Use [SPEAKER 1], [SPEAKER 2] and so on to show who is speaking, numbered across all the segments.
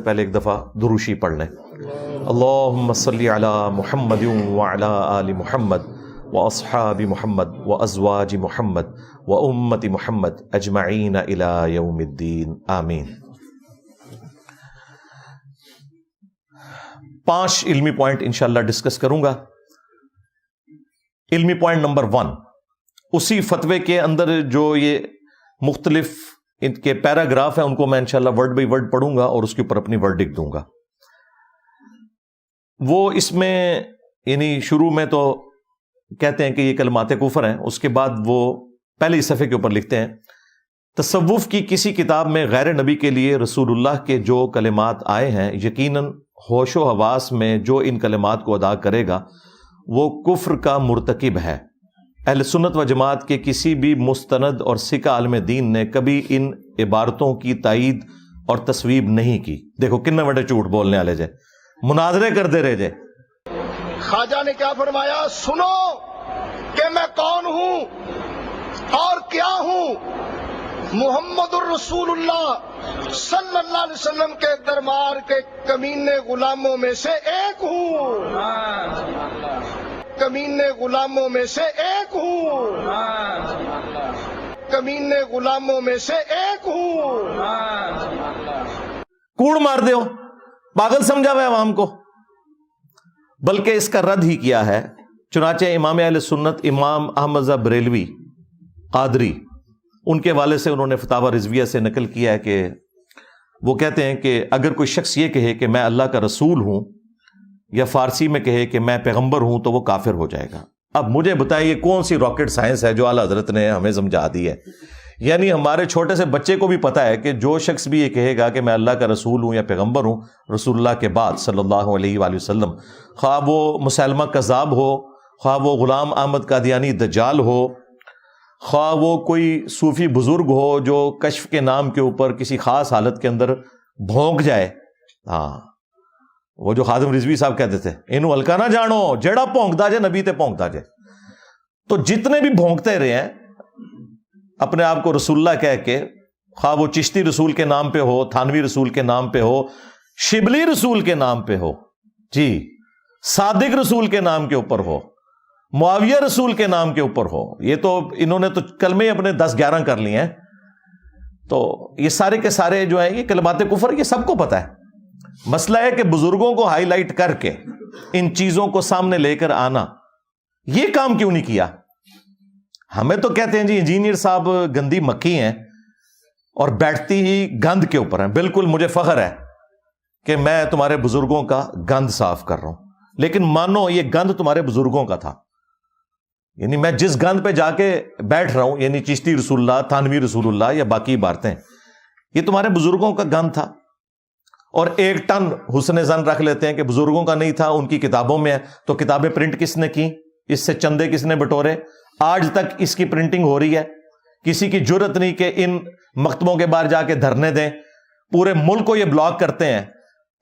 [SPEAKER 1] پہلے ایک دفعہ دروشی پڑھ لیں. اللہم صلی علی محمد وعلی آل محمد واصحاب محمد وازواج محمد وامت محمد اجمعین الی یوم الدین آمین. 5 علمی پوائنٹ انشاءاللہ ڈسکس کروں گا. علمی پوائنٹ نمبر 1، اسی فتوے کے اندر جو یہ مختلف ان کے پیراگراف ہیں ان کو میں انشاءاللہ ورڈ بائی ورڈ پڑھوں گا اور اس کے اوپر اپنی ورڈکٹ دوں گا. وہ اس میں یعنی شروع میں تو کہتے ہیں کہ یہ کلمات کفر ہیں، اس کے بعد وہ پہلے ہی صفحے کے اوپر لکھتے ہیں تصوف کی کسی کتاب میں غیر نبی کے لیے رسول اللہ کے جو کلمات آئے ہیں، یقیناً ہوش و حواس میں جو ان کلمات کو ادا کرے گا وہ کفر کا مرتکب ہے. اہل سنت و جماعت کے کسی بھی مستند اور سکھ عالم دین نے کبھی ان عبارتوں کی تائید اور تصویب نہیں کی. دیکھو کتنے بڑے جھوٹ بولنے والے جے، مناظرے کر دے رہے جے.
[SPEAKER 2] خواجہ نے کیا فرمایا؟ سنو کہ میں کون ہوں اور کیا ہوں. محمد الرسول اللہ صلی اللہ علیہ وسلم کے دربار کے کمینے غلاموں میں سے ایک ہوں. کمینے غلاموں میں سے ایک ہوں. کمینے غلاموں میں سے ایک ہوں.
[SPEAKER 1] کوڑ مار دے ہو، پاگل سمجھا ہوا ہے عوام کو. بلکہ اس کا رد ہی کیا ہے. چنانچہ امام اہل سنت امام احمد رضا بریلوی قادری، ان کے والد سے انہوں نے فتاوی رضویہ سے نقل کیا ہے کہ وہ کہتے ہیں کہ اگر کوئی شخص یہ کہے کہ میں اللہ کا رسول ہوں یا فارسی میں کہے کہ میں پیغمبر ہوں تو وہ کافر ہو جائے گا. اب مجھے بتائیے کون سی راکٹ سائنس ہے جو اعلیٰ حضرت نے ہمیں سمجھا دی ہے؟ یعنی ہمارے چھوٹے سے بچے کو بھی پتا ہے کہ جو شخص بھی یہ کہے گا کہ میں اللہ کا رسول ہوں یا پیغمبر ہوں رسول اللہ کے بعد صلی اللہ علیہ وآلہ وسلم، خواہ وہ مسلمہ کذاب ہو، خواہ وہ غلام احمد قادیانی دجال ہو، خواہ وہ کوئی صوفی بزرگ ہو جو کشف کے نام کے اوپر کسی خاص حالت کے اندر بھونک جائے. ہاں، وہ جو خادم رضوی صاحب کہتے تھے انہوں ہلکا نہ جانو جیڑا بھونکتا جائے نبی تے بھونکتا جائے. تو جتنے بھی بھونکتے رہے ہیں اپنے آپ کو رسول اللہ کہہ کے، خواہ وہ چشتی رسول کے نام پہ ہو، تھانوی رسول کے نام پہ ہو، شبلی رسول کے نام پہ ہو، جی صادق رسول کے نام کے اوپر ہو، معاویہ رسول کے نام کے اوپر ہو، یہ تو انہوں نے تو کلمے اپنے 10-11 کر لیے ہیں. تو یہ سارے کے سارے جو ہیں یہ کلمات کفر، یہ سب کو پتہ ہے. مسئلہ ہے کہ بزرگوں کو ہائی لائٹ کر کے ان چیزوں کو سامنے لے کر آنا، یہ کام کیوں نہیں کیا؟ ہمیں تو کہتے ہیں جی انجینئر صاحب گندی مکھی ہیں اور بیٹھتی ہی گند کے اوپر ہیں. بالکل مجھے فخر ہے کہ میں تمہارے بزرگوں کا گند صاف کر رہا ہوں، لیکن مانو یہ گند تمہارے بزرگوں کا تھا. یعنی میں جس گند پہ جا کے بیٹھ رہا ہوں، یعنی چشتی رسول اللہ، تھانوی رسول اللہ یا باقی عبارتیں، یہ تمہارے بزرگوں کا گند تھا. اور 1 ٹن حسن زن رکھ لیتے ہیں کہ بزرگوں کا نہیں تھا، ان کی کتابوں میں ہے. تو کتابیں پرنٹ کس نے کی؟ اس سے چندے کس نے بٹورے؟ آج تک اس کی پرنٹنگ ہو رہی ہے. کسی کی جرت نہیں کہ ان مکتبوں کے باہر جا کے دھرنے دیں. پورے ملک کو یہ بلاک کرتے ہیں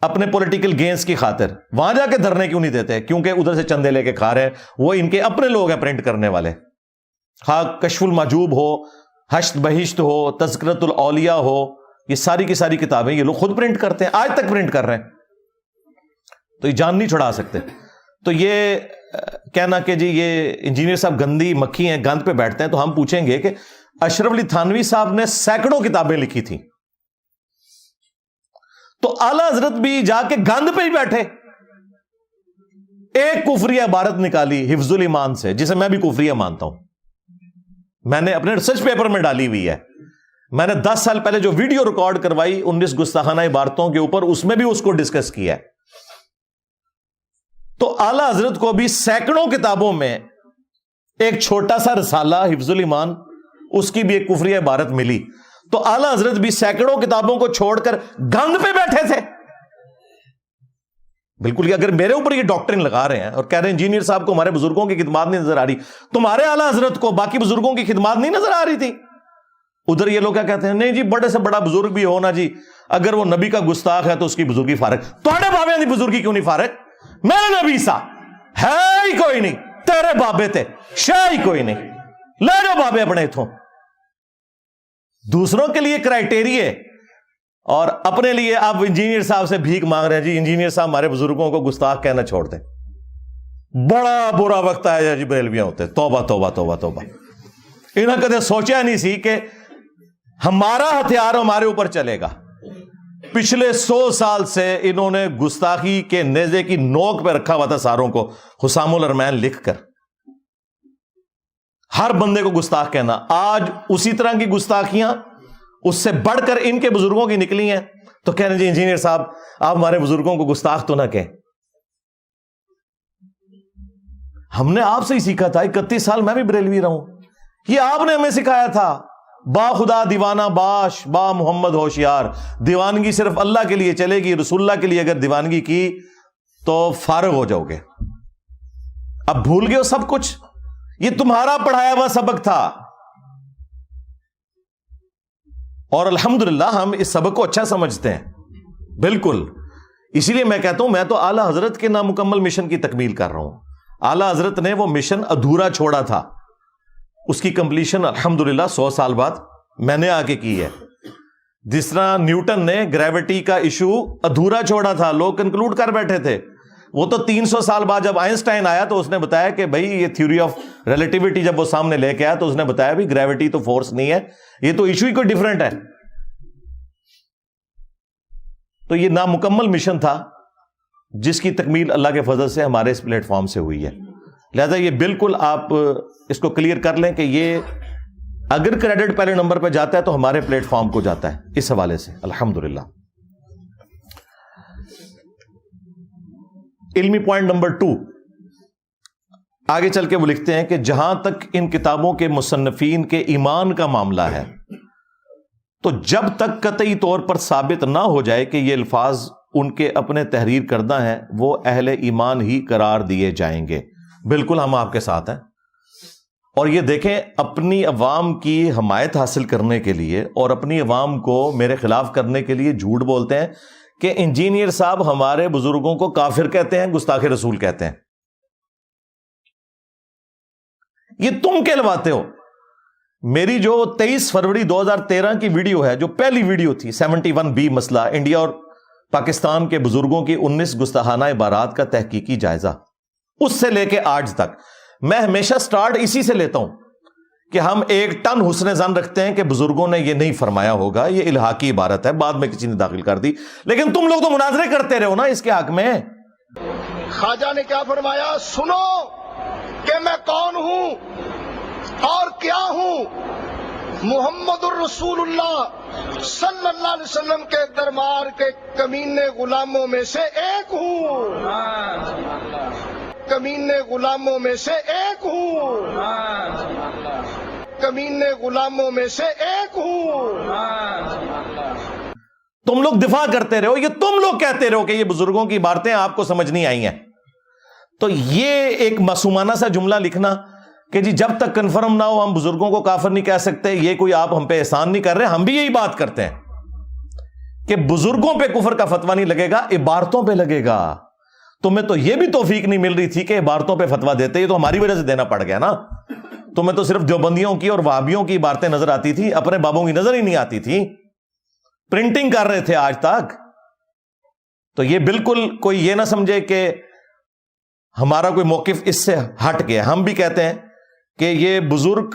[SPEAKER 1] اپنے پولیٹیکل گینز کی خاطر. وہاں جا کے دھرنے کیوں نہیں دیتے؟ کیونکہ ادھر سے چندے لے کے کھا رہے ہیں، وہ ان کے اپنے لوگ ہیں پرنٹ کرنے والے. خواہ کشف المحجوب ہو، حشت بہشت ہو، تذکرۃ الاولیاء ہو، یہ ساری کی ساری کتابیں یہ لوگ خود پرنٹ کرتے ہیں، آج تک پرنٹ کر رہے ہیں. تو یہ جان نہیں چھڑا سکتے. تو یہ کہنا کہ جی یہ انجینئر صاحب گندی مکھی ہیں، گند پہ بیٹھتے ہیں، تو ہم پوچھیں گے کہ اشرف علی تھانوی صاحب نے سینکڑوں کتابیں لکھی تھیں، تو اعلیٰ حضرت بھی جا کے گند پہ ہی بیٹھے. ایک کفریہ عبارت نکالی حفظ الایمان سے، جسے میں بھی کفریہ مانتا ہوں، میں نے اپنے ریسرچ پیپر میں ڈالی ہوئی ہے. میں نے 10 سال پہلے جو ویڈیو ریکارڈ کروائی 19 گستاخانہ عبارتوں کے اوپر، اس میں بھی اس کو ڈسکس کیا ہے. تو اعلیٰ حضرت کو بھی سینکڑوں کتابوں میں ایک چھوٹا سا رسالہ حفظ الایمان، اس کی بھی ایک کفریہ عبارت ملی. تو اعلیٰ حضرت بھی سینکڑوں کتابوں کو چھوڑ کر گند پہ بیٹھے تھے. بالکل. اگر میرے اوپر یہ ڈاکٹرن لگا رہے ہیں اور کہہ رہے ہیں انجینئر صاحب کو ہمارے بزرگوں کی خدمات نہیں نظر آ رہی، تمہارے اعلیٰ حضرت کو باقی بزرگوں کی خدمات نہیں نظر آ رہی تھی؟ ادھر یہ لوگ کیا کہتے ہیں؟ نہیں جی بڑے سے بڑا بزرگ بھی ہونا جی، اگر وہ نبی کا گستاخ ہے تو اس کی بزرگی فارغ. تھوڑے بابے دی بزرگی کیوں نہیں فارغ؟ میرے نبی سا ہے ہی کوئی نہیں، تیرے بابے تے شاہ ہی کوئی نہیں، لے جاؤ بابے اپنے اتھوں. دوسروں کے لیے کرائٹیریے اور اپنے لیے آپ انجینئر صاحب سے بھیک مانگ رہے ہیں، جی انجینئر صاحب ہمارے بزرگوں کو گستاخ کہنا چھوڑ دیں، بڑا برا وقت آیا جی بریلویاں ہوتے، توبہ توبہ توبہ توبہ۔ انہوں نے کدے سوچا نہیں سی کہ ہمارا ہتھیار ہمارے اوپر چلے گا۔ پچھلے 100 سال سے انہوں نے گستاخی کے نیزے کی نوک پہ رکھا ہوا تھا ساروں کو، حسام الارمین لکھ کر، ہر بندے کو گستاخ کہنا۔ آج اسی طرح کی گستاخیاں اس سے بڑھ کر ان کے بزرگوں کی نکلی ہیں، تو کہہ رہے ہیں جی انجینئر صاحب آپ ہمارے بزرگوں کو گستاخ تو نہ کہیں۔ ہم نے آپ سے ہی سیکھا تھا، 31 سال میں بھی بریلوی رہا ہوں، یہ آپ نے ہمیں سکھایا تھا، با خدا دیوانہ باش با محمد ہوشیار، دیوانگی صرف اللہ کے لیے چلے گی، رسول اللہ کے لیے اگر دیوانگی کی تو فارغ ہو جاؤ گے۔ اب بھول گئے ہو سب کچھ، یہ تمہارا پڑھایا ہوا سبق تھا، اور الحمدللہ ہم اس سبق کو اچھا سمجھتے ہیں بالکل۔ اسی لیے میں کہتا ہوں میں تو اعلی حضرت کے نامکمل مشن کی تکمیل کر رہا ہوں۔ اعلی حضرت نے وہ مشن ادھورا چھوڑا تھا، اس کی کمپلیشن الحمدللہ 100 سال بعد میں نے آ کے کی ہے۔ جس طرح نیوٹن نے گریوٹی کا ایشو ادھورا چھوڑا تھا، لوگ کنکلوڈ کر بیٹھے تھے، وہ تو 300 سال بعد جب آئنسٹائن آیا تو اس نے بتایا کہ بھائی یہ تھیوری آف ریلیٹیوٹی جب وہ سامنے لے کے آیا تو اس نے بتایا بھی گریوٹی تو فورس نہیں ہے، یہ تو ایشو ہی کوئی ڈیفرنٹ ہے۔ تو یہ نامکمل مشن تھا جس کی تکمیل اللہ کے فضل سے ہمارے اس پلیٹ فارم سے ہوئی ہے۔ لہذا یہ بالکل آپ اس کو کلیئر کر لیں کہ یہ اگر کریڈٹ پہلے نمبر پہ جاتا ہے تو ہمارے پلیٹ فارم کو جاتا ہے اس حوالے سے الحمدللہ۔ علمی پوائنٹ نمبر 2 آگے چل کے وہ لکھتے ہیں کہ جہاں تک ان کتابوں کے مصنفین کے ایمان کا معاملہ ہے تو جب تک قطعی طور پر ثابت نہ ہو جائے کہ یہ الفاظ ان کے اپنے تحریر کردہ ہیں وہ اہل ایمان ہی قرار دیے جائیں گے۔ بالکل ہم آپ کے ساتھ ہیں، اور یہ دیکھیں اپنی عوام کی حمایت حاصل کرنے کے لیے اور اپنی عوام کو میرے خلاف کرنے کے لیے جھوٹ بولتے ہیں کہ انجینئر صاحب ہمارے بزرگوں کو کافر کہتے ہیں، گستاخ رسول کہتے ہیں۔ یہ تم کہلواتے ہو۔ میری جو 23 فروری 2013 کی ویڈیو ہے، جو پہلی ویڈیو تھی 71B مسئلہ انڈیا اور پاکستان کے بزرگوں کی 19 گستاخانہ عبارات کا تحقیقی جائزہ، اس سے لے کے آج تک میں ہمیشہ سٹارٹ اسی سے لیتا ہوں کہ ہم 1 ٹن حسن ظن رکھتے ہیں کہ بزرگوں نے یہ نہیں فرمایا ہوگا، یہ الہاقی عبارت ہے، بعد میں کسی نے داخل کر دی، لیکن تم لوگ تو مناظرے کرتے رہو نا اس کے حق میں۔
[SPEAKER 2] خواجہ نے کیا فرمایا؟ سنو کہ میں کون ہوں اور کیا ہوں، محمد الرسول اللہ صلی اللہ علیہ وسلم کے دربار کے کمینے غلاموں میں سے ایک ہوں، کمینے غلاموں میں سے ایک ہوں، کمینے غلاموں میں سے ایک ہوں۔
[SPEAKER 1] تم لوگ دفاع کرتے رہو، یہ تم لوگ کہتے رہو کہ یہ بزرگوں کی باتیں آپ کو سمجھ نہیں آئی ہیں۔ تو یہ ایک معصومانہ سا جملہ لکھنا کہ جی جب تک کنفرم نہ ہو ہم بزرگوں کو کافر نہیں کہہ سکتے، یہ کوئی آپ ہم پہ احسان نہیں کر رہے۔ ہم بھی یہی بات کرتے ہیں کہ بزرگوں پہ کفر کا فتویٰ نہیں لگے گا، عبارتوں پہ لگے گا۔ تمہیں تو یہ بھی توفیق نہیں مل رہی تھی کہ عبارتوں پہ فتویٰ دیتے، یہ تو ہماری وجہ سے دینا پڑ گیا نا۔ تمہیں تو صرف دیوبندیوں کی اور وہابیوں کی عبارتیں نظر آتی تھی، اپنے بابوں کی نظر ہی نہیں آتی تھی، پرنٹنگ کر رہے تھے آج تک۔ تو یہ بالکل کوئی یہ نہ سمجھے کہ ہمارا کوئی موقف اس سے ہٹ گیا۔ ہم بھی کہتے ہیں کہ یہ بزرگ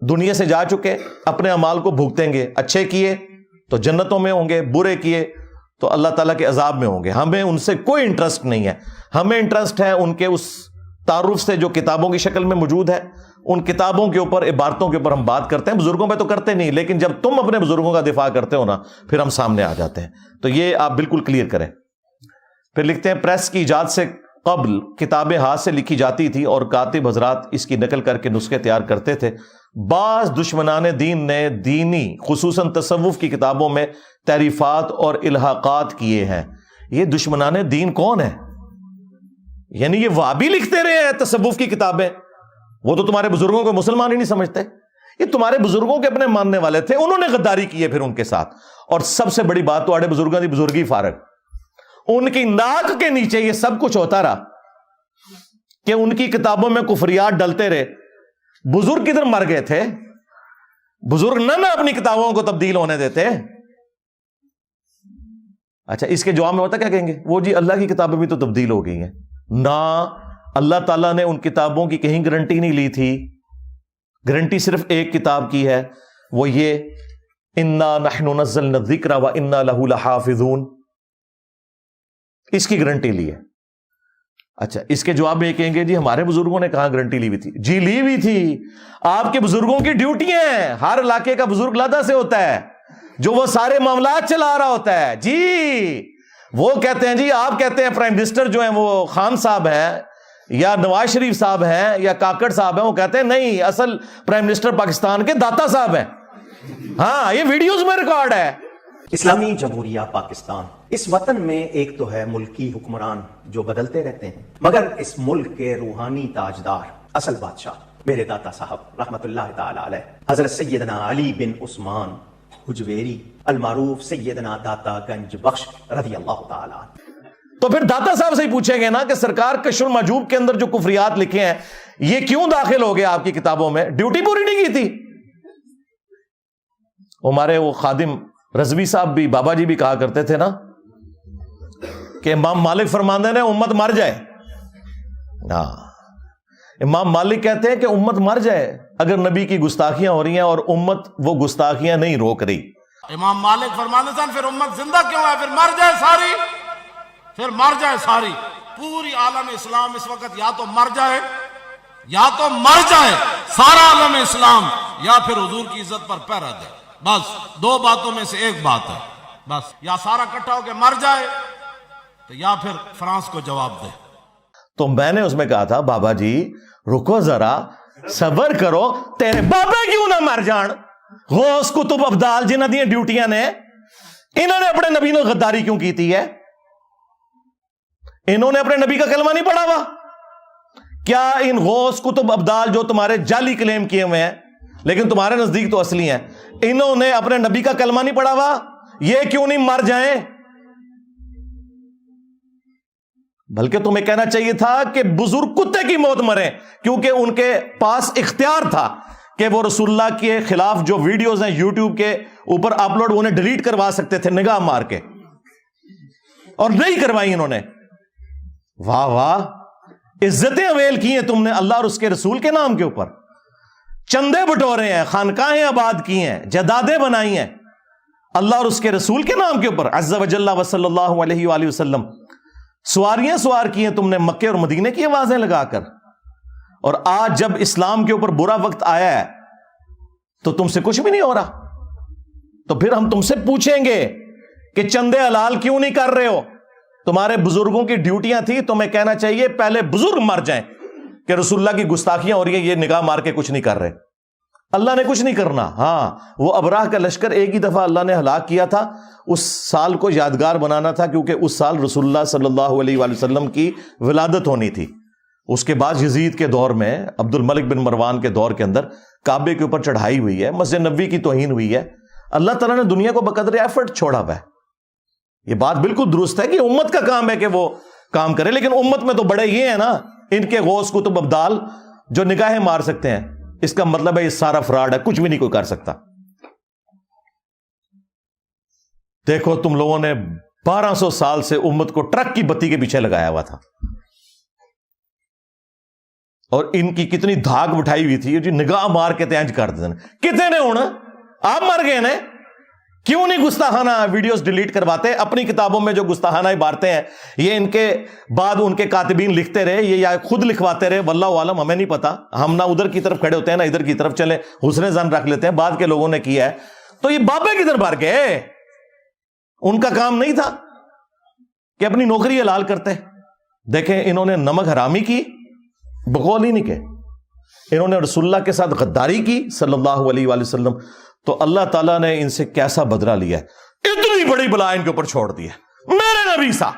[SPEAKER 1] دنیا سے جا چکے، اپنے اعمال کو بھگتیں گے، اچھے کیے تو جنتوں میں ہوں گے، برے کیے تو اللہ تعالیٰ کے عذاب میں ہوں گے۔ ہمیں ان سے کوئی انٹرسٹ نہیں ہے، ہمیں انٹرسٹ ہے ان کے اس تعارف سے جو کتابوں کی شکل میں موجود ہے، ان کتابوں کے اوپر، عبارتوں کے اوپر ہم بات کرتے ہیں۔ بزرگوں پہ تو کرتے نہیں، لیکن جب تم اپنے بزرگوں کا دفاع کرتے ہو نا پھر ہم سامنے آ جاتے ہیں۔ تو یہ آپ بالکل کلیئر کریں۔ پھر لکھتے ہیں پریس کی ایجاد سے قبل کتابیں ہاتھ سے لکھی جاتی تھی اور کاتب حضرات اس کی نقل کر کے نسخے تیار کرتے تھے۔ بعض دشمنان دین نے دینی خصوصاً تصوف کی کتابوں میں تعریفات اور الحاقات کیے ہیں۔ یہ دشمنان دین کون ہیں؟ یعنی یہ وہابی لکھتے رہے ہیں تصوف کی کتابیں، وہ تو تمہارے بزرگوں کو مسلمان ہی نہیں سمجھتے۔ یہ تمہارے بزرگوں کے اپنے ماننے والے تھے، انہوں نے غداری کی ہے پھر ان کے ساتھ۔ اور سب سے بڑی بات تو بزرگوں کی بزرگی فارغ، ان کی ناک کے نیچے یہ سب کچھ ہوتا رہا کہ ان کی کتابوں میں کفریات ڈلتے رہے۔ بزرگ کدھر مر گئے تھے؟ بزرگ نہ اپنی کتابوں کو تبدیل ہونے دیتے۔ اچھا اس کے جواب میں ہوتا کیا کہیں گے؟ وہ جی اللہ کی کتابیں بھی تو تبدیل ہو گئی ہیں. نہ اللہ تعالیٰ نے ان کتابوں کی کہیں گارنٹی نہیں لی تھی. گارنٹی صرف ایک کتاب کی ہے, وہ یہ انا نحن نزلنا الذکر وانا لہ لحافظون, اس کی گارنٹی لی ہے. اچھا اس کے جواب میں یہ کہیں گے جی ہمارے بزرگوں نے کہاں گارنٹی لی ہوئی تھی؟ جی لی ہوئی تھی. آپ کے بزرگوں کی ڈیوٹیاں ہیں, ہر علاقے کا بزرگ علیحدہ سے ہوتا ہے جو وہ سارے معاملات چلا رہا ہوتا ہے. جی وہ کہتے ہیں جی, آپ کہتے ہیں پرائم منسٹر جو ہیں وہ خان صاحب ہیں یا نواز شریف صاحب ہیں یا کاکڑ صاحب ہیں, وہ کہتے ہیں نہیں اصل پرائم منسٹر پاکستان کے داتا صاحب ہیں. ہاں یہ ویڈیوز میں ریکارڈ ہے.
[SPEAKER 3] اسلامی جمہوریہ پاکستان, اس وطن میں ایک تو ہے ملکی حکمران جو بدلتے رہتے ہیں, مگر اس ملک کے روحانی تاجدار اصل بادشاہ میرے داتا صاحب رحمت اللہ تعالی علیہ حضرت سیدنا علی بن عثمان حجویری المعروف سیدنا داتا گنج بخش رضی اللہ تعالی عنہ.
[SPEAKER 1] تو پھر داتا صاحب سے ہی پوچھیں گے نا کہ سرکار کشف المحجوب کے اندر جو کفریات لکھے ہیں یہ کیوں داخل ہو گئے آپ کی کتابوں میں؟ ڈیوٹی پوری نہیں کی تھی. ہمارے وہ خادم رضوی صاحب بھی, بابا جی بھی کہا کرتے تھے نا کہ امام مالک فرماندے نے امت مر جائے. ہاں امام مالک کہتے ہیں کہ امت مر جائے اگر نبی کی گستاخیاں ہو رہی ہیں اور امت وہ گستاخیاں نہیں روک رہی.
[SPEAKER 4] امام مالک فرماتے تھے پھر امت زندہ کیوں ہے؟ پھر مر جائے ساری, پھر مر جائے ساری. پوری عالم اسلام اس وقت یا تو مر جائے, یا تو مر جائے سارا عالم اسلام, یا پھر حضور کی عزت پر پیرا دے. بس دو باتوں میں سے ایک بات ہے, بس یا سارا اکٹھا ہو کے مر جائے تو یا پھر فرانس کو جواب دے.
[SPEAKER 1] تو میں نے اس میں کہا تھا بابا جی رکو ذرا صبر کرو, تیرے بابا کیوں نہ مر جان؟ غوث کتب ابدال جنہاں دی ڈیوٹیاں نے, انہوں نے اپنے نبی نے غداری کیوں کی تھی ہے؟ انہوں نے اپنے نبی کا کلمہ نہیں پڑھا ہوا؟ کیا ان غوث کتب ابدال جو تمہارے جعلی کلیم کیے ہوئے ہیں لیکن تمہارے نزدیک تو اصلی ہیں, انہوں نے اپنے نبی کا کلمہ نہیں پڑھا ہوا؟ یہ کیوں نہیں مر جائیں؟ بلکہ تمہیں کہنا چاہیے تھا کہ بزرگ کتے کی موت مریں, کیونکہ ان کے پاس اختیار تھا کہ وہ رسول اللہ کے خلاف جو ویڈیوز ہیں یوٹیوب کے اوپر اپلوڈ انہیں ڈیلیٹ کروا سکتے تھے نگاہ مار کے, اور نہیں کروائی انہوں نے. واہ واہ, عزتیں اویل کی ہیں تم نے اللہ اور اس کے رسول کے نام کے اوپر, چندے بٹورے ہیں, خانقاہیں آباد کی ہیں, جدادیں بنائی ہیں اللہ اور اس کے رسول کے نام کے اوپر عز وجل و صلی اللہ علیہ وآلہ وسلم. سواریاں سوار کی ہیں تم نے مکے اور مدینے کی آوازیں لگا کر, اور آج جب اسلام کے اوپر برا وقت آیا ہے تو تم سے کچھ بھی نہیں ہو رہا. تو پھر ہم تم سے پوچھیں گے کہ چندے حلال کیوں نہیں کر رہے ہو؟ تمہارے بزرگوں کی ڈیوٹیاں تھی, تمہیں کہنا چاہیے پہلے بزرگ مر جائیں کہ رسول اللہ کی گستاخیاں ہو رہی ہیں, یہ نگاہ مار کے کچھ نہیں کر رہے. اللہ نے کچھ نہیں کرنا. ہاں وہ ابراہ کا لشکر ایک ہی دفعہ اللہ نے ہلاک کیا تھا, اس سال کو یادگار بنانا تھا کیونکہ اس سال رسول اللہ صلی اللہ علیہ وآلہ وسلم کی ولادت ہونی تھی. اس کے بعد یزید کے دور میں, عبد الملک بن مروان کے دور کے اندر کعبے کے اوپر چڑھائی ہوئی ہے, مسجد نبوی کی توہین ہوئی ہے. اللہ تعالیٰ نے دنیا کو بقدر ایفرٹ چھوڑا ہوا ہے. یہ بات بالکل درست ہے کہ امت کا کام ہے کہ وہ کام کرے, لیکن امت میں تو بڑے یہ ہیں نا ان کے غوث کتب ابدال جو نگاہیں مار سکتے ہیں. اس کا مطلب ہے یہ سارا فراڈ ہے, کچھ بھی نہیں کوئی کر سکتا. دیکھو تم لوگوں نے 1200 سال سے امت کو ٹرک کی بتی کے پیچھے لگایا ہوا تھا, اور ان کی کتنی دھاگ اٹھائی ہوئی تھی جی نگاہ مار کے تینج کر دیتے ہیں. کتنے نے ہونا, آپ مر گئے نا, کیوں نہیں گستاخانہ ویڈیوز ڈیلیٹ کرواتے؟ اپنی کتابوں میں جو گستاخانہ عبارتیں ہیں یہ ان کے بعد ان کے کاتبین لکھتے رہے, یہ یا خود لکھواتے رہے, واللہ عالم, ہمیں نہیں پتا. ہم نہ ادھر کی طرف کھڑے ہوتے ہیں نہ ادھر کی طرف, چلے حسن ظن رکھ لیتے ہیں. بعد کے لوگوں نے کیا ہے تو یہ بابے کدھر بھر گئے؟ ان کا کام نہیں تھا کہ اپنی نوکری حلال کرتے؟ دیکھیں انہوں نے نمک حرامی کی, بقول ہی نہیں کہ انہوں نے رسول اللہ کے ساتھ غداری کی صلی اللہ علیہ وآلہ وسلم, تو اللہ تعالیٰ نے ان سے کیسا بدلہ لیا ہے. اتنی بڑی بلا ان کے اوپر چھوڑ دی ہے. میرے نبی سا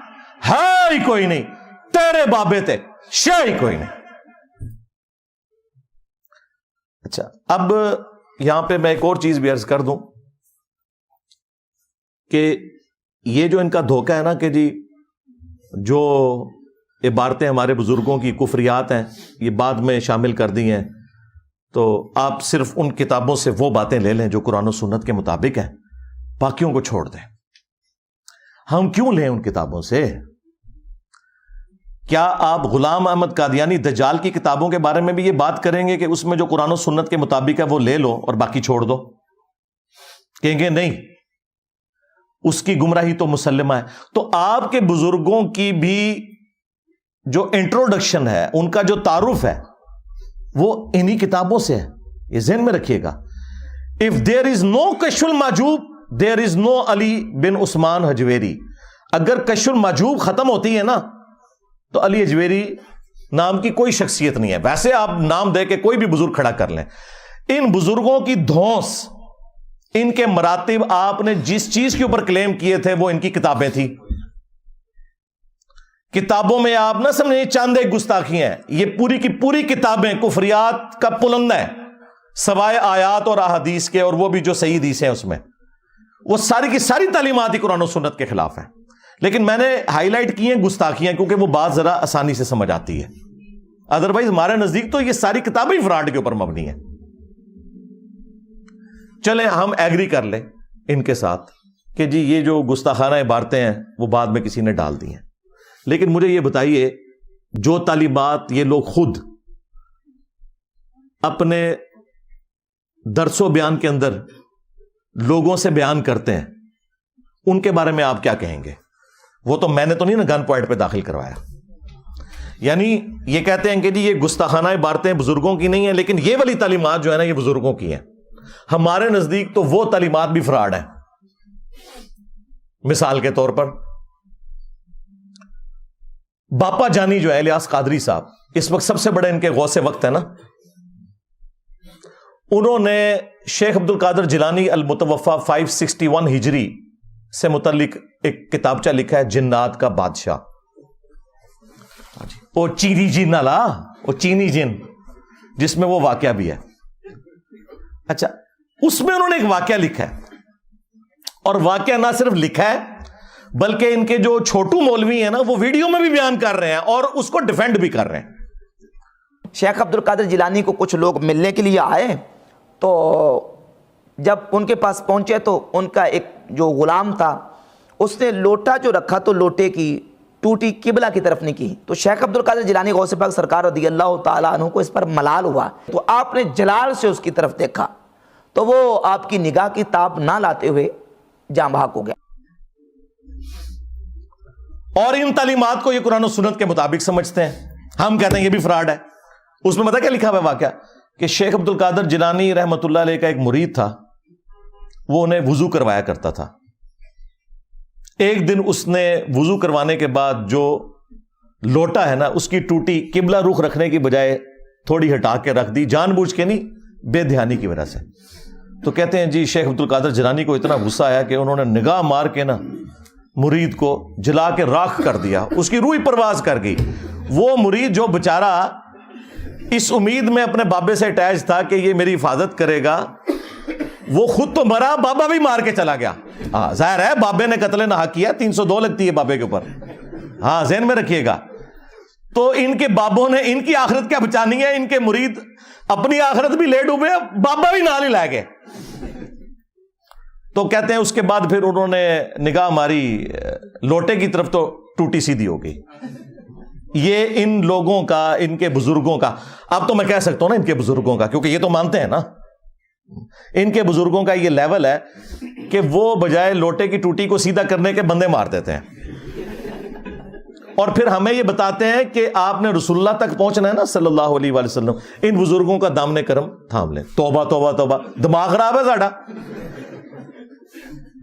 [SPEAKER 1] ہے ہی کوئی نہیں, تیرے بابے تھے شے ہی کوئی نہیں. اچھا اب یہاں پہ میں ایک اور چیز بھی عرض کر دوں کہ یہ جو ان کا دھوکہ ہے نا کہ جی جو عبارتیں ہمارے بزرگوں کی کفریات ہیں یہ بعد میں شامل کر دی ہیں, تو آپ صرف ان کتابوں سے وہ باتیں لے لیں جو قرآن و سنت کے مطابق ہیں, باقیوں کو چھوڑ دیں. ہم کیوں لیں ان کتابوں سے؟ کیا آپ غلام احمد قادیانی دجال کی کتابوں کے بارے میں بھی یہ بات کریں گے کہ اس میں جو قرآن و سنت کے مطابق ہے وہ لے لو اور باقی چھوڑ دو؟ کہیں گے نہیں، اس کی گمراہی تو مسلمہ ہے۔ تو آپ کے بزرگوں کی بھی جو انٹروڈکشن ہے، ان کا جو تعارف ہے، وہ انہی کتابوں سے ہے، یہ ذہن میں رکھیے گا۔ If there is no کشف المحجوب there is no علی بن عثمان حجویری۔ اگر کشف المحجوب ختم ہوتی ہے نا تو علی حجویری نام کی کوئی شخصیت نہیں ہے۔ ویسے آپ نام دے کے کوئی بھی بزرگ کھڑا کر لیں، ان بزرگوں کی دھونس، ان کے مراتب، آپ نے جس چیز کے اوپر کلیم کیے تھے وہ ان کی کتابیں تھی۔ کتابوں میں آپ نہ سمجھیں چاند ایک گستاخی ہیں، یہ پوری کی پوری کتابیں کفریات کا پلندہ ہے، سوائے آیات اور احادیث کے، اور وہ بھی جو صحیح حدیث ہیں اس میں وہ ساری کی ساری تعلیمات ہی قرآن و سنت کے خلاف ہیں۔ لیکن میں نے ہائی لائٹ کی ہیں گستاخیاں، کیونکہ وہ بات ذرا آسانی سے سمجھ آتی ہے، ادروائز ہمارے نزدیک تو یہ ساری کتابیں فراڈ کے اوپر مبنی ہیں۔ چلیں ہم ایگری کر لیں ان کے ساتھ کہ جی یہ جو گستاخانہ عبارتیں ہیں وہ بعد میں کسی نے ڈال دی ہیں، لیکن مجھے یہ بتائیے جو تعلیمات یہ لوگ خود اپنے درس و بیان کے اندر لوگوں سے بیان کرتے ہیں، ان کے بارے میں آپ کیا کہیں گے؟ وہ تو میں نے تو نہیں نا گن پوائنٹ پہ داخل کروایا۔ یعنی یہ کہتے ہیں کہ جی یہ گستاخانہ عبارتیں بزرگوں کی نہیں ہیں، لیکن یہ والی تعلیمات جو ہے نا یہ بزرگوں کی ہیں۔ ہمارے نزدیک تو وہ تعلیمات بھی فراڈ ہیں۔ مثال کے طور پر باپا جانی جو ہے الیاس قادری صاحب، اس وقت سب سے بڑے ان کے غوث وقت ہے نا، انہوں نے شیخ عبد القادر جیلانی المتوفا 561 ہجری سے متعلق ایک کتابچہ لکھا ہے، جنات کا بادشاہ۔ وہ چینی جن نالا، وہ چینی جن جس میں وہ واقعہ بھی ہے۔ اچھا، اس میں انہوں نے ایک واقعہ لکھا ہے، اور واقعہ نہ صرف لکھا ہے بلکہ ان کے جو چھوٹو مولوی ہیں نا وہ ویڈیو میں بھی بیان کر رہے ہیں اور اس کو ڈیفینڈ بھی کر رہے ہیں۔
[SPEAKER 5] شیخ عبد القادر جیلانی کو کچھ لوگ ملنے کے لیے آئے، تو جب ان کے پاس پہنچے تو ان کا ایک جو غلام تھا اس نے لوٹا جو رکھا تو لوٹے کی ٹوٹی قبلہ کی طرف نہیں کی، تو شیخ عبد القادر جیلانی غوث پاک سرکار رضی اللہ تعالیٰ عنہ کو اس پر ملال ہوا، تو آپ نے جلال سے اس کی طرف دیکھا تو وہ آپ کی نگاہ کی تاب نہ لاتے ہوئے جاں بحق ہو گیا۔
[SPEAKER 1] اور ان تعلیمات کو یہ قرآن و سنت کے مطابق سمجھتے ہیں، ہم کہتے ہیں یہ بھی فراڈ ہے۔ اس میں پتہ کیا لکھا ہوا ہے واقعہ کہ شیخ عبد القادر جیلانی رحمۃ اللہ علیہ کا ایک مرید تھا، وہ انہیں وضو کروایا کرتا تھا۔ ایک دن اس نے وضو کروانے کے بعد جو لوٹا ہے نا اس کی ٹوٹی قبلہ رخ رکھنے کی بجائے تھوڑی ہٹا کے رکھ دی، جان بوجھ کے نہیں، بے دھیانی کی وجہ سے۔ تو کہتے ہیں جی شیخ عبد القادر جیلانی کو اتنا غصہ آیا کہ انہوں نے نگاہ مار کے نا مرید کو جلا کے راکھ کر دیا، اس کی روح پرواز کر گئی۔ وہ مرید جو بیچارہ اس امید میں اپنے بابے سے اٹیچ تھا کہ یہ میری حفاظت کرے گا، وہ خود تو مرا، بابا بھی مار کے چلا گیا۔ ہاں ظاہر ہے بابے نے قتل ناحق کیا، 302 لگتی ہے بابے کے اوپر، ہاں ذہن میں رکھیے گا۔ تو ان کے بابوں نے ان کی آخرت کیا بچانی ہے، ان کے مرید اپنی آخرت بھی لے ڈوبے، بابا بھی نال ہی لائے گئے۔ تو کہتے ہیں اس کے بعد پھر انہوں نے نگاہ ماری لوٹے کی طرف تو ٹوٹی سیدھی ہو گئی۔ یہ ان لوگوں کا، ان کے بزرگوں کا، اب تو میں کہہ سکتا ہوں نا ان کے بزرگوں کا، کیونکہ یہ تو مانتے ہیں نا، ان کے بزرگوں کا یہ لیول ہے کہ وہ بجائے لوٹے کی ٹوٹی کو سیدھا کرنے کے بندے مار دیتے ہیں، اور پھر ہمیں یہ بتاتے ہیں کہ آپ نے رسول اللہ تک پہنچنا ہے نا صلی اللہ علیہ وآلہ وسلم، ان بزرگوں کا دامن کرم تھام لیں۔ توبہ توبہ توبہ، دماغ خراب ہے ساڈا،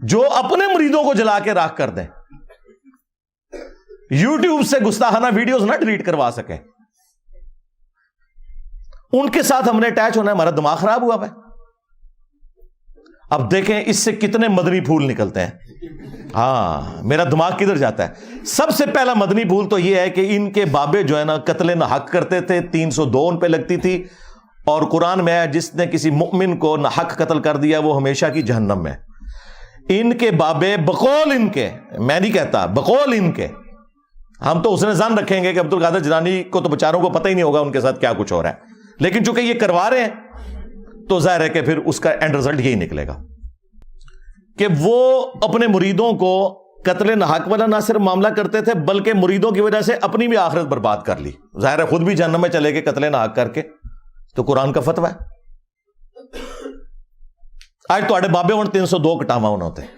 [SPEAKER 1] جو اپنے مریدوں کو جلا کے راکھ کر دیں، یوٹیوب سے گستاخانہ ویڈیوز نہ ڈیلیٹ کروا سکیں، ان کے ساتھ ہم نے اٹیچ ہونا ہے، ہمارا دماغ خراب ہوا ہے۔ اب دیکھیں اس سے کتنے مدنی پھول نکلتے ہیں۔ ہاں میرا دماغ کدھر جاتا ہے؟ سب سے پہلا مدنی پھول تو یہ ہے کہ ان کے بابے جو ہے نا قتل ناحق کرتے تھے، 302 ان پہ لگتی تھی، اور قرآن میں ہے جس نے کسی مؤمن کو ناحق قتل کر دیا وہ ہمیشہ کی جہنم میں۔ ان کے بابے بقول ان کے، میں نہیں کہتا، بقول ان کے، ہم تو حسن ظن رکھیں گے کہ عبد القادر جیلانی کو تو بیچاروں کو پتہ ہی نہیں ہوگا ان کے ساتھ کیا کچھ ہو رہا ہے، لیکن چونکہ یہ کروا رہے ہیں تو ظاہر ہے کہ پھر اس کا اینڈ رزلٹ یہی نکلے گا کہ وہ اپنے مریدوں کو قتل ناحق والا نہ صرف معاملہ کرتے تھے بلکہ مریدوں کی وجہ سے اپنی بھی آخرت برباد کر لی. ظاہر ہے خود بھی جہنم میں چلے گئے قتل ناحق کر کے. تو قرآن کا فتویٰ ہے. آج تو بابے ہوں 302 کٹاوا ہوتے ہیں.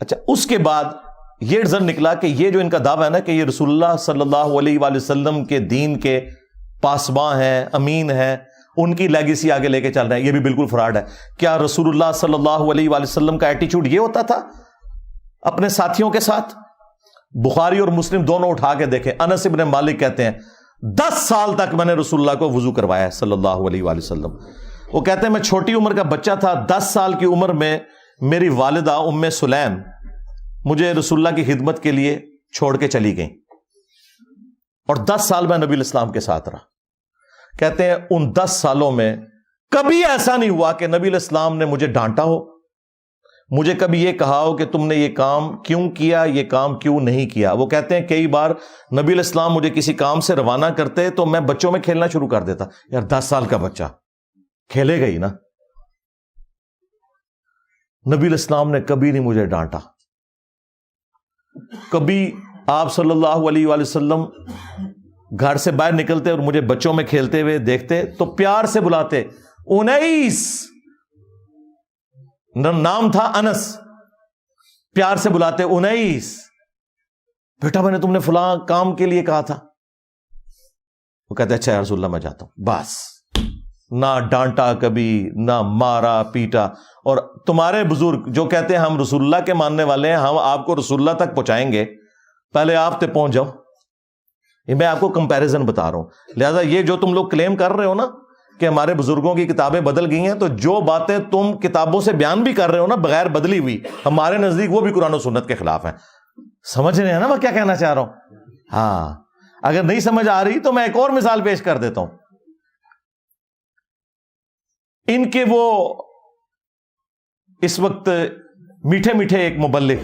[SPEAKER 1] اچھا اس کے بعد یہ رزلٹ نکلا کہ یہ جو ان کا دعویٰ ہے نا کہ یہ رسول اللہ صلی اللہ علیہ وآلہ وسلم کے دین کے پاسباں ہیں, امین ہیں, ان کی لیگیسی آگے لے کے چل رہے ہیں, یہ بھی بالکل فراڈ ہے. کیا رسول اللہ صلی اللہ علیہ وآلہ وسلم کا ایٹیچیوڈ یہ ہوتا تھا اپنے ساتھیوں کے ساتھ؟ بخاری اور مسلم دونوں اٹھا کے دیکھیں. انس ابن مالک کہتے ہیں 10 سال تک میں نے رسول اللہ کو وضو کروایا ہے صلی اللہ علیہ وآلہ وسلم. وہ کہتے ہیں میں چھوٹی عمر کا بچہ تھا, 10 سال کی عمر میں میری والدہ ام سلیم مجھے رسول اللہ کی خدمت کے لیے چھوڑ کے چلی گئیں, اور 10 سال میں نبی الاسلام کے ساتھ رہا. کہتے ہیں ان 10 سالوں میں کبھی ایسا نہیں ہوا کہ نبی الاسلام نے مجھے ڈانٹا ہو, مجھے کبھی یہ کہا ہو کہ تم نے یہ کام کیوں کیا, یہ کام کیوں نہیں کیا. وہ کہتے ہیں کئی بار نبی الاسلام مجھے کسی کام سے روانہ کرتے تو میں بچوں میں کھیلنا شروع کر دیتا. یار 10 سال کا بچہ کھیلے گا ہی نا. نبی الاسلام نے کبھی نہیں مجھے ڈانٹا. کبھی آپ صلی اللہ علیہ وآلہ وسلم گھر سے باہر نکلتے اور مجھے بچوں میں کھیلتے ہوئے دیکھتے تو پیار سے بلاتے, انیس, نام تھا انس, پیار سے بلاتے انیس, بیٹا میں نے تم نے فلاں کام کے لیے کہا تھا. وہ کہتے اچھا یا رسول اللہ میں جاتا ہوں. بس نہ ڈانٹا کبھی, نہ مارا پیٹا. اور تمہارے بزرگ جو کہتے ہیں ہم رسول اللہ کے ماننے والے ہیں, ہم آپ کو رسول اللہ تک پہنچائیں گے, پہلے آپ تک پہنچ جاؤ. یہ میں آپ کو کمپیریزن بتا رہا ہوں. لہذا یہ جو تم لوگ کلیم کر رہے ہو نا کہ ہمارے بزرگوں کی کتابیں بدل گئی ہیں, تو جو باتیں تم کتابوں سے بیان بھی کر رہے ہو نا بغیر بدلی ہوئی, ہمارے نزدیک وہ بھی قرآن و سنت کے خلاف ہیں. سمجھ رہے ہیں نا میں کیا کہنا چاہ رہا ہوں؟ ہاں, اگر نہیں سمجھ آ رہی تو میں ایک اور مثال پیش کر دیتا ہوں. ان کے وہ اس وقت میٹھے میٹھے ایک مبلغ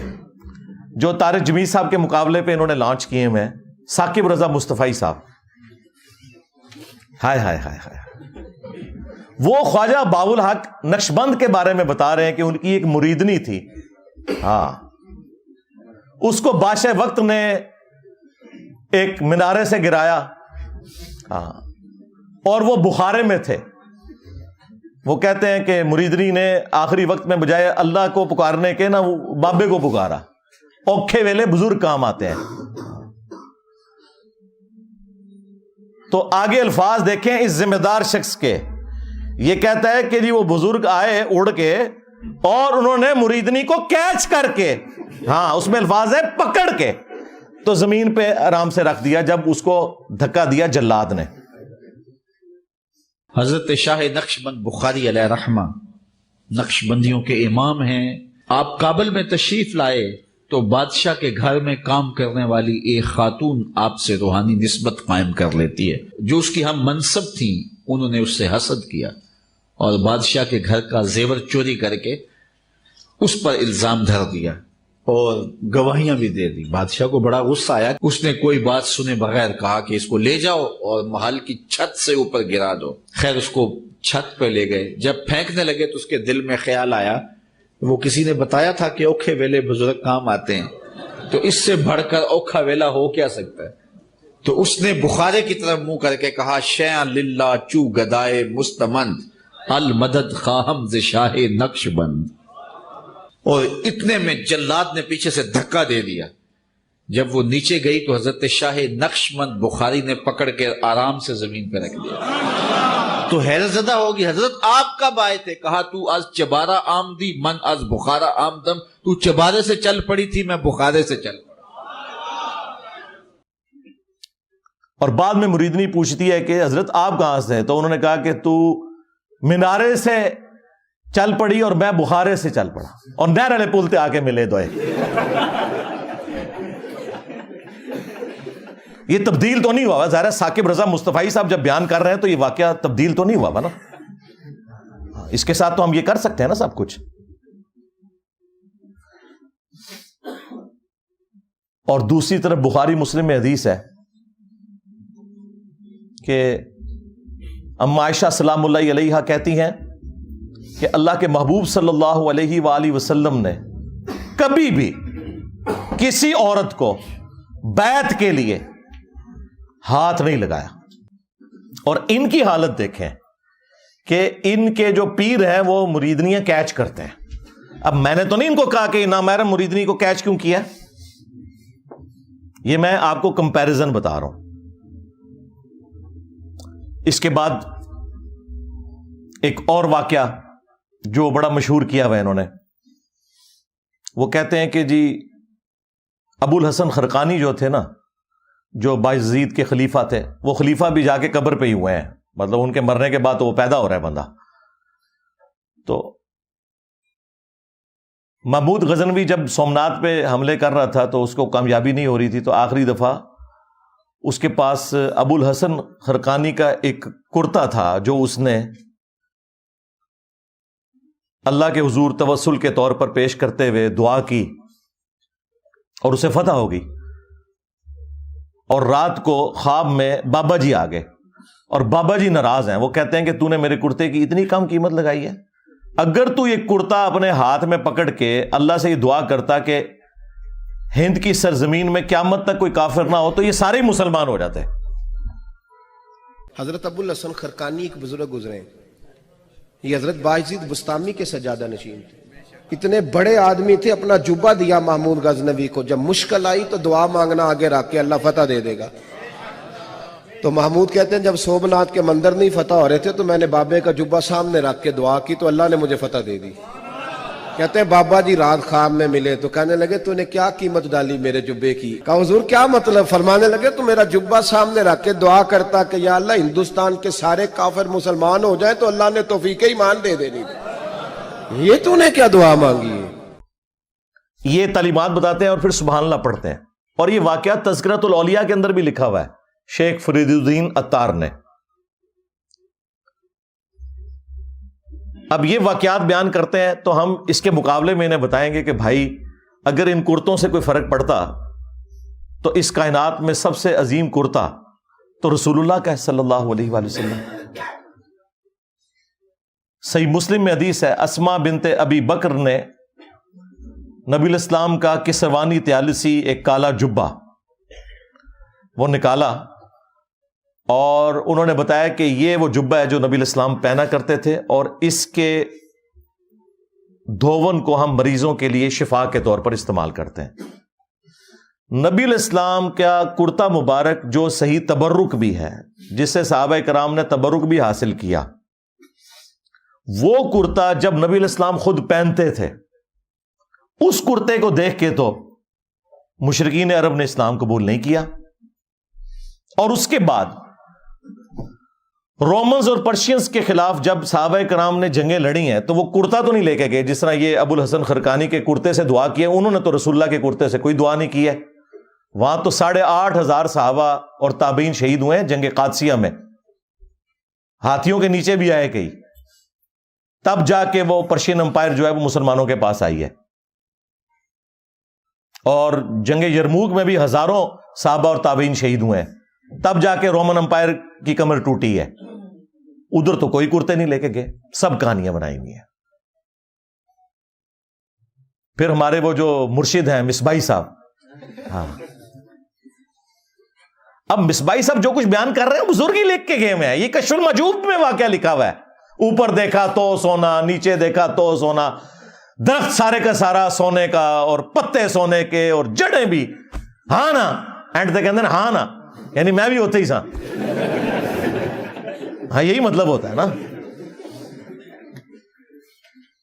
[SPEAKER 1] جو طارق جمیل صاحب کے مقابلے پہ انہوں نے لانچ کیے ہوئے ہیں, ثاقب رضا مصطفی صاحب. ہائے ہائے ہائے ہائے. وہ خواجہ باب الحق نقشبند کے بارے میں بتا رہے ہیں کہ ان کی ایک مریدنی تھی. ہاں, اس کو بادشاہ وقت نے ایک مینارے سے گرایا. ہاں, اور وہ بخارے میں تھے. وہ کہتے ہیں کہ مریدنی نے آخری وقت میں بجائے اللہ کو پکارنے کے نا وہ بابے کو پکارا. اوکھے ویلے بزرگ کام آتے ہیں. تو آگے الفاظ دیکھیں اس ذمہ دار شخص کے. یہ کہتا ہے کہ جی وہ بزرگ آئے اڑ کے اور انہوں نے مریدنی کو کیچ کر کے, ہاں اس میں الفاظ ہے پکڑ کے, تو زمین پہ آرام سے رکھ دیا جب اس کو دھکا دیا جلاد نے.
[SPEAKER 6] حضرت شاہ نقشبند بخاری علیہ رحمہ نقشبندیوں کے امام ہیں. آپ کابل میں تشریف لائے تو بادشاہ کے گھر میں کام کرنے والی ایک خاتون آپ سے روحانی نسبت قائم کر لیتی ہے. جو اس کی ہم منصب تھیں انہوں نے اس سے حسد کیا اور بادشاہ کے گھر کا زیور چوری کر کے اس پر الزام دھر دیا اور گواہیاں بھی دے دی. بادشاہ کو بڑا غصہ آیا. اس نے کوئی بات سنے بغیر کہا کہ اس کو لے جاؤ اور محل کی چھت سے اوپر گرا دو. خیر اس کو چھت پہ لے گئے. جب پھینکنے لگے تو اس کے دل میں خیال آیا, وہ کسی نے بتایا تھا کہ اوکھے ویلے بزرگ کام آتے ہیں, تو اس سے بڑھ کر اوکھا ویلا ہو کیا سکتا ہے. تو اس نے بخارے کی طرف منہ کر کے کہا شیئن للہ چو گدائے مستمند المدد خواہم ز شاہ نقش بند. اور اتنے میں جلاد نے پیچھے سے دھکا دے دیا. جب وہ نیچے گئی تو حضرت شاہ نقشبند بخاری نے پکڑ کے آرام سے زمین پہ رکھ دیا. تو حیرت زدہ ہوگی, حضرت آپ کب آئے تھے؟ کہا تو از چبارہ آمدی من از بخارا آمدم. تو چبارے سے چل پڑی تھی, میں بخارے سے چل پڑا.
[SPEAKER 1] اور بعد میں مریدنی پوچھتی ہے کہ حضرت آپ کہاں سے ہیں؟ تو انہوں نے کہا کہ تو مینارے سے چل پڑی اور میں بخارے سے چل پڑا, اور نہر والے پل تے آ کے ملے دوئے. یہ تبدیل تو نہیں ہوا. ظاہر ہے ثاقب رضا مصطفی صاحب جب بیان کر رہے ہیں تو یہ واقعہ تبدیل تو نہیں ہوا نا. اس کے ساتھ تو ہم یہ کر سکتے ہیں نا سب کچھ. اور دوسری طرف بخاری مسلم میں حدیث ہے کہ ام عائشہ سلام اللہ علیہا کہتی ہیں کہ اللہ کے محبوب صلی اللہ علیہ وآلہ وسلم نے کبھی بھی کسی عورت کو بیعت کے لیے ہاتھ نہیں لگایا. اور ان کی حالت دیکھیں کہ ان کے جو پیر ہیں وہ مریدنیاں کیچ کرتے ہیں. اب میں نے تو نہیں ان کو کہا کہ نامحرم مریدنی کو کیچ کیوں کیا، یہ میں آپ کو کمپیریزن بتا رہا ہوں. اس کے بعد ایک اور واقعہ جو بڑا مشہور کیا ہوا انہوں نے، وہ کہتے ہیں کہ جی ابو الحسن خرقانی جو تھے نا، جو بایزید کے خلیفہ تھے، وہ خلیفہ بھی جا کے قبر پہ ہی ہوئے ہیں، مطلب ان کے مرنے کے بعد تو وہ پیدا ہو رہا ہے بندہ. تو محمود غزنوی جب سومنات پہ حملے کر رہا تھا تو اس کو کامیابی نہیں ہو رہی تھی، تو آخری دفعہ اس کے پاس ابو الحسن خرقانی کا ایک کرتا تھا جو اس نے اللہ کے حضور توسل کے طور پر پیش کرتے ہوئے دعا کی اور اسے فتح ہو گئی. اور رات کو خواب میں بابا جی آ گئے اور بابا جی ناراض ہیں. وہ کہتے ہیں کہ تو نے میرے کرتے کی اتنی کم قیمت لگائی ہے، اگر تو یہ کرتا اپنے ہاتھ میں پکڑ کے اللہ سے یہ دعا کرتا کہ ہند کی سرزمین میں قیامت تک کوئی کافر نہ ہو تو یہ سارے مسلمان ہو جاتے.
[SPEAKER 7] حضرت ابو الحسن خرقانی ایک بزرگ گزرے ہیں، یہ حضرت بایزید بستامی کے سجادہ نشین تھے. اتنے بڑے آدمی تھے، اپنا جبہ دیا محمود غزنوی کو، جب مشکل آئی تو دعا مانگنا آگے رکھ کے اللہ فتح دے دے گا. تو محمود کہتے ہیں جب سومنات کے مندر نہیں فتح ہو رہے تھے تو میں نے بابے کا جبہ سامنے رکھ کے دعا کی تو اللہ نے مجھے فتح دے دی. کہتے ہیں بابا جی رات خواب میں ملے تو کہنے لگے تو نے کیا قیمت ڈالی میرے جبے کی؟ کہا حضور کیا مطلب؟ فرمانے لگے تو میرا جبہ سامنے رکھ کے دعا کرتا کہ یا اللہ ہندوستان کے سارے کافر مسلمان ہو جائیں تو اللہ نے توفیق ایمان دے دینی. یہ تو نے کیا دعا مانگی ہے؟
[SPEAKER 1] یہ تعلیمات بتاتے ہیں اور پھر سبحان اللہ پڑھتے ہیں. اور یہ واقعہ تذکرۃ الاولیاء کے اندر بھی لکھا ہوا ہے شیخ فرید الدین عطار نے. اب یہ واقعات بیان کرتے ہیں تو ہم اس کے مقابلے میں انہیں بتائیں گے کہ بھائی اگر ان کرتوں سے کوئی فرق پڑتا تو اس کائنات میں سب سے عظیم کرتا تو رسول اللہ کا ہے صلی اللہ علیہ وآلہ وسلم. صحیح مسلم میں حدیث ہے، اسما بنت ابی بکر نے نبی الاسلام کا کسروانی طیالسی ایک کالا جبہ وہ نکالا اور انہوں نے بتایا کہ یہ وہ جبہ ہے جو نبی الاسلام پہنا کرتے تھے اور اس کے دھون کو ہم مریضوں کے لیے شفا کے طور پر استعمال کرتے ہیں. نبی الاسلام کا کرتا مبارک جو صحیح تبرک بھی ہے، جس سے صحابہ کرام نے تبرک بھی حاصل کیا، وہ کرتا جب نبی الاسلام خود پہنتے تھے، اس کرتے کو دیکھ کے تو مشرکین عرب نے اسلام قبول نہیں کیا. اور اس کے بعد رومنز اور پرشینز کے خلاف جب صحابہ کرام نے جنگیں لڑی ہیں تو وہ کرتا تو نہیں لے کے گئے جس طرح یہ ابو الحسن خرقانی کے کرتے سے دعا کی ہے. انہوں نے تو رسول اللہ کے کرتے سے کوئی دعا نہیں کی ہے. وہاں تو 8,500 صحابہ اور تابعین شہید ہوئے ہیں جنگ قادسیہ میں، ہاتھیوں کے نیچے بھی آئے کئی، تب جا کے وہ پرشین امپائر جو ہے وہ مسلمانوں کے پاس آئی ہے. اور جنگ یرموک میں بھی ہزاروں صحابہ اور تابعین شہید ہوئے ہیں، تب جا کے رومن امپائر کی کمر ٹوٹی ہے. ادھر تو کوئی کرتے نہیں لے کے گئے، سب کہانیاں بنائی ہوئی ہیں. پھر ہمارے وہ جو مرشد ہیں مصباحی صاحب، ہاں اب مصباحی صاحب جو کچھ بیان کر رہے ہیں بزرگ ہی لکھ کے گئے ہیں. یہ کشف المجوب میں واقعہ لکھا ہوا ہے، اوپر دیکھا تو سونا، نیچے دیکھا تو سونا، درخت سارے کا سارا سونے کا اور پتے سونے کے اور جڑیں بھی، ہاں نا اینڈ تک کہتے ہیں ہاں نا، یعنی میں بھی ہوتے ہی سا. ہاں یہی مطلب ہوتا ہے نا.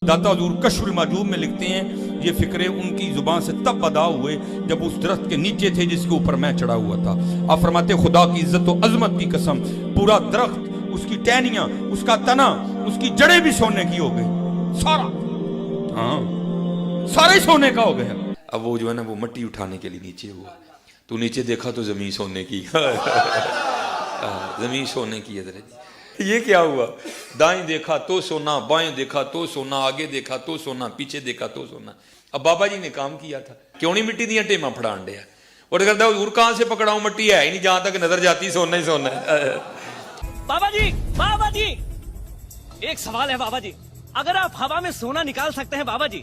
[SPEAKER 8] داتا حضور کشف المجوب میں لکھتے ہیں یہ فکرے ان کی زبان سے تب ادا ہوئے جب اس درخت کے نیچے تھے جس کے اوپر میں چڑھا ہوا تھا. آپ فرماتے خدا کی عزت و عظمت کی قسم، پورا درخت، اس کی ٹہنیاں، اس کا تنا، اس کی جڑیں بھی سونے کی ہو گئی، سارا، ہاں سارے سونے کا ہو گیا.
[SPEAKER 9] اب وہ جو ہے نا وہ مٹی اٹھانے کے لیے نیچے ہوا، تو نیچے دیکھا تو زمین سونے کی، زمین سونے کی ہے. یہ کیا ہوا؟ دائیں دیکھا تو سونا، بائیں دیکھا تو سونا، آگے دیکھا تو سونا، پیچھے دیکھا تو سونا. اب بابا جی نے کام کیا تھا، کیوں نہیں مٹی دیا ٹیماں پھڑان ڈیا، اور کہتا حضور کہاں سے پکڑاؤں، مٹی ہے ہی نہیں، جہاں تک نظر جاتی سونا ہی سونا ہے.
[SPEAKER 10] بابا جی ایک سوال ہے بابا جی، اگر آپ ہوا میں سونا نکال سکتے ہیں بابا جی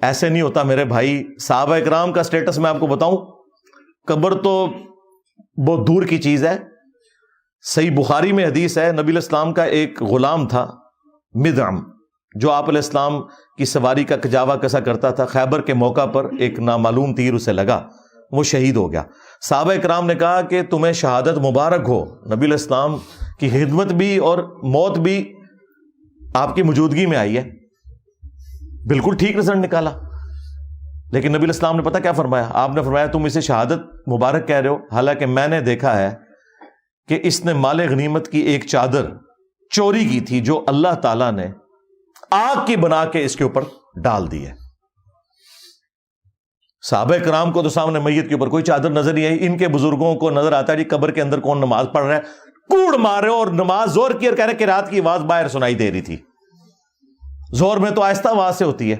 [SPEAKER 1] ایسے نہیں ہوتا میرے بھائی. صحابہ اکرام کا سٹیٹس میں آپ کو بتاؤں, قبر تو بہت دور کی چیز ہے. صحیح بخاری میں حدیث ہے, نبی علیہ السلام کا ایک غلام تھا مدعم, جو آپ علیہ السلام کی سواری کا کجاوا کسا کرتا تھا. خیبر کے موقع پر ایک نامعلوم تیر اسے لگا, وہ شہید ہو گیا. صحابہ اکرام نے کہا کہ تمہیں شہادت مبارک ہو, نبی علیہ السلام کی خدمت بھی اور موت بھی آپ کی موجودگی میں آئی ہے. بالکل ٹھیک رزلٹ نکالا. لیکن نبی علیہ السلام نے پتہ کیا فرمایا؟ آپ نے فرمایا تم اسے شہادت مبارک کہہ رہے ہو, حالانکہ میں نے دیکھا ہے کہ اس نے مال غنیمت کی ایک چادر چوری کی تھی جو اللہ تعالیٰ نے آگ کی بنا کے اس کے اوپر ڈال دی ہے. صحابہ کرام کو تو سامنے میت کے اوپر کوئی چادر نظر نہیں آئی. ان کے بزرگوں کو نظر آتا ہے جی قبر کے اندر کون نماز پڑھ رہا ہے, کوڑ مار رہے ہو, اور نماز زور کی اور کہہ رہے کہ رات کی آواز باہر سنائی دے رہی تھی. زور میں تو آہستہ آواز سے ہوتی ہے.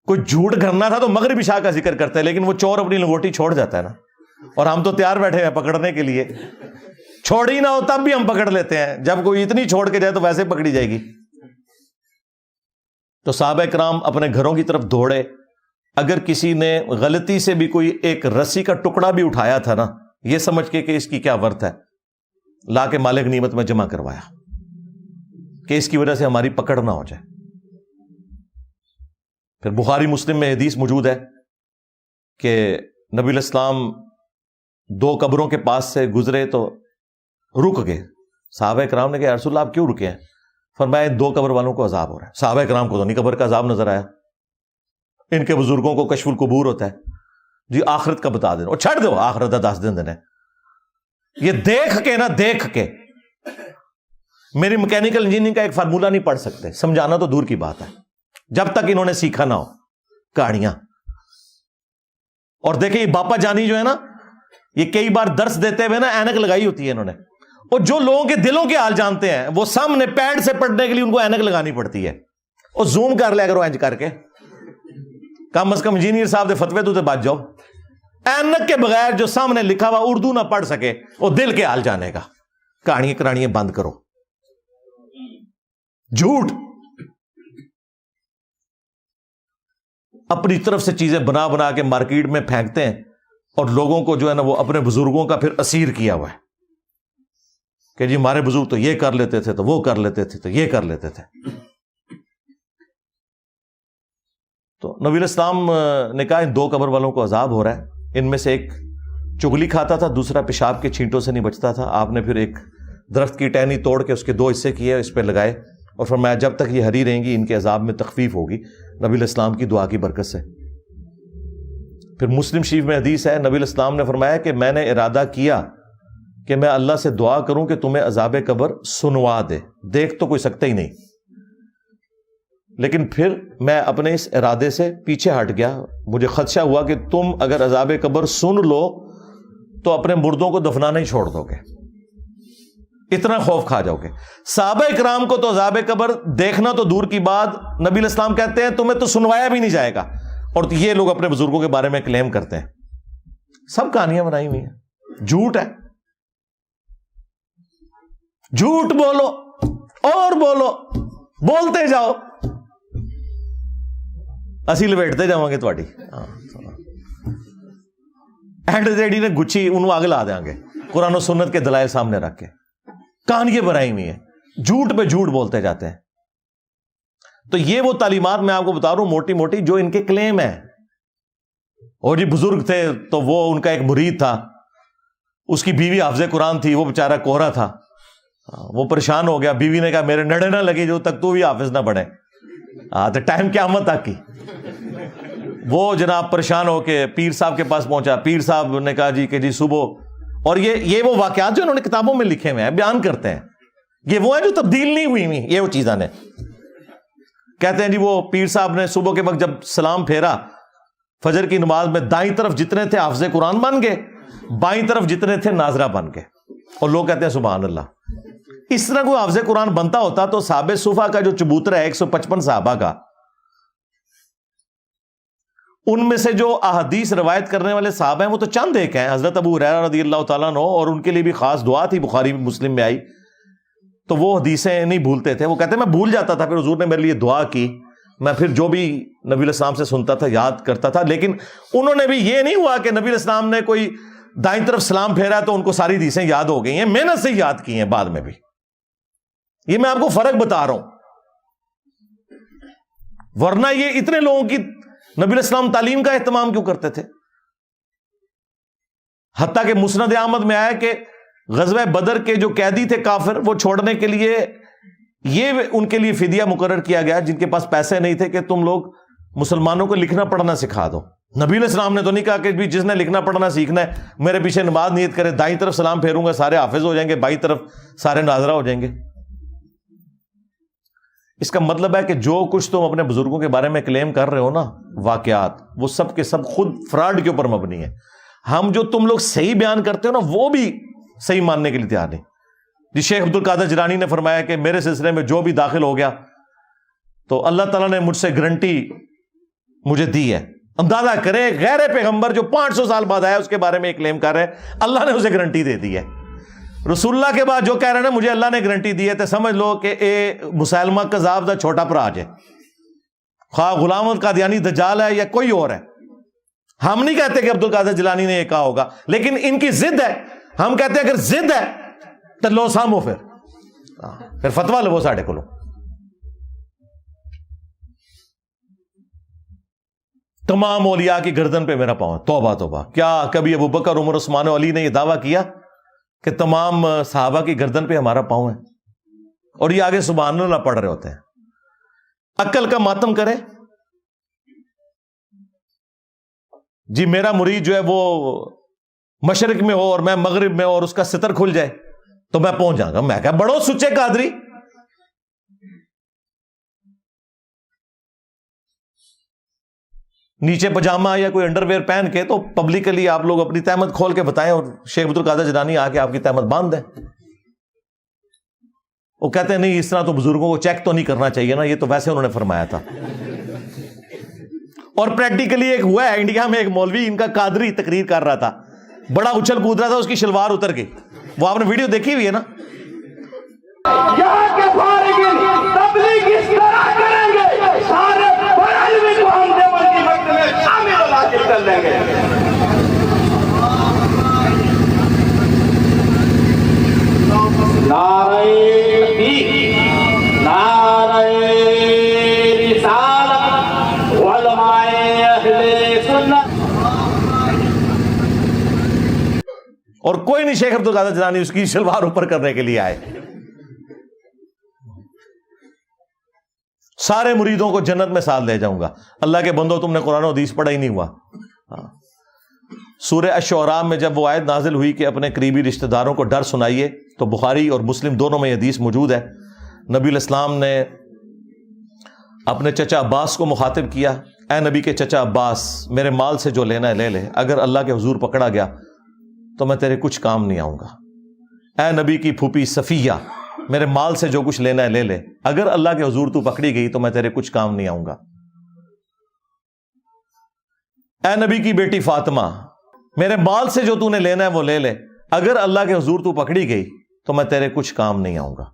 [SPEAKER 1] کوئی جھوٹ گھرنا تھا تو مغرب عشاء کا ذکر کرتا ہے, لیکن وہ چور اپنی لنگوٹی چھوڑ جاتا ہے نا, اور ہم تو تیار بیٹھے ہیں پکڑنے کے لیے. چھوڑی نہ ہو تب بھی ہم پکڑ لیتے ہیں, جب کوئی اتنی چھوڑ کے جائے تو ویسے پکڑی جائے گی. تو صحابہ کرام اپنے گھروں کی طرف دوڑے. اگر کسی نے غلطی سے بھی کوئی ایک رسی کا ٹکڑا بھی اٹھایا تھا نا, یہ سمجھ کے کہ اس کی کیا ورت ہے, لا کے مال غنیمت میں جمع کروایا کہ اس کی وجہ سے ہماری پکڑ نہ ہو جائے. پھر بخاری مسلم میں حدیث موجود ہے کہ نبی علیہ السلام دو قبروں کے پاس سے گزرے تو رک گئے. صحابہ کرام نے کہا یا رسول اللہ آپ کیوں رکے ہیں؟ فرمایا دو قبر والوں کو عذاب ہو رہا ہے. صحابہ کرام کو تو نہیں قبر کا عذاب نظر آیا, ان کے بزرگوں کو کشف القبور ہوتا ہے, جی آخرت کا بتا دینا, اور چھڑ دو آخرت کا 10 دن دینے. یہ دیکھ کے نا, دیکھ کے میری میکینیکل انجینئرنگ کا ایک فارمولہ نہیں پڑھ سکتے, سمجھانا تو دور کی بات ہے, جب تک انہوں نے سیکھا نہ ہو کہانیاں. اور دیکھیں یہ باپا جانی جو ہے نا, یہ کئی بار درس دیتے ہوئے نا اینک لگائی ہوتی ہے انہوں نے, اور جو لوگوں کے دلوں کے حال جانتے ہیں وہ سامنے پیڈ سے پڑھنے کے لیے ان کو اینک لگانی پڑتی ہے. اور زوم کر لیا کرو اینج کر کے, کم از کم انجینئر صاحب دے فتوے تو بچ جاؤ. اینک کے بغیر جو سامنے لکھا ہوا اردو نہ پڑھ سکے وہ دل کے حال جانے گا. کہانیاں کرانیاں بند کرو. جھوٹ اپنی طرف سے چیزیں بنا بنا کے مارکیٹ میں پھینکتے ہیں, اور لوگوں کو جو ہے نا وہ اپنے بزرگوں کا پھر اسیر کیا ہوا ہے کہ جی ہمارے بزرگ تو یہ کر لیتے تھے, تو وہ کر لیتے تھے, تو یہ کر لیتے تھے. تو نبی علیہ السلام نے کہا ان دو قبر والوں کو عذاب ہو رہا ہے. ان میں سے ایک چگلی کھاتا تھا, دوسرا پیشاب کے چھینٹوں سے نہیں بچتا تھا. آپ نے پھر ایک درخت کی ٹہنی توڑ کے اس کے 2 حصے کیے, اس پہ لگائے, اور فرمایا جب تک یہ ہری رہیں گی ان کے عذاب میں تخفیف ہوگی نبی علیہ السلام کی دعا کی برکت سے. پھر مسلم شریف میں حدیث ہے, نبی علیہ السلام نے فرمایا کہ میں نے ارادہ کیا کہ میں اللہ سے دعا کروں کہ تمہیں عذاب قبر سنوا دے. دیکھ تو کوئی سکتا ہی نہیں, لیکن پھر میں اپنے اس ارادے سے پیچھے ہٹ گیا. مجھے خدشہ ہوا کہ تم اگر عذاب قبر سن لو تو اپنے مردوں کو دفنانا ہی چھوڑ دو گے, اتنا خوف کھا جاؤ گے. صحابہ اکرام کو تو عذاب قبر دیکھنا تو دور کی بات, نبی علیہ السلام کہتے ہیں تمہیں تو سنوایا بھی نہیں جائے گا. اور یہ لوگ اپنے بزرگوں کے بارے میں کلیم کرتے ہیں. سب کہانیاں بنائی ہوئی ہیں, جھوٹ ہے. جھوٹ بولو اور بولو, بولتے جاؤ, اسی لپیٹتے جاؤں گے تھوڑی. اینڈ ریڈی نے گچھی انہوں آگ لا دیں گے قرآن و سنت کے دلائل سامنے رکھ کے. کہانیاں بنائی ہوئی ہیں, جھوٹ پہ جھوٹ بولتے جاتے ہیں. تو یہ وہ تعلیمات میں آپ کو بتا رہا ہوں موٹی موٹی جو ان کے کلیم ہیں. اور جی بزرگ تھے تو وہ ان کا ایک مرید تھا, اس کی بیوی حافظ قرآن تھی, وہ بیچارہ کوہرا تھا, وہ پریشان ہو گیا. بیوی نے کہا میرے نڑے نہ لگے جو تک تو بھی حافظ نہ بنے. تو ٹائم قیامت تک کی. وہ جناب پریشان ہو کے پیر صاحب کے پاس پہنچا. پیر صاحب نے کہا جی کہ جی صبح, اور یہ وہ واقعات جو انہوں نے کتابوں میں لکھے ہوئے ہیں, بیان کرتے ہیں, یہ وہ ہیں جو تبدیل نہیں ہوئی ہوئی, یہ وہ چیزاں نے. کہتے ہیں جی وہ پیر صاحب نے صبح کے وقت جب سلام پھیرا فجر کی نماز میں, دائیں طرف جتنے تھے حافظ قرآن بن گئے, بائیں طرف جتنے تھے ناظرہ بن گئے. اور لوگ کہتے ہیں سبحان اللہ. اس طرح کوئی حافظ قرآن بنتا ہوتا تو صحابہ صفا کا جو چبوترا ہے 155 صحابہ کا, ان میں سے جو احادیث روایت کرنے والے صحابہ ہیں وہ تو چند ایک ہیں. حضرت ابو ہریرہ رضی اللہ تعالیٰ عنہ, اور ان کے لیے بھی خاص دعا تھی, بخاری مسلم میں آئی. تو وہ حدیثیں نہیں بھولتے تھے. وہ کہتے ہیں میں بھول جاتا تھا, پھر حضور نے میرے لیے دعا کی میں پھر جو بھی نبی علیہ السلام سے سنتا تھا یاد کرتا تھا. لیکن انہوں نے بھی یہ نہیں ہوا کہ نبی علیہ السلام نے کوئی دائیں طرف سلام پھیرا تو ان کو ساری حدیثیں یاد ہو گئی ہیں, محنت سے یاد کی ہیں بعد میں بھی. یہ میں آپ کو فرق بتا رہا ہوں. ورنہ یہ اتنے لوگوں کی نبی علیہ السلام تعلیم کا اہتمام کیوں کرتے تھے؟ حتیٰ کہ مسند احمد میں آیا کہ غزوہ بدر کے جو قیدی تھے کافر, وہ چھوڑنے کے لیے یہ ان کے لیے فدیہ مقرر کیا گیا جن کے پاس پیسے نہیں تھے کہ تم لوگ مسلمانوں کو لکھنا پڑھنا سکھا دو. نبی علیہ السلام نے تو نہیں کہا کہ بھی جس نے لکھنا پڑھنا سیکھنا ہے میرے پیچھے نماز نیت کرے, دائیں طرف سلام پھیروں گا سارے حافظ ہو جائیں گے, بائیں طرف سارے ناظرہ ہو جائیں گے. اس کا مطلب ہے کہ جو کچھ تم اپنے بزرگوں کے بارے میں کلیم کر رہے ہو نا, واقعات, وہ سب کے سب خود فراڈ کے اوپر مبنی ہے. ہم جو تم لوگ صحیح بیان کرتے ہو نا وہ بھی صحیح ماننے کے لیے تیار نہیں. جی شیخ عبد القادر جیلانی نے فرمایا کہ میرے سلسلے میں جو بھی داخل ہو گیا تو اللہ تعالیٰ نے مجھ سے گارنٹی مجھے دی ہے. اندازہ کرے غیر پیغمبر جو 500 سال بعد آیا اس کے بارے میں ایک کلیم کر رہے ہیں, اللہ نے اسے گارنٹی دے دی ہے. رسول اللہ کے بعد جو کہہ رہے ہیں نا مجھے اللہ نے گارنٹی دی ہے, تو سمجھ لو کہ اے مسلمہ کذاب دا چھوٹا پراج ہے, خواہ غلام قادیانی دجال ہے یا کوئی اور ہے. ہم نہیں کہتے کہ عبد القادر جیلانی نے یہ کہا ہوگا, لیکن ان کی ضد ہے. ہم کہتے ہیں اگر ضد ہے تو لو سامو, پھر فتوا لو ساڑھے کو لو. تمام اولیاء کی گردن پہ میرا پاؤں. توبہ توبہ, کیا کبھی ابو بکر عمر عثمان و علی نے یہ دعویٰ کیا کہ تمام صحابہ کی گردن پہ ہمارا پاؤں ہے؟ اور یہ آگے سبحان اللہ پڑھ رہے ہوتے ہیں. عقل کا ماتم کرے. جی میرا مرید جو ہے وہ مشرق میں ہو اور میں مغرب میں ہو اور اس کا ستر کھل جائے تو میں پہنچ جاؤں گا. میں کہا بڑو سچے قادری. نیچے پجامہ یا کوئی انڈر ویئر پہن کے تو پبلکلی آپ لوگ اپنی تہمت کھول کے بتائیں اور شیخ عبد القادر جیلانی آ کے آپ کی تہمت باندھ دیں. وہ کہتے ہیں نہیں اس طرح تو بزرگوں کو چیک تو نہیں کرنا چاہیے نا, یہ تو ویسے انہوں نے فرمایا تھا. اور پریکٹیکلی ایک ہوا ہے انڈیا میں, ایک مولوی ان کا قادری تقریر کر رہا تھا, بڑا اچھل کود رہا تھا, اس کی شلوار اتر گئی. وہ آپ نے ویڈیو دیکھی ہوئی ہے نا.
[SPEAKER 11] یہاں کے فارغین تبلیغ اس طرح کریں گے سارے علم کو ہم دیوبند کی وقت میں شامل و داخل کر لیں گے. نعرہ تکبیر, نعرہ رسالت, علماء اہل سنت.
[SPEAKER 1] اور کوئی نہیں شیخ عبد القادر جیلانی اس کی شلوار اوپر کرنے کے لیے آئے. سارے مریدوں کو جنت میں ساتھ لے جاؤں گا. اللہ کے بندو تم نے قرآن و حدیث پڑھا ہی نہیں ہوا. سورہ الشعراء میں جب وہ آیت نازل ہوئی کہ اپنے قریبی رشتہ داروں کو ڈر سنائیے, تو بخاری اور مسلم دونوں میں یہ حدیث موجود ہے. نبی علیہ السلام نے اپنے چچا عباس کو مخاطب کیا, اے نبی کے چچا عباس, میرے مال سے جو لینا ہے لے لے, اگر اللہ کے حضور پکڑا گیا تو میں تیرے کچھ کام نہیں آؤں گا. اے نبی کی پھوپھی صفیہ, میرے مال سے جو کچھ لینا ہے لے لے, اگر اللہ کے حضور تو پکڑی گئی تو میں تیرے کچھ کام نہیں آؤں گا. اے نبی کی بیٹی فاطمہ, میرے مال سے جو تو نے لینا ہے وہ لے لے, اگر اللہ کے حضور تو پکڑی گئی تو میں تیرے کچھ کام نہیں آؤں گا.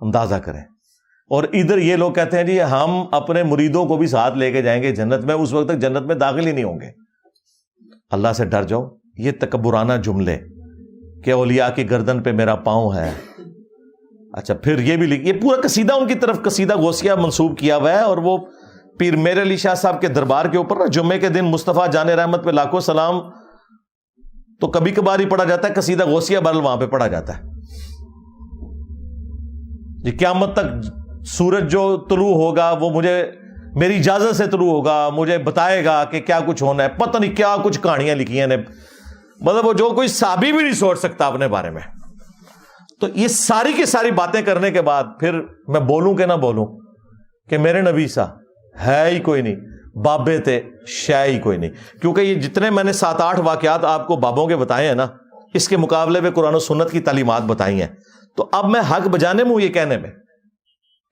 [SPEAKER 1] اندازہ کریں. اور ادھر یہ لوگ کہتے ہیں جی ہم اپنے مریدوں کو بھی ساتھ لے کے جائیں گے جنت میں, اس وقت تک جنت میں داخل ہی نہیں ہوں گے. اللہ سے ڈر جاؤ. یہ تکبرانہ جملے کہ اولیاء کی گردن پہ میرا پاؤں ہے. اچھا پھر یہ بھی یہ پورا قصیدہ ان کی طرف قصیدہ غوثیہ منسوب کیا ہوا ہے, اور وہ پیر میر علی شاہ صاحب کے دربار کے اوپر نا جمعے کے دن مصطفیٰ جان رحمت پہ لاکھوں سلام تو کبھی کبھار ہی پڑھا جاتا ہے, قصیدہ غوثیہ برل وہاں پہ پڑھا جاتا ہے. یہ قیامت تک سورج جو طلوع ہوگا وہ مجھے میری اجازت سے طلوع ہوگا, مجھے بتائے گا کہ کیا کچھ ہونا ہے. پتہ نہیں کیا کچھ کہانیاں لکھی ہیں نے, مطلب وہ جو کوئی صحابی بھی نہیں سوچ سکتا اپنے بارے میں. تو یہ ساری کی ساری باتیں کرنے کے بعد پھر میں بولوں کہ نہ بولوں کہ میرے نبی سا ہے ہی کوئی نہیں, بابے تھے شے ہی کوئی نہیں. کیونکہ یہ جتنے میں نے 7-8 واقعات آپ کو بابوں کے بتائے ہیں نا, اس کے مقابلے میں قرآن و سنت کی تعلیمات بتائی ہیں. تو اب میں حق بجانے میں ہوں یہ کہنے میں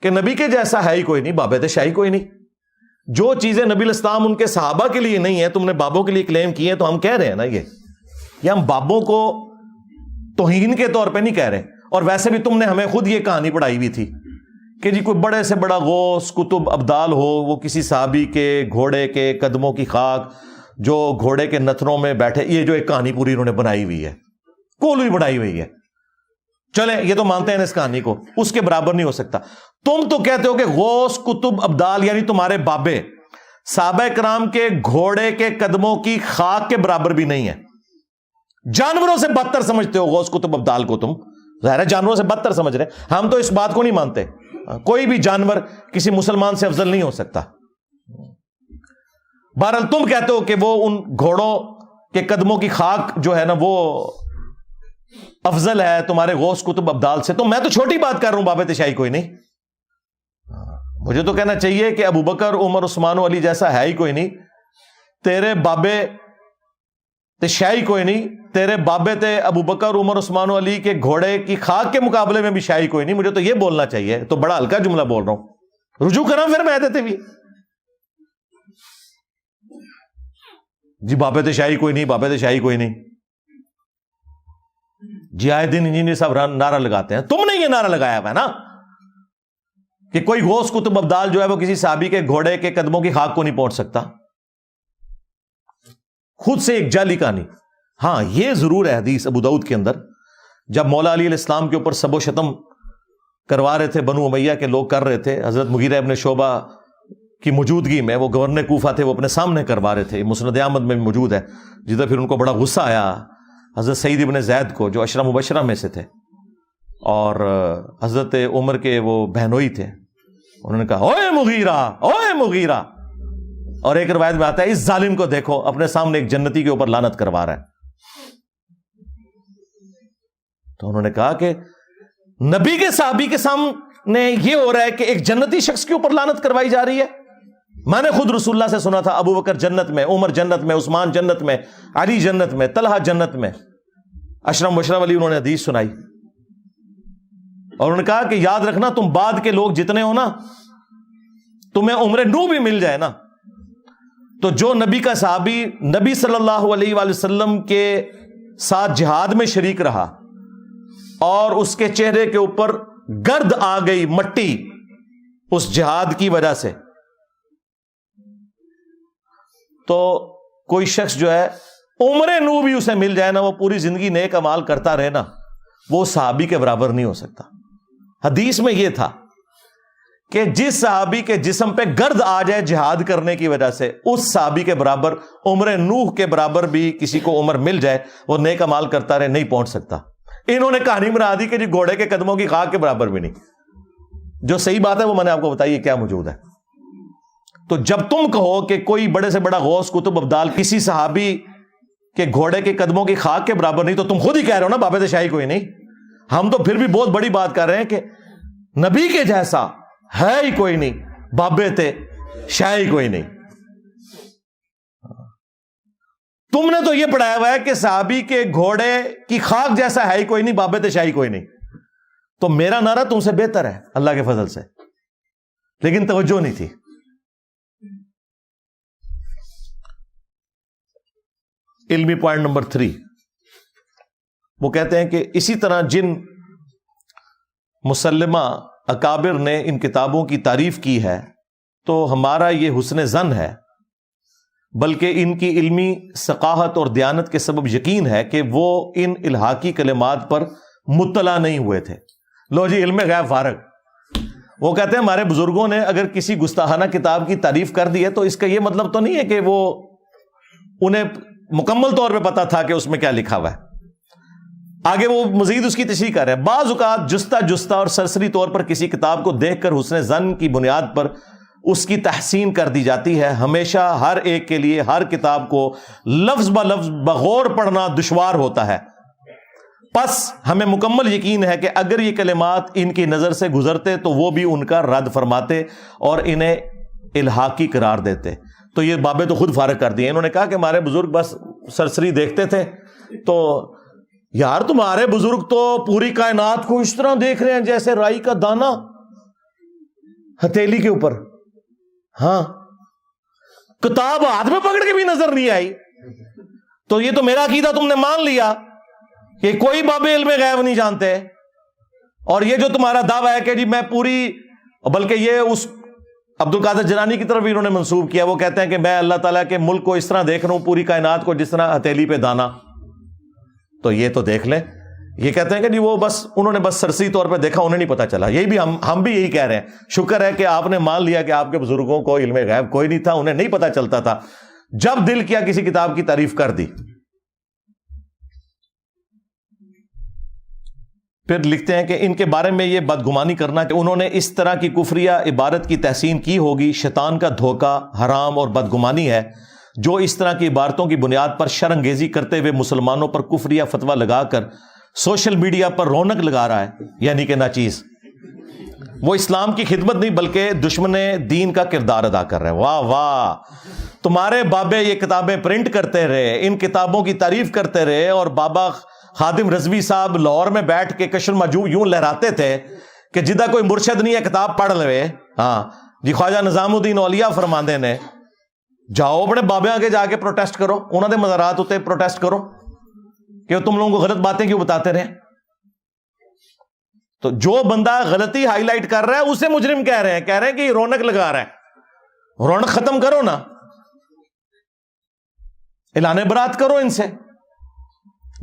[SPEAKER 1] کہ نبی کے جیسا ہے ہی کوئی نہیں, بابے تھے شے ہی کوئی نہیں. جو چیزیں نبی علیہ السلام ان کے صحابہ کے لیے نہیں ہیں, تم نے بابوں کے لیے کلیم کی ہیں, تو ہم کہہ رہے ہیں نا یہ ہم بابوں کو توہین کے طور پہ نہیں کہہ رہے. اور ویسے بھی تم نے ہمیں خود یہ کہانی پڑھائی ہوئی تھی کہ جی کوئی بڑے سے بڑا غوث کتب ابدال ہو، وہ کسی صحابی کے گھوڑے کے قدموں کی خاک جو گھوڑے کے نتنوں میں بیٹھے، یہ جو ایک کہانی پوری انہوں نے بنائی ہوئی ہے، کولوئی بنائی ہوئی ہے، چلیں یہ تو مانتے ہیں اس کہانی کو، اس کے برابر نہیں ہو سکتا۔ تم تو کہتے ہو کہ غوث کتب ابدال یعنی تمہارے بابے صحابہ کرام کے گھوڑے کے قدموں کی خاک کے برابر بھی نہیں ہے، جانوروں سے بدتر سمجھتے ہو غوث کتب ابدال کو، تم ظاہر ہے جانوروں سے بدتر سمجھ رہے ہیں، ہم تو اس بات کو نہیں مانتے، کوئی بھی جانور کسی مسلمان سے افضل نہیں ہو سکتا۔ بہرحال تم کہتے ہو کہ وہ ان گھوڑوں کے قدموں کی خاک جو ہے نا وہ افضل ہے تمہارے غوث کتب ابدال سے، تو میں تو چھوٹی بات کر رہا ہوں، بابے تشیعی کوئی نہیں، مجھے تو کہنا چاہیے کہ ابو بکر عمر عثمان و علی جیسا ہے ہی کوئی نہیں، تیرے بابے تشیعی کوئی نہیں، تیرے بابے تھے ابو بکر عمر عثمان و علی کے گھوڑے کی خاک کے مقابلے میں بھی شیعی کوئی نہیں، مجھے تو یہ بولنا چاہیے، تو بڑا ہلکا جملہ بول رہا ہوں، رجوع کرا پھر میں دیتے بھی جی بابے تشیعی کوئی نہیں، بابے تشیعی کوئی نہیں، جی آئے دن انجینئر صاحب نعرہ لگاتے ہیں، تم نے یہ نعرہ لگایا ہوا ہے نا کہ کوئی غوث کتب ابدال جو ہے وہ کسی صحابی کے گھوڑے کے قدموں کی خاک کو نہیں پہنچ سکتا، خود سے ایک جعلی کہانی۔ ہاں یہ ضرور ہے حدیث ابو داؤد کے اندر، جب مولا علی علیہ السلام کے اوپر سب و شتم کروا رہے تھے بنو امیہ کے لوگ کر رہے تھے، حضرت مغیرہ ابن شعبہ کی موجودگی میں، وہ گورنر کوفہ تھے، وہ اپنے سامنے کروا رہے تھے، مسند احمد میں بھی موجود ہے، جدھر پھر ان کو بڑا غصہ آیا حضرت سعید ابن زید کو جو عشرہ مبشرہ میں سے تھے، اور حضرت عمر کے وہ بہنوئی تھے، انہوں نے کہا اوے مغیرہ، اوے مغیرہ، اور ایک روایت میں آتا ہے اس ظالم کو دیکھو اپنے سامنے ایک جنتی کے اوپر لعنت کروا رہا ہے۔ تو انہوں نے کہا کہ نبی کے صحابی کے سامنے یہ ہو رہا ہے کہ ایک جنتی شخص کے اوپر لعنت کروائی جا رہی ہے، میں نے خود رسول اللہ سے سنا تھا ابو بکر جنت میں، عمر جنت میں، عثمان جنت میں، علی جنت میں، طلحہ جنت میں، عشرہ مبشرہ والی انہوں نے حدیث سنائی، اور انہوں نے کہا کہ یاد رکھنا تم بعد کے لوگ جتنے ہو نا، تمہیں عمر نو بھی مل جائے نا، تو جو نبی کا صحابی نبی صلی اللہ علیہ وآلہ وسلم کے ساتھ جہاد میں شریک رہا اور اس کے چہرے کے اوپر گرد آ گئی، مٹی، اس جہاد کی وجہ سے، تو کوئی شخص جو ہے عمر نو بھی اسے مل جائے نا، وہ پوری زندگی نیک اعمال کرتا رہے نا، وہ صحابی کے برابر نہیں ہو سکتا۔ حدیث میں یہ تھا کہ جس صحابی کے جسم پہ گرد آ جائے جہاد کرنے کی وجہ سے، اس صحابی کے برابر، عمر نوح کے برابر بھی کسی کو عمر مل جائے، وہ نیک اعمال کرتا رہے، نہیں پہنچ سکتا۔ انہوں نے کہانی بنا دی کہ جی گھوڑے کے قدموں کی خاک کے برابر بھی نہیں، جو صحیح بات ہے وہ میں نے آپ کو بتائی کیا موجود ہے۔ تو جب تم کہو کہ کوئی بڑے سے بڑا غوث کتب ابدال کسی صحابی کے گھوڑے کے قدموں کی خاک کے برابر نہیں، تو تم خود ہی کہہ رہے ہو نا بابے تشیعی کوئی نہیں۔ ہم تو پھر بھی بہت بڑی بات کر رہے ہیں کہ نبی کے جیسا ہے ہی کوئی نہیں، بابے تھے شیعی کوئی نہیں۔ تم نے تو یہ پڑھایا ہوا ہے کہ صحابی کے گھوڑے کی خاک جیسا ہے ہی کوئی نہیں، بابے تشیعی کوئی نہیں، تو میرا نعرہ تم سے بہتر ہے اللہ کے فضل سے، لیکن توجہ نہیں تھی۔ علمی پوائنٹ نمبر 3، وہ کہتے ہیں کہ اسی طرح جن مسلمہ اکابر نے ان کتابوں کی تعریف کی ہے تو ہمارا یہ حسن ظن ہے، بلکہ ان کی علمی ثقافت اور دیانت کے سبب یقین ہے کہ وہ ان الحاقی کلمات پر مطلع نہیں ہوئے تھے۔ لو جی علم غیب فارغ۔ وہ کہتے ہیں ہمارے بزرگوں نے اگر کسی گستاخانہ کتاب کی تعریف کر دی ہے تو اس کا یہ مطلب تو نہیں ہے کہ وہ انہیں مکمل طور پہ پتا تھا کہ اس میں کیا لکھا ہوا ہے۔ آگے وہ مزید اس کی تشریح کر رہے ہیں، بعض اوقات جستہ اور سرسری طور پر کسی کتاب کو دیکھ کر حسن ظن کی بنیاد پر اس کی تحسین کر دی جاتی ہے۔ ہمیشہ ہر ایک کے لیے ہر کتاب کو لفظ بلفظ بغور پڑھنا دشوار ہوتا ہے، پس ہمیں مکمل یقین ہے کہ اگر یہ کلمات ان کی نظر سے گزرتے تو وہ بھی ان کا رد فرماتے اور انہیں الحاقی قرار دیتے۔ تو یہ بابے تو خود فارغ کر دیے، انہوں نے کہا کہ ہمارے بزرگ بس سرسری دیکھتے تھے۔ تو یار تمہارے بزرگ تو پوری کائنات کو اس طرح دیکھ رہے ہیں جیسے رائی کا دانہ ہتھیلی کے اوپر، ہاں کتاب ہاتھ میں پکڑ کے بھی نظر نہیں آئی۔ تو یہ تو میرا عقیدہ تم نے مان لیا کہ کوئی باب علم غیب نہیں جانتے، اور یہ جو تمہارا دعویٰ ہے کہ جی میں پوری اور بلکہ یہ اس عبد القادر جیلانی کی طرف بھی انہوں نے منسوب کیا. وہ کہتے ہیں کہ میں اللہ تعالیٰ کے ملک کو اس طرح دیکھ رہا ہوں, پوری کائنات کو جس طرح ہتھیلی پہ دانا. تو یہ تو دیکھ لیں. یہ کہتے ہیں کہ جی وہ بس انہوں نے بس سرسری طور پہ دیکھا, انہیں نہیں پتا چلا. یہی بھی ہم بھی یہی کہہ رہے ہیں. شکر ہے کہ آپ نے مان لیا کہ آپ کے بزرگوں کو علم غیب کوئی نہیں تھا, انہیں نہیں پتا چلتا تھا. جب دل کیا کسی کتاب کی تعریف کر دی. پھر لکھتے ہیں کہ ان کے بارے میں یہ بدگمانی کرنا کہ انہوں نے اس طرح کی کفریہ عبارت کی تحسین کی ہوگی, شیطان کا دھوکہ, حرام اور بدگمانی ہے. جو اس طرح کی عبارتوں کی بنیاد پر شرانگیزی کرتے ہوئے مسلمانوں پر کفریہ فتویٰ لگا کر سوشل میڈیا پر رونق لگا رہا ہے, یعنی کہ ناچیز, وہ اسلام کی خدمت نہیں بلکہ دشمن دین کا کردار ادا کر رہے ہیں. واہ واہ, تمہارے بابے یہ کتابیں پرنٹ کرتے رہے, ان کتابوں کی تعریف کرتے رہے, اور بابا خادم رضوی صاحب لاہور میں بیٹھ کے کشر مجو یوں لہراتے تھے کہ جدہ کوئی مرشد نہیں ہے کتاب پڑھ لے. ہاں جی, خواجہ نظام الدین اولیاء فرماندے نے جاؤ اپنے بابے آگے جا کے پروٹیسٹ کرو, انہوں نے مزارات ہوتے پروٹیسٹ کرو کہ تم لوگوں کو غلط باتیں کیوں بتاتے رہے. تو جو بندہ غلطی ہائی لائٹ کر رہا ہے اسے مجرم کہہ رہے ہیں کہ یہ رونق لگا رہا ہے. رونق ختم کرو نا, اعلان برات کرو ان سے,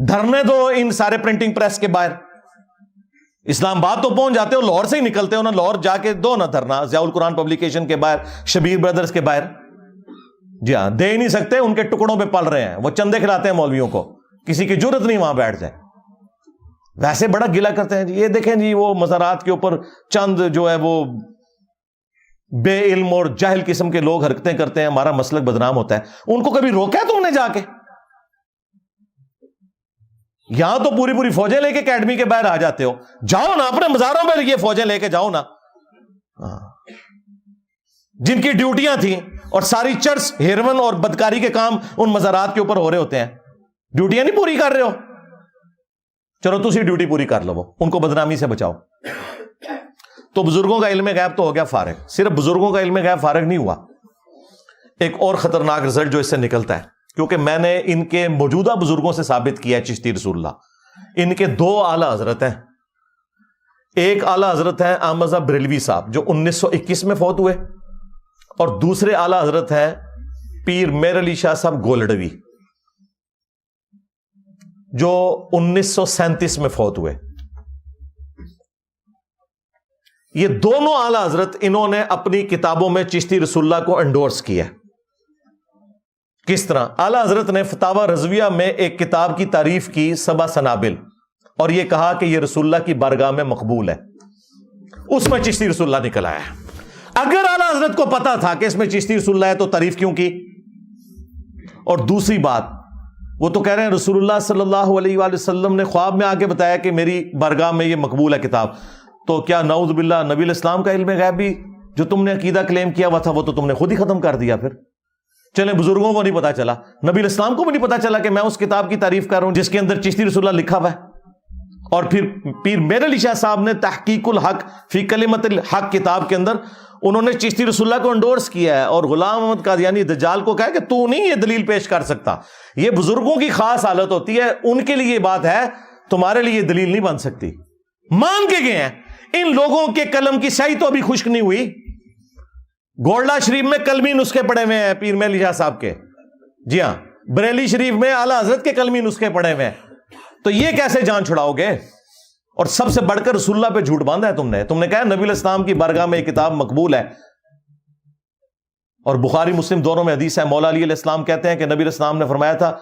[SPEAKER 1] دھرنے دو ان سارے پرنٹنگ پریس کے باہر. اسلام آباد تو پہنچ جاتے ہو, لاہور سے ہی نکلتے ہو نا, لاہور جا کے دو نا دھرنا ضیاء القرآن پبلیکیشن کے باہر, شبیر بردرز کے باہر. جی ہاں, دے ہی نہیں سکتے, ان کے ٹکڑوں پہ پل رہے ہیں, وہ چندے کھلاتے ہیں مولویوں کو, کسی کی جرت نہیں وہاں بیٹھ جائے. ویسے بڑا گلا کرتے ہیں جی, یہ دیکھیں جی وہ مزارات کے اوپر چند جو ہے وہ بے علم اور جاہل قسم کے لوگ حرکتیں کرتے ہیں, ہمارا مسلک بدنام ہوتا ہے. ان کو کبھی روکا ہے تم نے جا کے؟ یہاں تو پوری پوری فوجیں لے کے اکیڈمی کے باہر آ جاتے ہو, جاؤ نا اپنے مزاروں میں یہ فوجیں لے کے جاؤ نا, جن کی ڈیوٹیاں تھیں, اور ساری چرس, ہیروین اور بدکاری کے کام ان مزارات کے اوپر ہو رہے ہوتے ہیں. ڈیوٹیاں نہیں پوری کر رہے ہو, چلو تسی ڈیوٹی پوری کر لو, ان کو بدنامی سے بچاؤ. تو بزرگوں کا علم غیب تو ہو گیا فارغ. صرف بزرگوں کا علم غیب فارغ نہیں ہوا, ایک اور خطرناک رزلٹ جو اس سے نکلتا ہے, کیونکہ میں نے ان کے موجودہ بزرگوں سے ثابت کیا ہے, چشتی رسول اللہ, ان کے دو اعلیٰ حضرت ہیں. ایک اعلیٰ حضرت ہیں احمد رضا بریلوی صاحب جو 1921 میں فوت ہوئے, اور دوسرے اعلیٰ حضرت ہیں پیر میر علی شاہ صاحب گولڈوی جو 1937 میں فوت ہوئے. یہ دونوں اعلیٰ حضرت انہوں نے اپنی کتابوں میں چشتی رسول اللہ کو انڈورس کیا. کس طرح؟ اعلیٰ حضرت نے فتاوی رضویہ میں ایک کتاب کی تعریف کی 7 سنابل, اور یہ کہا کہ یہ رسول اللہ کی بارگاہ میں مقبول ہے. اس میں چشتی رسول اللہ نکل آیا. اگر اعلیٰ حضرت کو پتا تھا کہ اس میں چشتی رسول اللہ ہے تو تعریف کیوں کی؟ اور دوسری بات, وہ تو کہہ رہے ہیں رسول اللہ صلی اللہ علیہ وآلہ وسلم نے خواب میں آ کے بتایا کہ میری بارگاہ میں یہ مقبول ہے کتاب. تو کیا نعوذ باللہ نبی الاسلام کا علم غیب بھی جو تم نے عقیدہ کلیم کیا ہوا تھا وہ تو تم نے خود ہی ختم کر دیا؟ پھر چلیں بزرگوں کو نہیں پتا چلا, نبی الاسلام کو بھی نہیں پتا چلا کہ میں اس کتاب کی تعریف کر رہا ہوں جس کے اندر چشتی رسول اللہ لکھا ہوا ہے. اور پھر پیر میر علی شاہ صاحب نے تحقیق الحق فی کلمت الحق کتاب کے اندر انہوں نے چشتی رسول اللہ کو انڈورس کیا ہے, اور غلام احمد قادیانی دجال کو کہا کہ تو نہیں یہ دلیل پیش کر سکتا. یہ بزرگوں کی خاص حالت ہوتی ہے, ان کے لیے یہ بات ہے, تمہارے لیے یہ دلیل نہیں بن سکتی. مان کے گئے ہیں. ان لوگوں کے قلم کی سیاہی تو ابھی خشک نہیں ہوئی. گولڈا شریف میں قلمی نسخے پڑے ہوئے ہیں پیر میر علی شاہ صاحب کے, جی ہاں, بریلی شریف میں اعلیٰ حضرت کے قلمی نسخے پڑے ہوئے ہیں. تو یہ کیسے جان چھڑاؤ گے؟ اور سب سے بڑھ کر رسول اللہ پہ جھوٹ باندھا ہے تم نے کہا نبی الاسلام کی بارگاہ میں یہ کتاب مقبول ہے. اور بخاری مسلم دونوں میں حدیث ہے, مولا علی علیہ السلام کہتے ہیں کہ نبی الاسلام نے فرمایا تھا,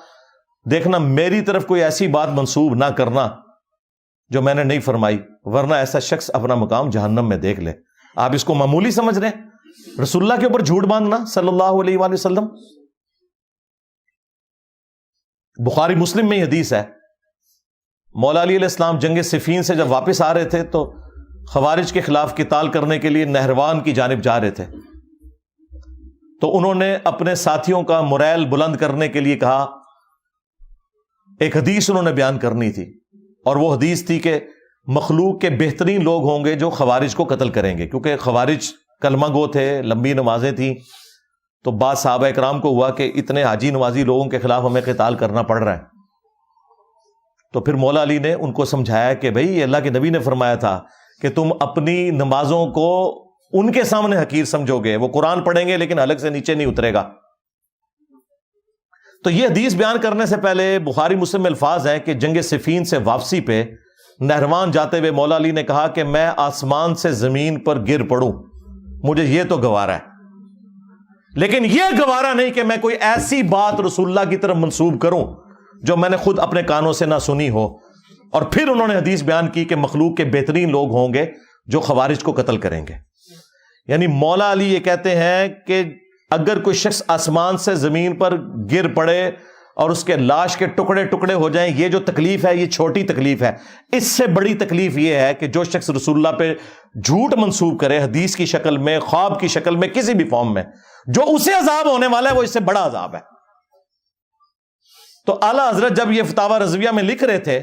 [SPEAKER 1] دیکھنا میری طرف کوئی ایسی بات منسوب نہ کرنا جو میں نے نہیں فرمائی, ورنہ ایسا شخص اپنا مقام جہنم میں دیکھ لے. آپ اس کو معمولی سمجھ رہے ہیں؟ رسول اللہ کے اوپر جھوٹ باندھنا صلی اللہ علیہ وآلہ وسلم. بخاری مسلم میں حدیث ہے, مولا علی علیہ السلام جنگ صفین سے جب واپس آ رہے تھے تو خوارج کے خلاف قتال کرنے کے لیے نہروان کی جانب جا رہے تھے. تو انہوں نے اپنے ساتھیوں کا موریل بلند کرنے کے لیے کہا, ایک حدیث انہوں نے بیان کرنی تھی, اور وہ حدیث تھی کہ مخلوق کے بہترین لوگ ہوں گے جو خوارج کو قتل کریں گے, کیونکہ خوارج کلمہ گو تھے, لمبی نمازیں تھیں. تو بعض صحابہ اکرام کو ہوا کہ اتنے حاجی نوازی لوگوں کے خلاف ہمیں قتال کرنا پڑ رہا ہے. تو پھر مولا علی نے ان کو سمجھایا کہ بھئی اللہ کے نبی نے فرمایا تھا کہ تم اپنی نمازوں کو ان کے سامنے حقیر سمجھو گے. وہ قرآن پڑھیں گے لیکن حلق سے نیچے نہیں اترے گا. تو یہ حدیث بیان کرنے سے پہلے بخاری مسلم میں الفاظ ہیں کہ جنگ صفین سے واپسی پہ نہروان جاتے ہوئے مولا علی نے کہا کہ میں آسمان سے زمین پر گر پڑوں, مجھے یہ تو گوارا ہے, لیکن یہ گوارا نہیں کہ میں کوئی ایسی بات رسول اللہ کی طرف منسوب کروں جو میں نے خود اپنے کانوں سے نہ سنی ہو. اور پھر انہوں نے حدیث بیان کی کہ مخلوق کے بہترین لوگ ہوں گے جو خوارج کو قتل کریں گے. یعنی مولا علی یہ کہتے ہیں کہ اگر کوئی شخص آسمان سے زمین پر گر پڑے اور اس کے لاش کے ٹکڑے ٹکڑے ہو جائیں, یہ جو تکلیف ہے یہ چھوٹی تکلیف ہے. اس سے بڑی تکلیف یہ ہے کہ جو شخص رسول اللہ پہ جھوٹ منسوب کرے حدیث کی شکل میں, خواب کی شکل میں, کسی بھی فارم میں, جو اسے عذاب ہونے والا ہے وہ اس سے بڑا عذاب ہے. تو اعلیٰ حضرت جب یہ فتاوی رضویہ میں لکھ رہے تھے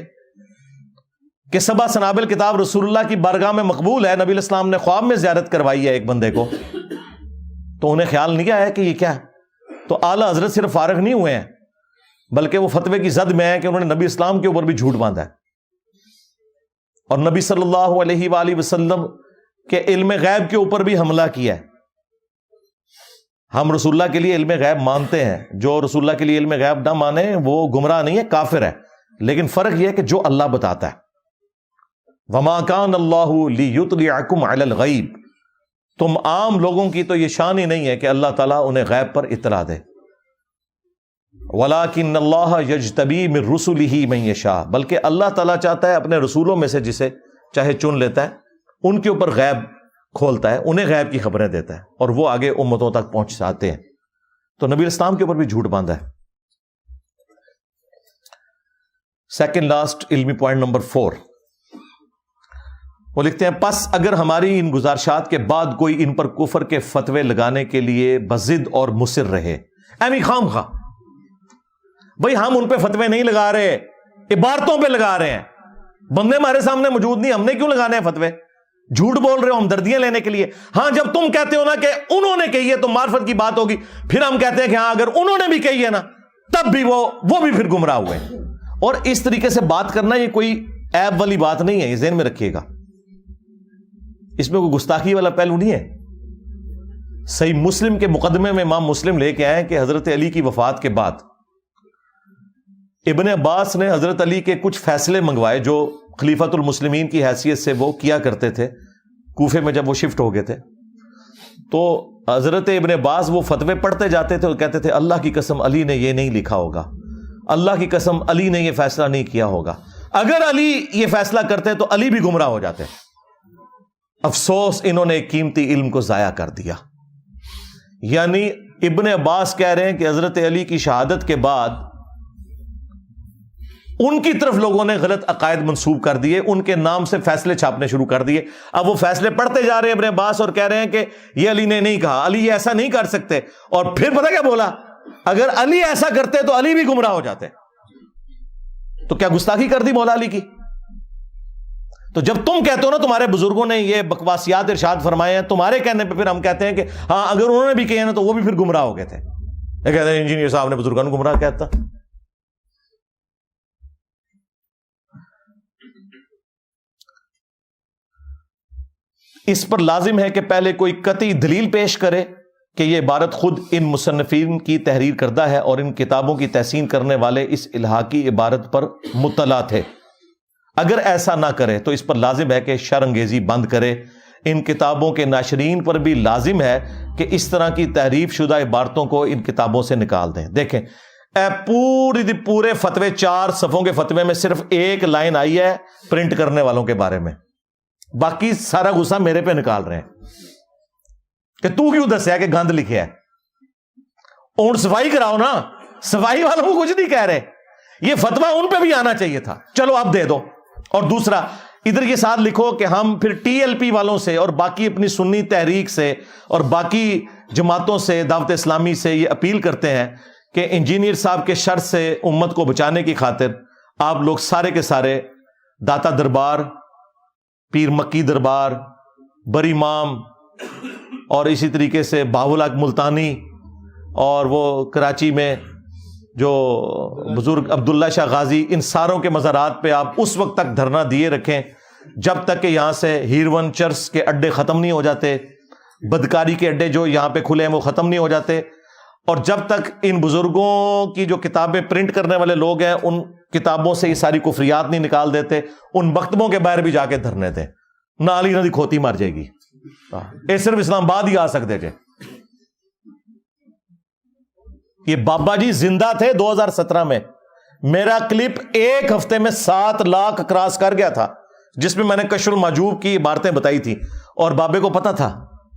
[SPEAKER 1] کہ سبع سنابل کتاب رسول اللہ کی بارگاہ میں مقبول ہے, نبی علیہ السلام نے خواب میں زیارت کروائی ہے ایک بندے کو, تو انہیں خیال نہیں آیا کہ یہ کیا ہے. تو اعلیٰ حضرت صرف فارغ نہیں ہوئے ہیں بلکہ وہ فتوے کی زد میں ہے کہ انہوں نے نبی اسلام کے اوپر بھی جھوٹ باندھا ہے اور نبی صلی اللہ علیہ وآلہ وسلم کے علم غیب کے اوپر بھی حملہ کیا ہے. ہم رسول اللہ کے لیے علم غیب مانتے ہیں, جو رسول اللہ کے لیے علم غیب نہ مانے وہ گمراہ نہیں ہے, کافر ہے. لیکن فرق یہ ہے کہ جو اللہ بتاتا ہے, وما کان اللہ لیطلعکم علی الغیب, تم عام لوگوں کی تو یہ شان ہی نہیں ہے کہ اللہ تعالیٰ انہیں غیب پر اطلاع دے. وَلَٰكِنَّ اللَّهَ يَجْتَبِي مِن رُّسُلِهِ مَن يَشَاءُ, بلکہ اللہ تعالیٰ چاہتا ہے اپنے رسولوں میں سے جسے چاہے چن لیتا ہے, ان کے اوپر غیب کھولتا ہے, انہیں غیب کی خبریں دیتا ہے اور وہ آگے امتوں تک پہنچاتے ہیں. تو نبی اسلام کے اوپر بھی جھوٹ باندھا ہے. سیکنڈ لاسٹ علمی پوائنٹ نمبر 4, وہ لکھتے ہیں پس اگر ہماری ان گزارشات کے بعد کوئی ان پر کفر کے فتوے لگانے کے لیے بضد اور مصر رہے, ایمی خام خواہ, بھئی ہم ان پہ فتوے نہیں لگا رہے, عبارتوں پہ لگا رہے ہیں, بندے ہمارے سامنے موجود نہیں, ہم نے کیوں لگانے ہیں فتوے, جھوٹ بول رہے ہو ہم دردیاں لینے کے لیے. ہاں جب تم کہتے ہو نا کہ انہوں نے کہی ہے تو معرفت کی بات ہوگی, پھر ہم کہتے ہیں کہ ہاں اگر انہوں نے بھی کہی ہے نا تب بھی وہ بھی پھر گمراہ ہوئے. اور اس طریقے سے بات کرنا یہ کوئی عیب والی بات نہیں ہے, یہ ذہن میں رکھیے گا, اس میں کوئی گستاخی والا پہلو نہیں ہے. صحیح مسلم کے مقدمے میں امام مسلم لے کے آئے کہ حضرت علی کی وفات کے بعد ابن عباس نے حضرت علی کے کچھ فیصلے منگوائے جو خلیفۃ المسلمین کی حیثیت سے وہ کیا کرتے تھے کوفے میں. جب وہ شفٹ ہو گئے تھے تو حضرت ابن عباس وہ فتوے پڑھتے جاتے تھے اور کہتے تھے اللہ کی قسم علی نے یہ نہیں لکھا ہوگا, اللہ کی قسم علی نے یہ فیصلہ نہیں کیا ہوگا, اگر علی یہ فیصلہ کرتے تو علی بھی گمراہ ہو جاتے. افسوس انہوں نے ایک قیمتی علم کو ضائع کر دیا. یعنی ابن عباس کہہ رہے ہیں کہ حضرت علی کی شہادت کے بعد ان کی طرف لوگوں نے غلط عقائد منسوب کر دیے, ان کے نام سے فیصلے چھاپنے شروع کر دیے. اب وہ فیصلے پڑھتے جا رہے ہیں ابن عباس اور کہہ رہے ہیں کہ یہ علی نے نہیں کہا, علی یہ ایسا نہیں کر سکتے. اور پھر پتہ کیا بولا, اگر علی ایسا کرتے تو علی بھی گمراہ ہو جاتے. تو کیا گستاخی کر دی مولا علی کی. تو جب تم کہتے ہو نا تمہارے بزرگوں نے یہ بکواسیات ارشاد فرمائے ہیں, تمہارے کہنے پہ پھر ہم کہتے ہیں کہ ہاں اگر انہوں نے بھی کہے نا تو وہ بھی پھر گمراہ ہو گئے تھے. یہ کہتے ہیں انجینئر صاحب نے بزرگوں کو گمراہ کہتا. اس پر لازم ہے کہ پہلے کوئی قطعی دلیل پیش کرے کہ یہ عبارت خود ان مصنفین کی تحریر کردہ ہے اور ان کتابوں کی تحسین کرنے والے اس الحاقی عبارت پر مطلع تھے. اگر ایسا نہ کرے تو اس پر لازم ہے کہ شر انگیزی بند کرے. ان کتابوں کے ناشرین پر بھی لازم ہے کہ اس طرح کی تحریف شدہ عبارتوں کو ان کتابوں سے نکال دیں. دیکھیں پورے فتوے 4 صفحوں کے فتوے میں صرف ایک لائن آئی ہے پرنٹ کرنے والوں کے بارے میں, باقی سارا غصہ میرے پہ نکال رہے ہیں کہ تو کیوں دسیا کہ گند لکھے ہے. اونٹ صفائی کراؤ نا, صفائی والوں کو کچھ نہیں کہہ رہے. یہ فتویٰ ان پہ بھی آنا چاہیے تھا, چلو آپ دے دو. اور دوسرا ادھر یہ ساتھ لکھو کہ ہم پھر ٹی ایل پی والوں سے اور باقی اپنی سنی تحریک سے اور باقی جماعتوں سے, دعوت اسلامی سے یہ اپیل کرتے ہیں کہ انجینئر صاحب کے شر سے امت کو بچانے کی خاطر آپ لوگ سارے کے سارے داتا دربار, پیر مکی دربار, بری امام اور اسی طریقے سے بہاول حق ملتانی اور وہ کراچی میں جو بزرگ عبداللہ شاہ غازی, ان ساروں کے مزارات پہ آپ اس وقت تک دھرنا دیے رکھیں جب تک کہ یہاں سے ہیروین چرس کے اڈے ختم نہیں ہو جاتے, بدکاری کے اڈے جو یہاں پہ کھلے ہیں وہ ختم نہیں ہو جاتے. اور جب تک ان بزرگوں کی جو کتابیں پرنٹ کرنے والے لوگ ہیں ان کتابوں سے یہ ساری کفریات نہیں نکال دیتے, ان مکتبوں کے باہر بھی جا کے دھرنے تھے, نالی ندی کھوتی مر جائے گی. یہ صرف اسلام آباد ہی آ سکتے تھے. یہ بابا جی زندہ تھے 2017 میں. میرا کلپ ایک ہفتے میں 7 لاکھ کراس کر گیا تھا, جس میں میں نے کشف المحجوب کی عبارتیں بتائی تھی, اور بابے کو پتا تھا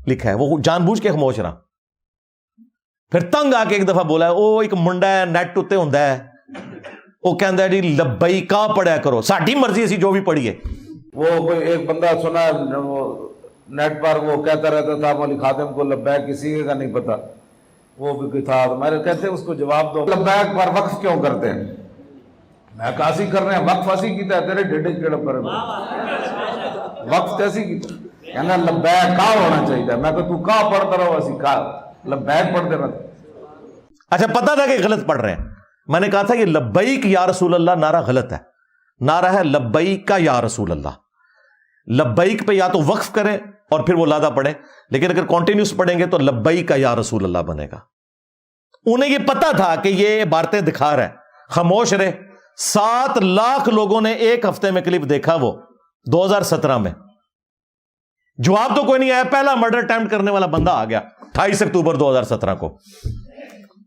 [SPEAKER 1] لکھا ہے, وہ جان بوجھ کے خاموش رہا. پھر تنگ آ کے ایک دفعہ بولا, وہ ایک منڈا ہے نیٹ اتے ہوندا ہے, وہ کہندا ہے جی لبیکا پڑھیا کرو, ساڈی مرضی اسی جو بھی پڑھیے.
[SPEAKER 12] وہ کوئی ایک بندہ سنا نیٹ پر, وہ کہتا رہتا تھا مولوی خادم کو لبیک کسی کا نہیں پتا, وہ بھی کوئی تھا, ہمارے کہتے ہیں اس کو جواب دو, لبیک پر وقف کیوں کرتے ہیں؟ میں کاسی کر رہے ہیں, وقف ایسی کیتا ہے تیرے ڈیڈے کیڑا پر وقف کیسی کیتا ہے, کہنا لبیک کا ہونا چاہیے. میں کہ تو کا پڑھتا رہو, ایسی کا لبیک پڑھتے رہتے.
[SPEAKER 1] اچھا پتا تھا کہ غلط پڑھ رہے ہیں. میں نے کہا تھا یہ لبیک یا رسول اللہ نعرہ غلط ہے, نعرہ ہے لبیک کا یا رسول اللہ. لبیک پہ یا تو وقف کریں اور پھر وہ لادہ پڑھیں, لیکن اگر کنٹینیوس پڑھیں گے تو لبیک کا یا رسول اللہ بنے گا. انہیں یہ پتا تھا کہ یہ عبارتیں دکھا رہا ہے, خاموش رہے. 7 لاکھ لوگوں نے ایک ہفتے میں کلپ دیکھا, وہ 2017 میں. جواب تو کوئی نہیں آیا. پہلا مرڈر اٹیمپٹ کرنے والا بندہ آ گیا 28 اکتوبر 2017 کو.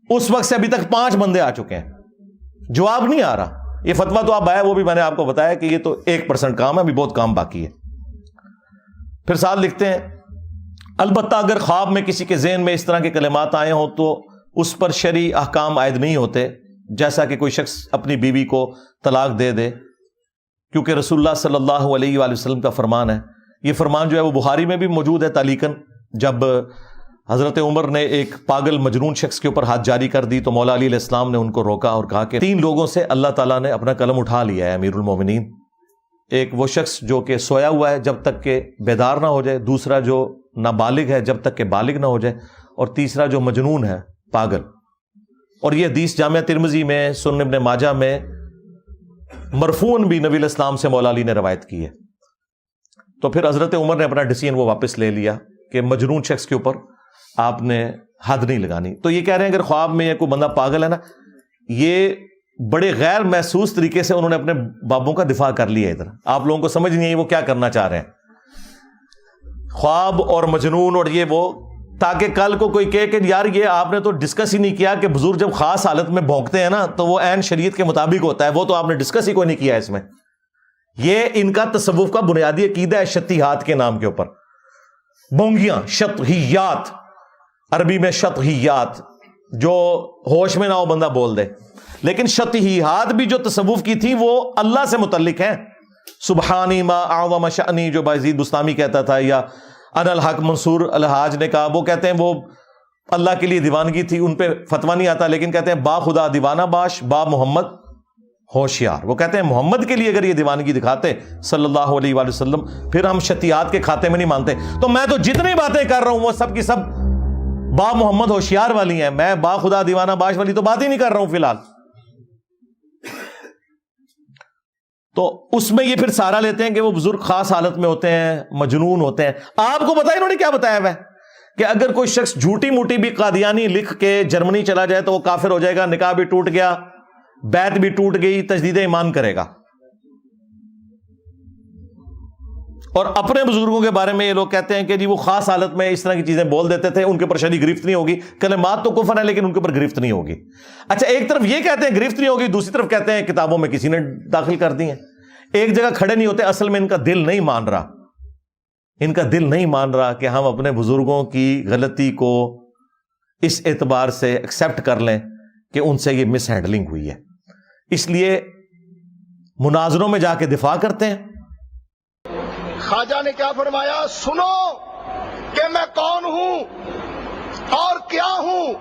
[SPEAKER 1] اس وقت سے ابھی تک 5 بندے آ چکے ہیں, جواب نہیں آ رہا. یہ فتویٰ تو اب آیا, وہ بھی میں نے آپ کو بتایا کہ یہ تو 1% کام ہے, ابھی بہت کام باقی ہے. پھر ساتھ لکھتے ہیں, البتہ اگر خواب میں کسی کے ذہن میں اس طرح کے کلمات آئے ہوں تو اس پر شرعی احکام عائد نہیں ہوتے, جیسا کہ کوئی شخص اپنی بیوی کو طلاق دے دے, کیونکہ رسول اللہ صلی اللہ علیہ وآلہ وسلم کا فرمان ہے. یہ فرمان جو ہے وہ بخاری میں بھی موجود ہے تعلیقاً. جب حضرت عمر نے ایک پاگل مجنون شخص کے اوپر ہاتھ جاری کر دی تو مولا علی علیہ السلام نے ان کو روکا اور کہا کہ 3 لوگوں سے اللہ تعالیٰ نے اپنا قلم اٹھا لیا ہے امیر المومنین. ایک وہ شخص جو کہ سویا ہوا ہے جب تک کہ بیدار نہ ہو جائے, دوسرا جو نابالغ ہے جب تک کہ بالغ نہ ہو جائے, اور تیسرا جو مجنون ہے پاگل. اور یہ حدیث جامعہ ترمذی میں, سنن ابن ماجہ میں مرفوعاً بھی نبی علیہ السلام سے مولا علی نے روایت کی ہے. تو پھر حضرت عمر نے اپنا ڈیسیژن وہ واپس لے لیا کہ مجنون شخص کے اوپر آپ نے حد نہیں لگانی. تو یہ کہہ رہے ہیں اگر خواب میں یہ کوئی بندہ پاگل ہے نا, یہ بڑے غیر محسوس طریقے سے انہوں نے اپنے بابوں کا دفاع کر لیا. ادھر آپ لوگوں کو سمجھ نہیں آئی وہ کیا کرنا چاہ رہے ہیں. خواب اور مجنون اور یہ وہ, تاکہ کل کو کوئی کہے کہ یار یہ آپ نے تو ڈسکس ہی نہیں کیا کہ بزرگ جب خاص حالت میں بھونکتے ہیں نا تو وہ عین شریعت کے مطابق ہوتا ہے, وہ تو آپ نے ڈسکس ہی کوئی نہیں کیا اس میں. یہ ان کا تصوف کا بنیادی عقیدہ ہے شتیہات کے نام کے اوپر. بونگیاں, شطحیات, عربی میں شطحیات, جو ہوش میں نہ ہو بندہ بول دے. لیکن شطحیات بھی جو تصوف کی تھی وہ اللہ سے متعلق ہیں. سبحانی ما اعظم شأنی جو بایزید بستامی کہتا تھا, یا انا الحق منصور الحاج نے کہا, وہ کہتے ہیں وہ اللہ کے لیے دیوانگی تھی, ان پہ فتویٰ نہیں آتا, لیکن کہتے ہیں با خدا دیوانہ باش, با محمد ہوشیار. وہ کہتے ہیں محمد کے لیے اگر یہ دیوانگی دکھاتے صلی اللہ علیہ وآلہ وسلم, پھر ہم شتیات کے کھاتے میں نہیں مانتے. تو میں تو جتنی باتیں کر رہا ہوں وہ سب کی سب با محمد ہوشیار والی ہیں. میں با خدا دیوانہ باش والی تو بات ہی نہیں کر رہا ہوں فی الحال. تو اس میں یہ پھر سہارا لیتے ہیں کہ وہ بزرگ خاص حالت میں ہوتے ہیں, مجنون ہوتے ہیں. آپ کو بتایا انہوں نے کیا بتایا ہوا ہے کہ اگر کوئی شخص جھوٹی موٹی بھی قادیانی لکھ کے جرمنی چلا جائے تو وہ کافر ہو جائے گا, نکاح بھی ٹوٹ گیا, بیعت بھی ٹوٹ گئی, تجدید ایمان کرے گا. اور اپنے بزرگوں کے بارے میں یہ لوگ کہتے ہیں کہ جی وہ خاص حالت میں اس طرح کی چیزیں بول دیتے تھے, ان کے اوپر شرعی گرفت نہیں ہوگی. کلمات تو کفر ہے لیکن ان کے اوپر گرفت نہیں ہوگی. اچھا ایک طرف یہ کہتے ہیں گرفت نہیں ہوگی, دوسری طرف کہتے ہیں کتابوں میں کسی نے داخل کر دی ہیں. ایک جگہ کھڑے نہیں ہوتے. اصل میں ان کا دل نہیں مان رہا, ان کا دل نہیں مان رہا کہ ہم اپنے بزرگوں کی غلطی کو اس اعتبار سے ایکسیپٹ کر لیں کہ ان سے یہ مس ہینڈلنگ ہوئی ہے. اس لیے مناظروں میں جا کے دفاع کرتے ہیں.
[SPEAKER 2] خواجہ نے کیا فرمایا, سنو کہ میں کون ہوں اور کیا ہوں.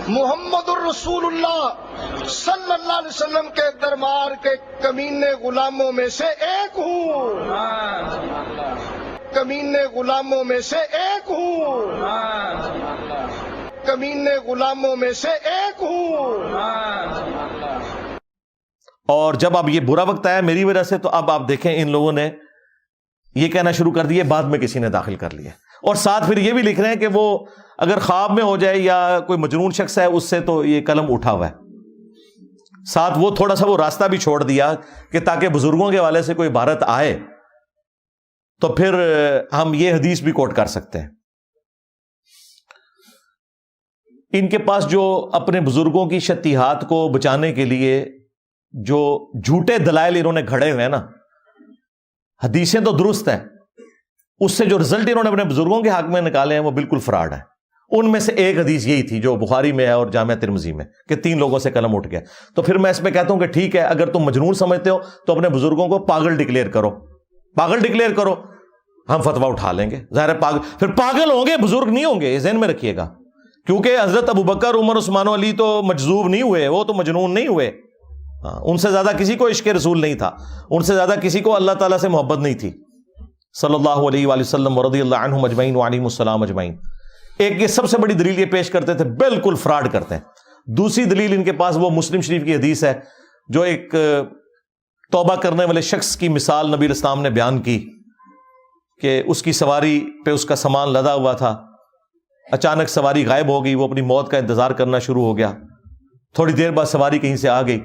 [SPEAKER 2] محمد الرسول اللہ صلی اللہ علیہ وسلم کے دربار کے کمینے غلاموں میں سے ایک ہوں, کمینے غلاموں میں سے ایک ہوں, کمینے غلاموں میں سے ایک ہوں.
[SPEAKER 1] اور جب اب یہ برا وقت آیا میری وجہ سے, تو اب آپ دیکھیں ان لوگوں نے یہ کہنا شروع کر دیے, بعد میں کسی نے داخل کر لیا. اور ساتھ پھر یہ بھی لکھ رہے ہیں کہ وہ اگر خواب میں ہو جائے یا کوئی مجنون شخص ہے اس سے تو یہ قلم اٹھا ہوا ہے. ساتھ وہ تھوڑا سا وہ راستہ بھی چھوڑ دیا کہ تاکہ بزرگوں کے حوالے سے کوئی عبارت آئے تو پھر ہم یہ حدیث بھی کوٹ کر سکتے ہیں. ان کے پاس جو اپنے بزرگوں کی شتیہات کو بچانے کے لیے جو جھوٹے دلائل انہوں نے گھڑے ہوئے ہیں نا، حدیثیں تو درست ہیں، اس سے جو رزلٹ انہوں نے اپنے بزرگوں کے حق میں نکالے ہیں وہ بالکل فراڈ ہے. ان میں سے ایک حدیث یہی تھی جو بخاری میں ہے اور جامعہ ترمذی میں کہ 3 لوگوں سے قلم اٹھ گیا. تو پھر میں اس پہ کہتا ہوں کہ ٹھیک ہے، اگر تم مجنون سمجھتے ہو تو اپنے بزرگوں کو پاگل ڈکلیئر کرو، پاگل ڈکلیئر کرو، ہم فتویٰ اٹھا لیں گے. ظاہر ہے پاگل پھر پاگل ہوں گے، بزرگ نہیں ہوں گے، یہ ذہن میں رکھیے گا. کیونکہ حضرت ابوبکر، عمر، عثمان و علی تو مجذوب نہیں ہوئے، وہ تو مجنون نہیں ہوئے. ان سے زیادہ کسی کو عشق رسول نہیں تھا، ان سے زیادہ کسی کو اللہ تعالیٰ سے محبت نہیں تھی صلی اللہ علیہ وآلہ وسلم ورضی اللہ عنہم اجمعین وعلیہم السلام اجمعین. ایک یہ سب سے بڑی دلیل یہ پیش کرتے تھے، بالکل فراڈ کرتے ہیں. دوسری دلیل ان کے پاس وہ مسلم شریف کی حدیث ہے جو ایک توبہ کرنے والے شخص کی مثال نبی اسلام نے بیان کی کہ اس کی سواری پہ اس کا سامان لدا ہوا تھا، اچانک سواری غائب ہو گئی، وہ اپنی موت کا انتظار کرنا شروع ہو گیا. تھوڑی دیر بعد سواری کہیں سے آ گئی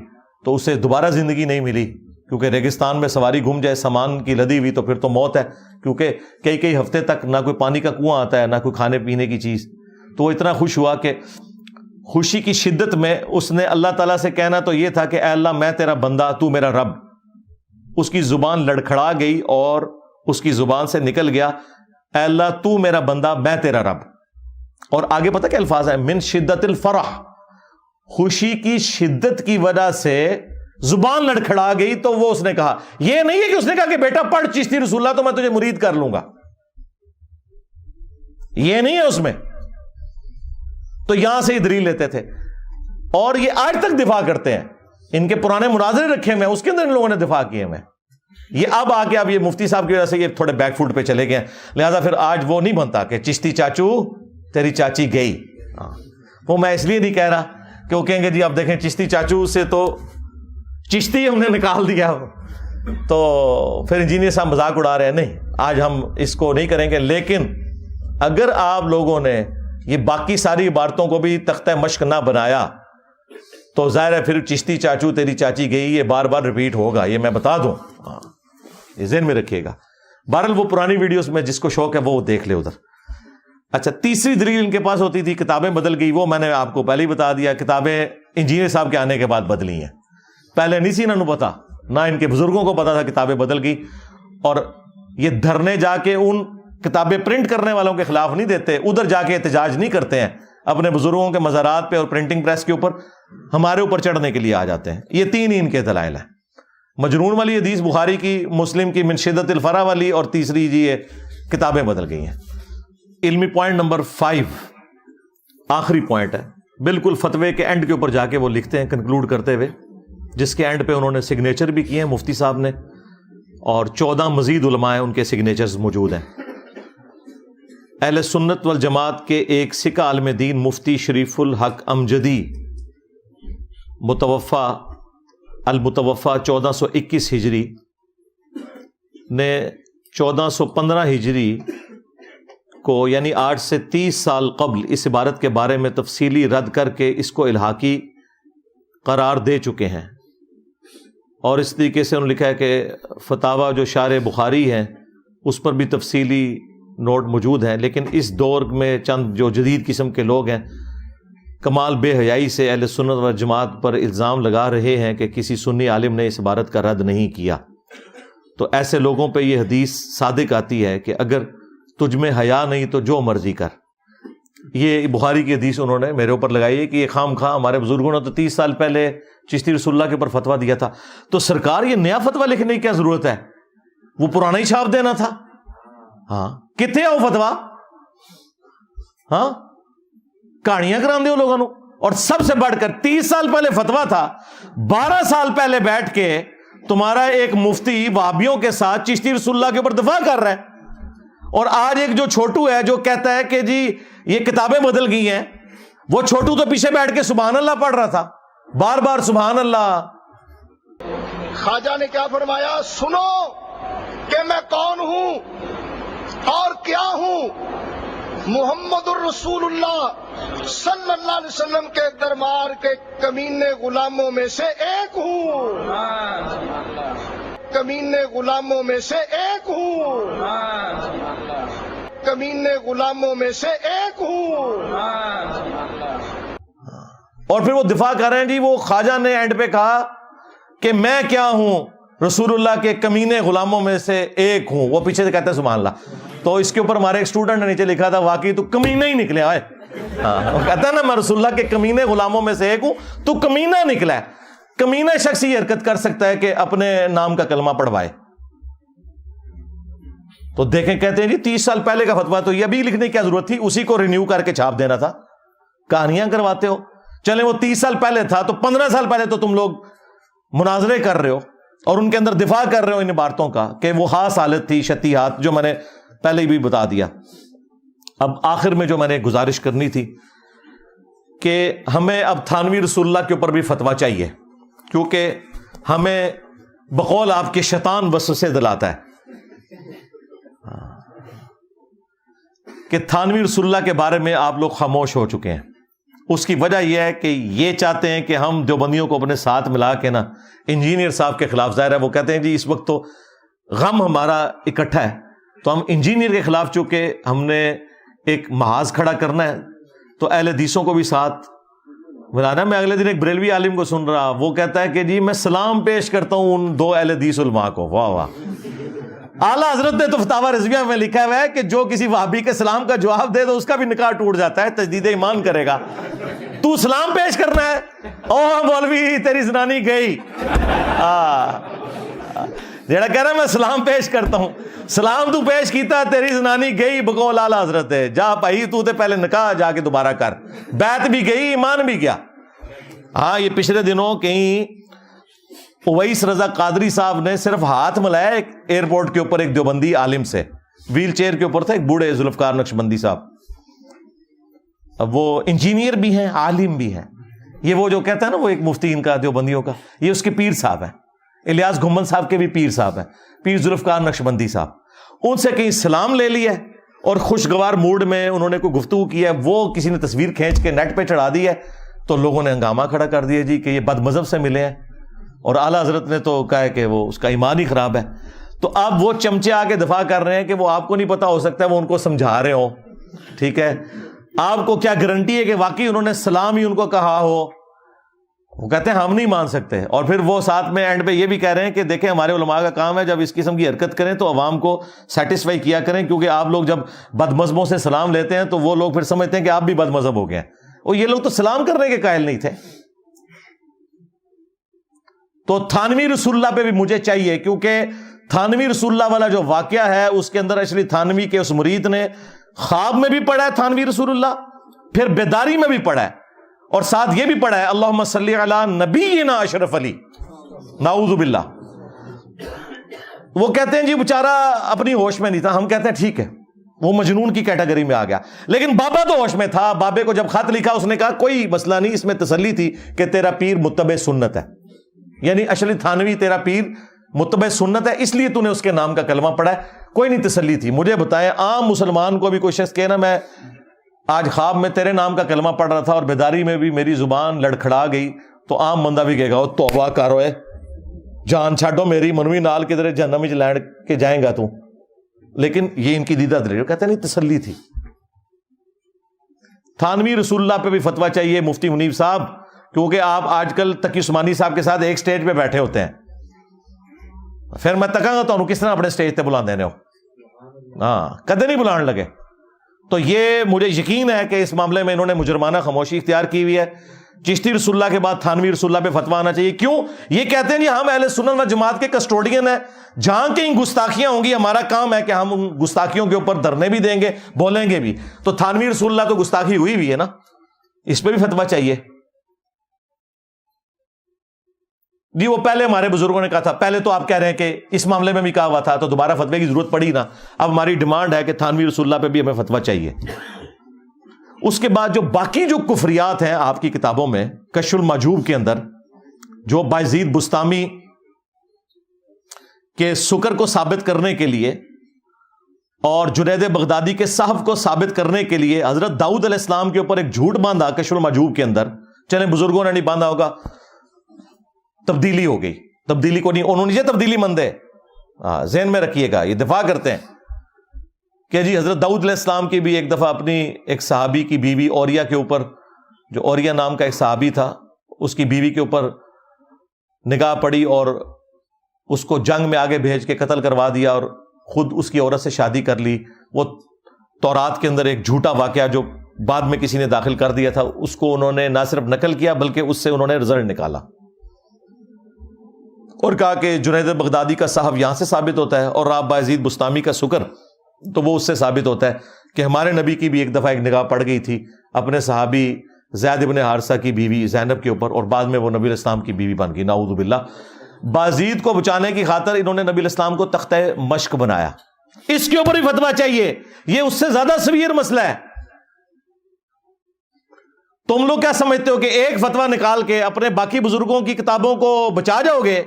[SPEAKER 1] تو اسے دوبارہ زندگی نہیں ملی، کیونکہ ریگستان میں سواری گھوم جائے سامان کی لدی ہوئی تو پھر تو موت ہے، کیونکہ کئی ہفتے تک نہ کوئی پانی کا کنواں آتا ہے نہ کوئی کھانے پینے کی چیز. تو وہ اتنا خوش ہوا کہ خوشی کی شدت میں اس نے اللہ تعالیٰ سے کہنا تو یہ تھا کہ اے اللہ میں تیرا بندہ، تو میرا رب. اس کی زبان لڑکھڑا گئی اور اس کی زبان سے نکل گیا اے اللہ تو میرا بندہ، میں تیرا رب. اور آگے پتہ کیا الفاظ ہے؟ من شدت الفرح، خوشی کی شدت کی وجہ سے زبان لڑکھڑا گئی. تو وہ اس نے کہا، یہ نہیں ہے کہ اس نے کہا کہ بیٹا پڑھ چشتی رسول اللہ تو میں تجھے مرید کر لوں گا، یہ نہیں ہے اس میں. تو یہاں سے یہ دلیل لیتے تھے اور یہ آج تک دفاع کرتے ہیں. ان کے پرانے مناظرے رکھے ہوئے ہیں، اس کے اندر ان لوگوں نے دفاع کیے ہوئے ہیں. یہ اب آ کے اب یہ مفتی صاحب کی وجہ سے یہ تھوڑے بیک فوٹ پہ چلے گئے ہیں، لہذا پھر آج وہ نہیں بنتا کہ چشتی چاچو تیری چاچی گئی. وہ میں اس لیے نہیں کہہ رہا کہ وہ کہیں گے جی اب دیکھیں چشتی چاچو سے تو چشتی ہم نے نکال دیا، تو پھر انجینئر صاحب مذاق اڑا رہے ہیں. نہیں، آج ہم اس کو نہیں کریں گے. لیکن اگر آپ لوگوں نے یہ باقی ساری عبارتوں کو بھی تختہ مشق نہ بنایا تو ظاہر ہے پھر چشتی چاچو تیری چاچی گئی یہ بار بار ریپیٹ ہوگا، یہ میں بتا دوں، یہ ذہن میں رکھیے گا. بہرحال وہ پرانی ویڈیوز میں جس کو شوق ہے وہ دیکھ لے ادھر. اچھا، تیسری دلیل ان کے پاس ہوتی تھی کتابیں بدل گئی. وہ میں نے آپ کو پہلے ہی بتا دیا، کتابیں انجینئر صاحب کے آنے کے بعد بدلی ہیں. پہلے نہیں سی انہوں پتا، نہ ان کے بزرگوں کو پتا تھا کتابیں بدل گئی. اور یہ دھرنے جا کے ان کتابیں پرنٹ کرنے والوں کے خلاف نہیں دیتے، ادھر جا کے احتجاج نہیں کرتے ہیں اپنے بزرگوں کے مزارات پہ اور پرنٹنگ پریس کے اوپر، ہمارے اوپر چڑھنے کے لیے آ جاتے ہیں. یہ 3 ہی ان کے دلائل ہیں. مجنون والی حدیث بخاری کی، مسلم کی من شدت الفرح والی، اور تیسری جی یہ کتابیں بدل گئی ہیں. علمی پوائنٹ نمبر 5 آخری پوائنٹ ہے، بالکل فتوے کے اینڈ کے اوپر جا کے وہ لکھتے ہیں کنکلوڈ کرتے ہوئے، جس کے اینڈ پہ انہوں نے سگنیچر بھی کیے ہیں مفتی صاحب نے، اور 14 مزید علماء ہیں ان کے سگنیچرز موجود ہیں. اہل سنت والجماعت کے ایک سکہ عالم دین مفتی شریف الحق امجدی المتوفا 1421 ہجری نے 1415 ہجری کو، یعنی آج سے 30 سال قبل، اس عبارت کے بارے میں تفصیلی رد کر کے اس کو الحاقی قرار دے چکے ہیں. اور اس طریقے سے انہوں نے لکھا ہے کہ فتاوی جو شارح بخاری ہیں اس پر بھی تفصیلی نوٹ موجود ہے. لیکن اس دور میں چند جو جدید قسم کے لوگ ہیں کمال بے حیائی سے اہل سنت و جماعت پر الزام لگا رہے ہیں کہ کسی سنی عالم نے اس عبارت کا رد نہیں کیا. تو ایسے لوگوں پہ یہ حدیث صادق آتی ہے کہ اگر تجھ میں حیا نہیں تو جو مرضی کر. یہ بخاری کی حدیث انہوں نے میرے اوپر لگائی ہے کہ یہ خام خواہ ہمارے بزرگوں نے تو 30 سال پہلے چشتی رسول اللہ کے اوپر فتویٰ دیا تھا، تو سرکار یہ نیا فتویٰ لکھنے کی کیا ضرورت ہے؟ وہ پرانا ہی چھاپ دینا تھا. ہاں کتنے آؤ فتویٰ، ہاں کہانیاں کران دے لوگوں. اور سب سے بڑھ کر 30 سال پہلے فتویٰ تھا، 12 سال پہلے بیٹھ کے تمہارا ایک مفتی وہابیوں کے ساتھ چشتی رسول اللہ کے اوپر دفاع کر رہا ہے. اور آج ایک جو چھوٹو ہے جو کہتا ہے کہ جی یہ کتابیں بدل گئی ہیں، وہ چھوٹو تو پیچھے بیٹھ کے سبحان اللہ پڑھ رہا تھا، بار بار سبحان اللہ.
[SPEAKER 2] خواجہ نے کیا فرمایا؟ سنو کہ میں کون ہوں اور کیا ہوں محمد الرسول اللہ صلی اللہ علیہ وسلم کے دربار کے کمینے غلاموں میں سے ایک ہوں، کمینے غلاموں میں سے ایک ہوں، کمینے غلاموں میں سے ایک ہوں۔
[SPEAKER 1] اور پھر وہ دفاع کر رہے ہیں جی، وہ خواجہ نے اینڈ پہ کہا کہ میں کیا ہوں، رسول اللہ کے کمینے غلاموں میں سے ایک ہوں۔ وہ پیچھے سے کہتے ہیں سبحان اللہ۔ تو اس کے اوپر ہمارے ایک اسٹوڈنٹ نے نیچے لکھا تھا واقعی تو کمینہ ہی نکلے آئے۔ وہ کہتا ہے نا میں رسول اللہ کے کمینے غلاموں میں سے ایک ہوں، تو کمینہ نکلا ہے۔ کمینہ شخص یہ حرکت کر سکتا ہے کہ اپنے نام کا کلمہ پڑھوائے۔ تو دیکھیں کہتے ہیں جی 30 سال پہلے کا فتویٰ تو یہ ابھی لکھنے کی کیا ضرورت تھی، اسی کو رینیو کر کے چھاپ دینا تھا۔ کہانیاں کرواتے ہو، چلیں وہ 30 سال پہلے تھا تو 15 سال پہلے تو تم لوگ مناظرے کر رہے ہو اور ان کے اندر دفاع کر رہے ہو ان عبارتوں کا کہ وہ خاص حالت تھی، شتیہات، جو میں نے پہلے ہی بھی بتا دیا۔ اب آخر میں جو میں نے گزارش کرنی تھی کہ ہمیں اب تھانوی رسول اللہ کے اوپر بھی فتویٰ چاہیے، کیونکہ ہمیں بقول آپ کے شیطان وسوسے دلاتا ہے کہ تھانوی رسول اللہ کے بارے میں آپ لوگ خاموش ہو چکے ہیں۔ اس کی وجہ یہ ہے کہ یہ چاہتے ہیں کہ ہم دیوبندیوں کو اپنے ساتھ ملا کے نا انجینئر صاحب کے خلاف، ظاہر ہے وہ کہتے ہیں جی اس وقت تو غم ہمارا اکٹھا ہے تو ہم انجینئر کے خلاف چونکہ ہم نے ایک محاذ کھڑا کرنا ہے تو اہل حدیثوں کو بھی ساتھ ملانا۔ میں اگلے دن ایک بریلوی عالم کو سن رہا، وہ کہتا ہے کہ جی میں سلام پیش کرتا ہوں ان 2 اہل حدیث علماء کو۔ واہ واہ! اعلیٰ حضرت نے تو فتاویٰ رضویہ میں لکھا ہوا ہے کہ جو کسی وہابی کے سلام کا جواب دے تو اس کا بھی نکاح ٹوٹ جاتا ہے، تجدید ایمان کرے گا۔ تو سلام پیش کرنا ہے، او مولوی تیری زنانی گئی، جیڑا کہہ رہا ہے میں سلام پیش کرتا ہوں، سلام تو پیش کیتا تیری زنانی گئی بقول اعلیٰ حضرت ہے، جا بھائی تو تے پہلے نکاح جا کے دوبارہ کر، بیعت بھی گئی ایمان بھی گیا۔ ہاں یہ پچھلے دنوں کہیں اویس رضا قادری صاحب نے صرف ہاتھ ملایا ایک ایئرپورٹ کے اوپر ایک دیوبندی عالم سے، ویل چیئر کے اوپر تھا ایک بوڑھے ذوالفقار نقشبندی صاحب، اب وہ انجینئر بھی ہیں عالم بھی ہیں، یہ وہ جو کہتا ہے نا وہ ایک مفتی ان کا دیوبندیوں کا، یہ اس کے پیر صاحب ہیں، الیاس گھمن صاحب کے بھی پیر صاحب ہیں، پیر ذوالفقار نقشبندی صاحب۔ ان سے کہیں سلام لے لیا اور خوشگوار موڈ میں انہوں نے کوئی گفتگو کی ہے، وہ کسی نے تصویر کھینچ کے نیٹ پہ چڑھا دی ہے تو لوگوں نے ہنگامہ کھڑا کر دیا جی کہ یہ بد مذہب سے ملے ہیں، اور اعلیٰ حضرت نے تو کہا ہے کہ وہ اس کا ایمان ہی خراب ہے۔ تو اب وہ چمچے آ کے دفاع کر رہے ہیں کہ وہ آپ کو نہیں پتا، ہو سکتا ہے وہ ان کو سمجھا رہے ہوں، ٹھیک ہے، آپ کو کیا گارنٹی ہے کہ واقعی انہوں نے سلام ہی ان کو کہا ہو؟ وہ کہتے ہیں ہم نہیں مان سکتے، اور پھر وہ ساتھ میں اینڈ پہ یہ بھی کہہ رہے ہیں کہ دیکھیں ہمارے علماء کا کام ہے جب اس قسم کی حرکت کریں تو عوام کو سیٹسفائی کیا کریں، کیونکہ آپ لوگ جب بد مذہبوں سے سلام لیتے ہیں تو وہ لوگ پھر سمجھتے ہیں کہ آپ بھی بد مذہب ہو گئے ہیں، اور یہ لوگ تو سلام کرنے کے قائل نہیں تھے۔ تو تھانوی رسول اللہ پہ بھی مجھے چاہیے، کیونکہ تھانوی رسول اللہ والا جو واقعہ ہے اس کے اندر ایکچولی تھانوی کے اس مرید نے خواب میں بھی پڑھا ہے تھانوی رسول اللہ، پھر بیداری میں بھی پڑھا ہے، اور ساتھ یہ بھی پڑھا ہے اللہم صلی علی نبینا اشرف علی، نعوذ باللہ۔ وہ کہتے ہیں جی بیچارہ اپنی ہوش میں نہیں تھا، ہم کہتے ہیں ٹھیک ہے وہ مجنون کی کیٹیگری میں آ گیا، لیکن بابا تو ہوش میں تھا۔ بابے کو جب خط لکھا اس نے کہا کوئی مسئلہ نہیں، اس میں تسلی تھی کہ تیرا پیر متبع سنت ہے، یعنی اشلی تھانوی تیرا پیر متبع سنت ہے، اس لیے تو نے اس کے نام کا کلمہ پڑھا ہے، کوئی نہیں تسلی تھی۔ مجھے بتائیں عام مسلمان کو بھی کوئی شخص کہنا میں آج خواب میں تیرے نام کا کلمہ پڑھ رہا تھا اور بیداری میں بھی میری زبان لڑکھڑا گئی، تو عام بندہ بھی کہے گا او توبہ کر ہوئے، جان چھاڑو میری منوی نال کدھر جہنم وچ لینڈ کے جائیں گا تو۔ لیکن یہ ان کی دیدہ دلیل، کہتے ہیں نہیں تسلی تھی۔ تھانوی رسول اللہ پہ بھی فتویٰ چاہیے مفتی منیب صاحب، کیونکہ آپ آج کل تقی عثمانی صاحب کے ساتھ ایک سٹیج پہ بیٹھے ہوتے ہیں، پھر میں تکاں گا تو کس طرح اپنے سٹیج پہ بلا دینے ہو، ہاں کدے نہیں بلان لگے۔ تو یہ مجھے یقین ہے کہ اس معاملے میں انہوں نے مجرمانہ خاموشی اختیار کی ہوئی ہے۔ چشتی رسول اللہ کے بعد تھانوی رسول اللہ پہ فتویٰ آنا چاہیے۔ کیوں؟ یہ کہتے ہیں جی ہم اہل سنت و جماعت کے کسٹوڈین ہیں، جہاں کہیں گستاخیاں ہوں گی ہمارا کام ہے کہ ہم ان گستاخیوں کے اوپر دھرنے بھی دیں گے، بولیں گے بھی۔ تو تھانوی رسول اللہ تو گستاخی ہوئی بھی ہے نا، اس پہ بھی فتویٰ چاہیے جی۔ وہ پہلے ہمارے بزرگوں نے کہا تھا، پہلے تو آپ کہہ رہے ہیں کہ اس معاملے میں بھی کہا ہوا تھا تو دوبارہ فتوے کی ضرورت پڑی نا، اب ہماری ڈیمانڈ ہے کہ تھانوی رسول اللہ پہ بھی ہمیں فتویٰ چاہیے۔ اس کے بعد جو باقی جو کفریات ہیں آپ کی کتابوں میں، کشف المحجوب کے اندر جو بایزید بستامی کے سکر کو ثابت کرنے کے لیے اور جنید بغدادی کے صحف کو ثابت کرنے کے لیے حضرت داؤد علیہ السلام کے اوپر ایک جھوٹ باندھا کشف المحجوب کے اندر. چلیں بزرگوں نے نہیں باندھا ہوگا, تبدیلی ہو گئی. تبدیلی کو نہیں, انہوں نے یہ تبدیلی مند ہے, ذہن میں رکھیے گا, یہ دفاع کرتے ہیں کہ جی حضرت داؤد علیہ السلام کی بھی ایک دفعہ اپنی ایک صحابی کی بیوی اوریا کے اوپر, جو اوریا نام کا ایک صحابی تھا, اس کی بیوی کے اوپر نگاہ پڑی اور اس کو جنگ میں آگے بھیج کے قتل کروا دیا اور خود اس کی عورت سے شادی کر لی. وہ تورات کے اندر ایک جھوٹا واقعہ جو بعد میں کسی نے داخل کر دیا تھا, اس کو انہوں نے نہ صرف نقل کیا بلکہ اس سے انہوں نے رزلٹ نکالا اور کہا کہ جنید بغدادی کا صحف یہاں سے ثابت ہوتا ہے اور راب بایزید بستامی کا سکر تو وہ اس سے ثابت ہوتا ہے کہ ہمارے نبی کی بھی ایک دفعہ ایک نگاہ پڑ گئی تھی اپنے صحابی زید ابن حارثہ کی بیوی زینب کے اوپر, اور بعد میں وہ نبی علیہ السلام کی بیوی بن گئی, نعوذ باللہ. بازید کو بچانے کی خاطر انہوں نے نبی علیہ السلام کو تختہ مشق بنایا. اس کے اوپر بھی فتویٰ چاہیے, یہ اس سے زیادہ سویر مسئلہ ہے. تم لوگ کیا سمجھتے ہو کہ ایک فتویٰ نکال کے اپنے باقی بزرگوں کی کتابوں کو بچا جاؤ گے؟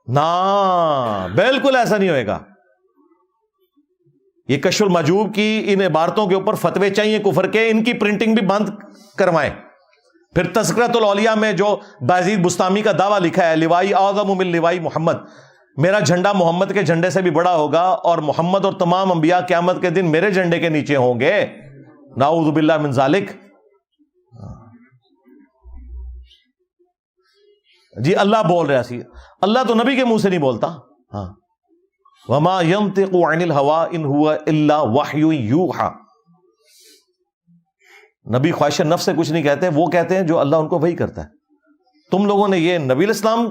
[SPEAKER 1] نا, بالکل ایسا نہیں ہوئے گا. یہ کشف المحجوب کی ان عبارتوں کے اوپر فتوے چاہیے کفر کے, ان کی پرنٹنگ بھی بند کروائیں. پھر تذکرۃ الاولیاء میں جو بایزید بستامی کا دعویٰ لکھا ہے, لوائی اعظم من لوائی محمد, میرا جھنڈا محمد کے جھنڈے سے بھی بڑا ہوگا اور محمد اور تمام انبیاء قیامت کے دن میرے جھنڈے کے نیچے ہوں گے, نعوذ باللہ من ذالک. جی اللہ بول رہا سی, اللہ تو نبی کے منہ سے نہیں بولتا. ہاں, وما ينطق عن الهوى ان هو الا وحی یوحى. نبی خواہش نفس سے کچھ نہیں کہتے, وہ کہتے ہیں جو اللہ ان کو وحی کرتا ہے. تم لوگوں نے یہ نبی علیہ السلام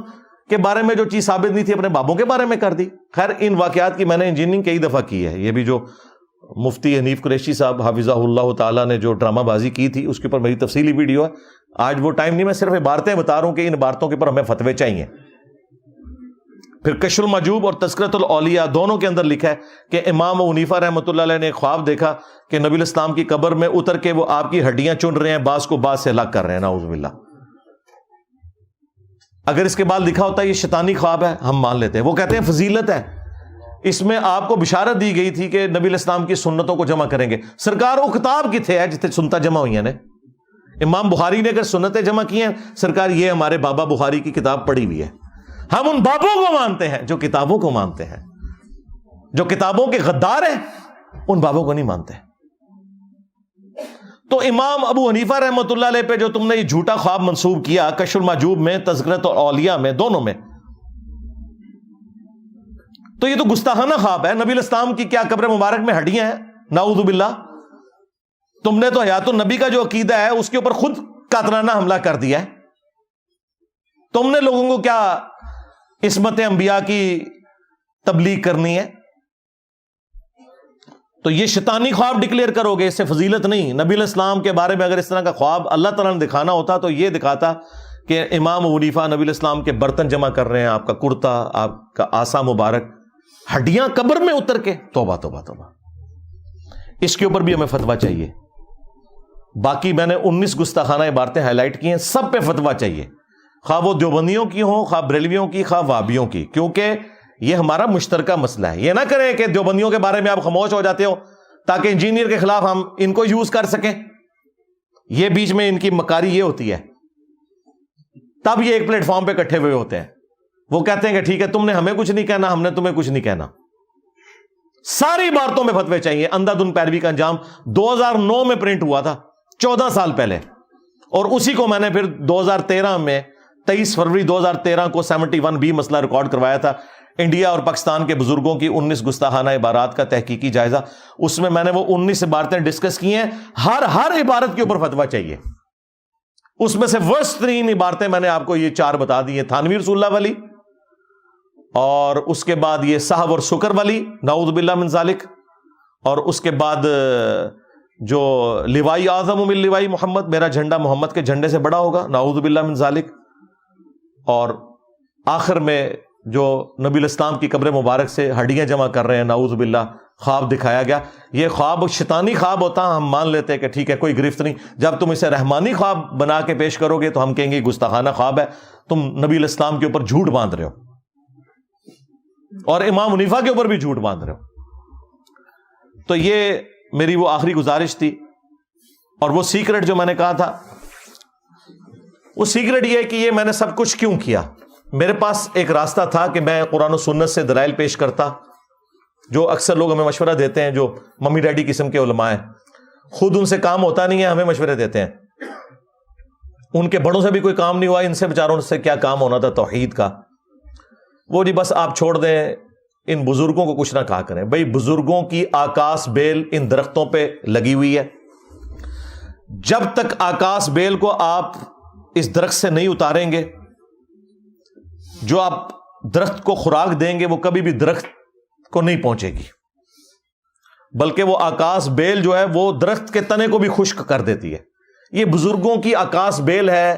[SPEAKER 1] کے بارے میں جو چیز ثابت نہیں تھی اپنے بابوں کے بارے میں کر دی. خیر ان واقعات کی میں نے انجینئرنگ کئی دفعہ کی ہے. یہ بھی جو مفتی حنیف قریشی صاحب حافظہ اللہ تعالیٰ نے جو ڈرامہ بازی کی تھی اس کے اوپر میری تفصیلی ویڈیو ہے. آج وہ ٹائم نہیں, میں صرف عبارتیں بتا رہا ہوں کہ ان عبارتوں کے اوپر ہمیں فتوے چاہیے. پھر کشف المحجوب اور تذکرۃ الاولیاء دونوں کے اندر لکھا ہے کہ امام ابو حنیفہ رحمۃ اللہ علیہ نے ایک خواب دیکھا کہ نبی علیہ السلام کی قبر میں اتر کے وہ آپ کی ہڈیاں چن رہے ہیں, بعض کو بعض سے الگ کر رہے ہیں, نعوذ باللہ. اگر اس کے بعد لکھا ہوتا ہے یہ شیطانی خواب ہے ہم مان لیتے ہیں. وہ کہتے ہیں فضیلت ہے, اس میں آپ کو بشارت دی گئی تھی کہ نبی علیہ السلام کی سنتوں کو جمع کریں گے. سرکار وہ کتاب کتنے ہے جتنے سنتا جمع ہوئی ہیں نے؟ امام بخاری نے اگر سنتیں جمع کی ہیں, سرکار یہ ہمارے بابا بخاری کی کتاب پڑھی ہوئی ہے. ہم ان بابوں کو مانتے ہیں جو کتابوں کو مانتے ہیں, جو کتابوں کے غدار ہیں ان بابوں کو نہیں مانتے. تو امام ابو حنیفہ رحمۃ اللہ علیہ پہ جو تم نے یہ جھوٹا خواب منسوب کیا کشف المحجوب میں, تذکرۃ الاولیاء میں, دونوں میں, تو یہ تو گستاخانہ خواب ہے. نبی علیہ السلام کی کیا قبر مبارک میں ہڈیاں ہیں؟ نعوذ باللہ. تم نے تو حیات النبی کا جو عقیدہ ہے اس کے اوپر خود قاتلانہ حملہ کر دیا ہے. تم نے لوگوں کو کیا عصمت انبیاء کی تبلیغ کرنی ہے؟ تو یہ شیطانی خواب ڈکلیئر کرو گے, اس سے فضیلت نہیں. نبی علیہ السلام کے بارے میں اگر اس طرح کا خواب اللہ تعالیٰ نے دکھانا ہوتا تو یہ دکھاتا کہ امام ابو حنیفہ نبی علیہ السلام کے برتن جمع کر رہے ہیں, آپ کا کرتا, آپ کا آسا مبارک, ہڈیاں قبر میں اتر کے. توبہ توبہ توبہ. اس کے اوپر بھی ہمیں فتویٰ چاہیے. باقی میں نے 19 گستاخانہ عبارتیں ہائی لائٹ کی ہیں, سب پہ فتویٰ چاہیے, خواہ وہ دیوبندیوں کی ہوں, خواہ بریلویوں کی, خواہ وہابیوں کی, کیونکہ یہ ہمارا مشترکہ مسئلہ ہے. یہ نہ کریں کہ دیوبندیوں کے بارے میں آپ خاموش ہو جاتے ہو تاکہ انجینئر کے خلاف ہم ان کو یوز کر سکیں. یہ بیچ میں ان کی مکاری یہ ہوتی ہے, تب یہ ایک پلیٹ فارم پہ اکٹھے ہوئے ہوتے ہیں. وہ کہتے ہیں کہ ٹھیک ہے تم نے ہمیں کچھ نہیں کہنا, ہم نے تمہیں کچھ نہیں کہنا. ساری عبارتوں میں فتوے چاہیے. اندھا دھند پیروی کا انجام 2009 میں پرنٹ ہوا تھا, 14 سال پہلے, اور اسی کو میں نے پھر 2013 میں 23 فروری 2013 کو 71B مسئلہ ریکارڈ کروایا تھا, انڈیا اور پاکستان کے بزرگوں کی 19 گستاخانہ عبارات کا تحقیقی جائزہ. اس میں میں نے وہ 19 عبارتیں ڈسکس کی ہیں. ہر عبارت کے اوپر فتویٰ چاہیے. اس میں سے ورسٹ ترین عبارتیں میں نے آپ کو یہ 4 بتا دی ہیں. تھانوی رسول اللہ والی, اور اس کے بعد یہ صحو اور سکر والی, نعوذ باللہ من ذالک, اور اس کے بعد جو لوائی اعظم من لوائی محمد, میرا جھنڈا محمد کے جھنڈے سے بڑا ہوگا, نعوذ باللہ من ذالک. اور آخر میں جو نبی الاسلام کی قبر مبارک سے ہڈیاں جمع کر رہے ہیں, نعوذ باللہ, خواب دکھایا گیا. یہ خواب شیطانی خواب ہوتا, ہم مان لیتے ہیں کہ ٹھیک ہے کوئی گرفت نہیں. جب تم اسے رحمانی خواب بنا کے پیش کرو گے تو ہم کہیں گے گستاخانہ خواب ہے, تم نبی الاسلام کے اوپر جھوٹ باندھ رہے ہو اور امام حنیفہ کے اوپر بھی جھوٹ باندھ رہے ہو. تو یہ میری وہ آخری گزارش تھی. اور وہ سیکرٹ جو میں نے کہا تھا، وہ سیکرٹ یہ ہے کہ یہ میں نے سب کچھ کیوں کیا. میرے پاس ایک راستہ تھا کہ میں قرآن و سنت سے دلائل پیش کرتا، جو اکثر لوگ ہمیں مشورہ دیتے ہیں، جو ممی ڈیڈی قسم کے علماء ہیں، خود ان سے کام ہوتا نہیں ہے، ہمیں مشورے دیتے ہیں. ان کے بڑوں سے بھی کوئی کام نہیں ہوا، ان سے بیچاروں سے کیا کام ہونا تھا توحید کا. وہ جی بس آپ چھوڑ دیں، ان بزرگوں کو کچھ نہ کہا کریں. بھئی بزرگوں کی آکاس بیل ان درختوں پہ لگی ہوئی ہے. جب تک آکاس بیل کو آپ اس درخت سے نہیں اتاریں گے، جو آپ درخت کو خوراک دیں گے وہ کبھی بھی درخت کو نہیں پہنچے گی، بلکہ وہ آکاس بیل جو ہے وہ درخت کے تنے کو بھی خشک کر دیتی ہے. یہ بزرگوں کی آکاس بیل ہے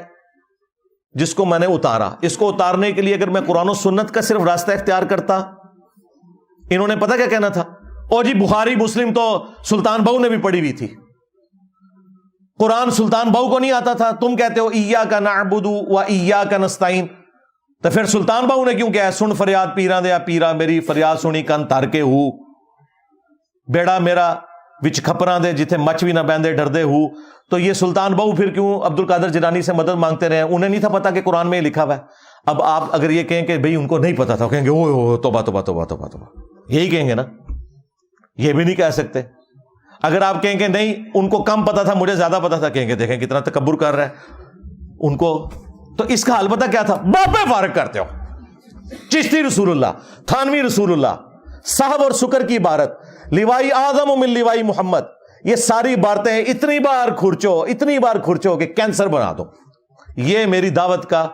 [SPEAKER 1] جس کو میں نے اتارا. اس کو اتارنے کے لیے اگر میں قرآن و سنت کا صرف راستہ اختیار کرتا، انہوں نے پتہ کیا کہنا تھا، او جی بخاری مسلم تو سلطان بہو نے بھی پڑھی ہوئی تھی، قرآن سلطان بہو کو نہیں آتا تھا. تم کہتے ہو ایاک نعبد و ایاک نستعین، تو پھر سلطان بہو نے کیوں کہا سن فریاد پیراں دیا پیرا میری فریاد سنی کن تر کے ہو، بیڑا میرا وچ کھپراں دے جتھے مچ بھی نہ بیندے ڈردے ہو. تو یہ سلطان بہو پھر کیوں عبد القادر جیلانی سے مدد مانگتے رہے؟ انہیں نہیں تھا پتا کہ قرآن میں لکھا ہوا ہے. اب آپ اگر یہ کہیں کہ بھئی ان کو نہیں پتا تھا، کہیں گے اوہ توبہ توبہ توبہ توبہ توبہ، یہی کہیں گے نا. یہ بھی نہیں کہہ سکتے. اگر آپ کہیں کہ نہیں ان کو کم پتا تھا مجھے زیادہ پتا تھا، کہیں گے دیکھیں کتنا تکبر کر رہا ہے ان کو. تو اس کا البتہ کیا تھا، باپے فارغ کرتے ہو. چشتی رسول اللہ، تھانوی رسول اللہ، صاحب اور سکر کی عبارت، لیوائی اعظم من لیوائی محمد، یہ ساری عبارتیں اتنی بار کھرچو کہ کینسر بنا دو. یہ میری دعوت کا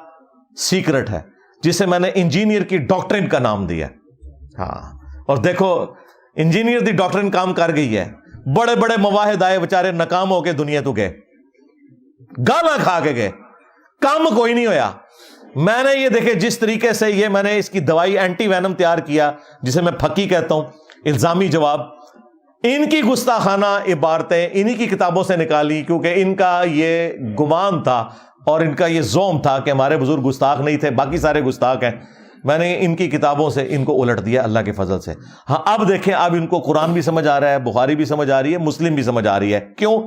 [SPEAKER 1] سیکرٹ ہے جسے میں نے انجینئر کی ڈاکٹرن کا نام دیا. ہاں، اور دیکھو انجینئر دی ڈاکٹرن کام کر گئی ہے. بڑے بڑے مواحد آئے بیچارے ناکام ہو کے دنیا تو گئے، گالاں کھا کے گئے، کام کوئی نہیں ہویا. میں نے یہ دیکھے جس طریقے سے یہ میں نے اس کی دوائی اینٹی وینم تیار کیا جسے میں پھکی کہتا ہوں، الزامی جواب، ان کی گستاخانہ عبارتیں انہی کی کتابوں سے نکالی، کیونکہ ان کا یہ گمان تھا اور ان کا یہ زوم تھا کہ ہمارے بزرگ گستاخ نہیں تھے، باقی سارے گستاخ ہیں. میں نے ان کی کتابوں سے ان کو الٹ دیا اللہ کے فضل سے. ہاں اب دیکھیں، اب ان کو قرآن بھی سمجھ آ رہا ہے، بخاری بھی سمجھ آ رہی ہے، مسلم بھی سمجھ آ رہی ہے. کیوں؟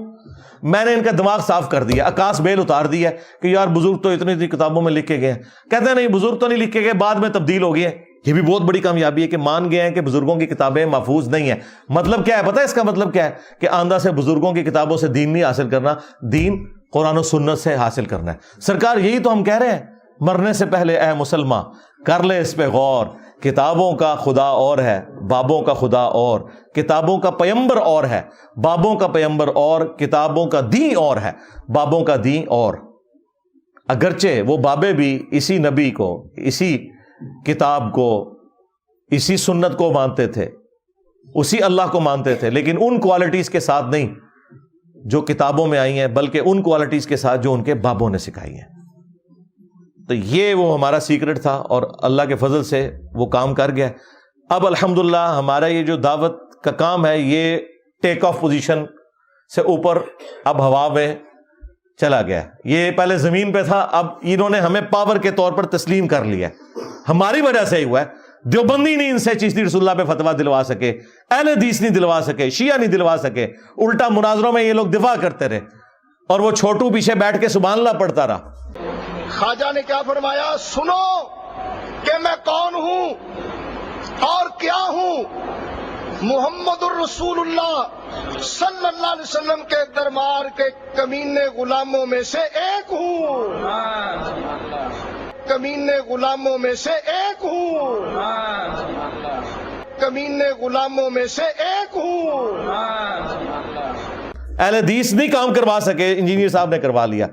[SPEAKER 1] میں نے ان کا دماغ صاف کر دیا، آکاس بیل اتار دی ہے کہ یار بزرگ تو اتنی کتابوں میں لکھ کے گئے ہیں. کہتے ہیں نہیں بزرگ تو نہیں لکھ کے گئے، بعد میں تبدیل ہو گئے ہیں. یہ بھی بہت بڑی کامیابی ہے کہ مان گئے ہیں کہ بزرگوں کی کتابیں محفوظ نہیں ہیں. مطلب کیا ہے پتہ ہے اس کا مطلب کیا ہے؟ کہ آندہ سے بزرگوں کی کتابوں سے دین نہیں حاصل کرنا، دین قرآن و سنت سے حاصل کرنا ہے. سرکار یہی تو ہم کہہ رہے ہیں، مرنے سے پہلے اے مسلمان کر لے اس پہ غور، کتابوں کا خدا اور ہے، بابوں کا خدا اور، کتابوں کا پیمبر اور ہے، بابوں کا پیمبر اور، کتابوں کا دین اور ہے، بابوں کا دین اور. اگرچہ وہ بابے بھی اسی نبی کو، اسی کتاب کو، اسی سنت کو مانتے تھے، اسی اللہ کو مانتے تھے، لیکن ان کوالٹیز کے ساتھ نہیں جو کتابوں میں آئی ہیں، بلکہ ان کوالٹیز کے ساتھ جو ان کے بابوں نے سکھائی ہیں. تو یہ وہ ہمارا سیکرٹ تھا اور اللہ کے فضل سے وہ کام کر گیا. اب الحمدللہ ہمارا یہ جو دعوت کا کام ہے یہ ٹیک آف پوزیشن سے اوپر اب ہوا میں چلا گیا. یہ پہلے زمین پہ تھا، اب انہوں نے ہمیں پاور کے طور پر تسلیم کر لیا. ہماری وجہ سے ہی ہوا ہے. دیوبندی نہیں ان سے چشتی رسول اللہ پہ فتویٰ دلوا سکے، اہل حدیث نہیں دلوا سکے، شیعہ نہیں دلوا سکے. الٹا مناظروں میں یہ لوگ دفاع کرتے رہے اور وہ چھوٹو پیچھے بیٹھ کے سبحان اللہ پڑھتا رہا.
[SPEAKER 2] خواجہ نے کیا فرمایا، سنو کہ میں کون ہوں اور کیا ہوں. محمد الرسول اللہ صلی اللہ علیہ وسلم کے دربار کے کمینے غلاموں میں سے ایک ہوں، کمینے غلاموں میں سے ایک ہوں، کمینے غلاموں میں سے ایک ہوں.
[SPEAKER 1] اہل حدیث نہیں کام کروا سکے، انجینئر صاحب نے کروا لیا.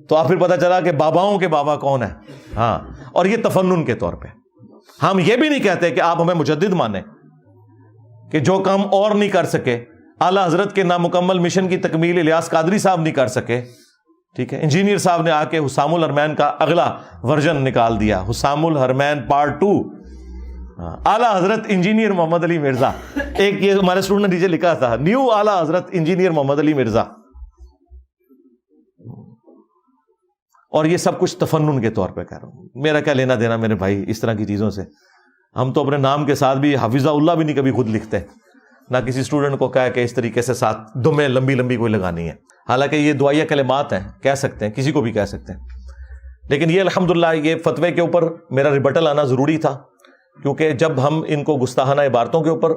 [SPEAKER 1] تو آپ پھر پتہ چلا کہ باباؤں کے بابا کون ہیں. ہاں، اور یہ تفنن کے طور پہ. ہم یہ بھی نہیں کہتے کہ آپ ہمیں مجدد مانیں کہ جو کام اور نہیں کر سکے، اعلیٰ حضرت کے نامکمل مشن کی تکمیل الیاس قادری صاحب نہیں کر سکے، ٹھیک ہے، انجینئر صاحب نے آ کے حسام الحرمین کا اگلا ورژن نکال دیا، حسام الحرمین پارٹ 2. اعلیٰ حضرت انجینئر محمد علی مرزا، ایک یہ ہمارے اسٹوڈنٹ نے نیچے لکھا تھا، نیو اعلیٰ حضرت انجینئر محمد علی مرزا. اور یہ سب کچھ تفنن کے طور پہ کر رہا ہوں. میرا کیا لینا دینا میرے بھائی اس طرح کی چیزوں سے. ہم تو اپنے نام کے ساتھ بھی حافظہ اللہ بھی نہیں کبھی خود لکھتے. نہ کسی اسٹوڈنٹ کو کہا کہ اس طریقے سے ساتھ دمیں لمبی لمبی کوئی لگانی ہے. حالانکہ یہ دعائیہ کلمات ہیں, کہہ سکتے ہیں, کسی کو بھی کہہ سکتے ہیں. لیکن یہ الحمدللہ یہ فتوے کے اوپر میرا ریبٹل آنا ضروری تھا, کیونکہ جب ہم ان کو گستاخانہ عبارتوں کے اوپر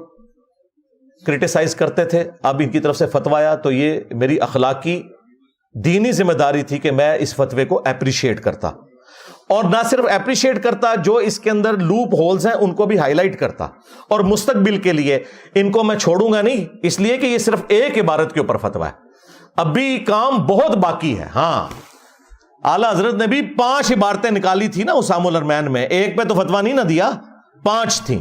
[SPEAKER 1] کرٹیسائز کرتے تھے, اب ان کی طرف سے فتویٰ آیا, تو یہ میری اخلاقی دینی ذمہ داری تھی کہ میں اس فتوے کو اپریشیٹ کرتا, اور نہ صرف اپریشیٹ کرتا, جو اس کے اندر لوپ ہولز ہیں ان کو بھی ہائی لائٹ کرتا, اور مستقبل کے لیے ان کو میں چھوڑوں گا نہیں, اس لیے کہ یہ صرف ایک عبارت کے اوپر فتویٰ ہے, ابھی کام بہت باقی ہے. ہاں اعلیٰ حضرت نے بھی 5 عبارتیں نکالی تھی نا اسام الارمین میں, ایک پہ تو فتویٰ نہیں نہ دیا, 5 تھیں.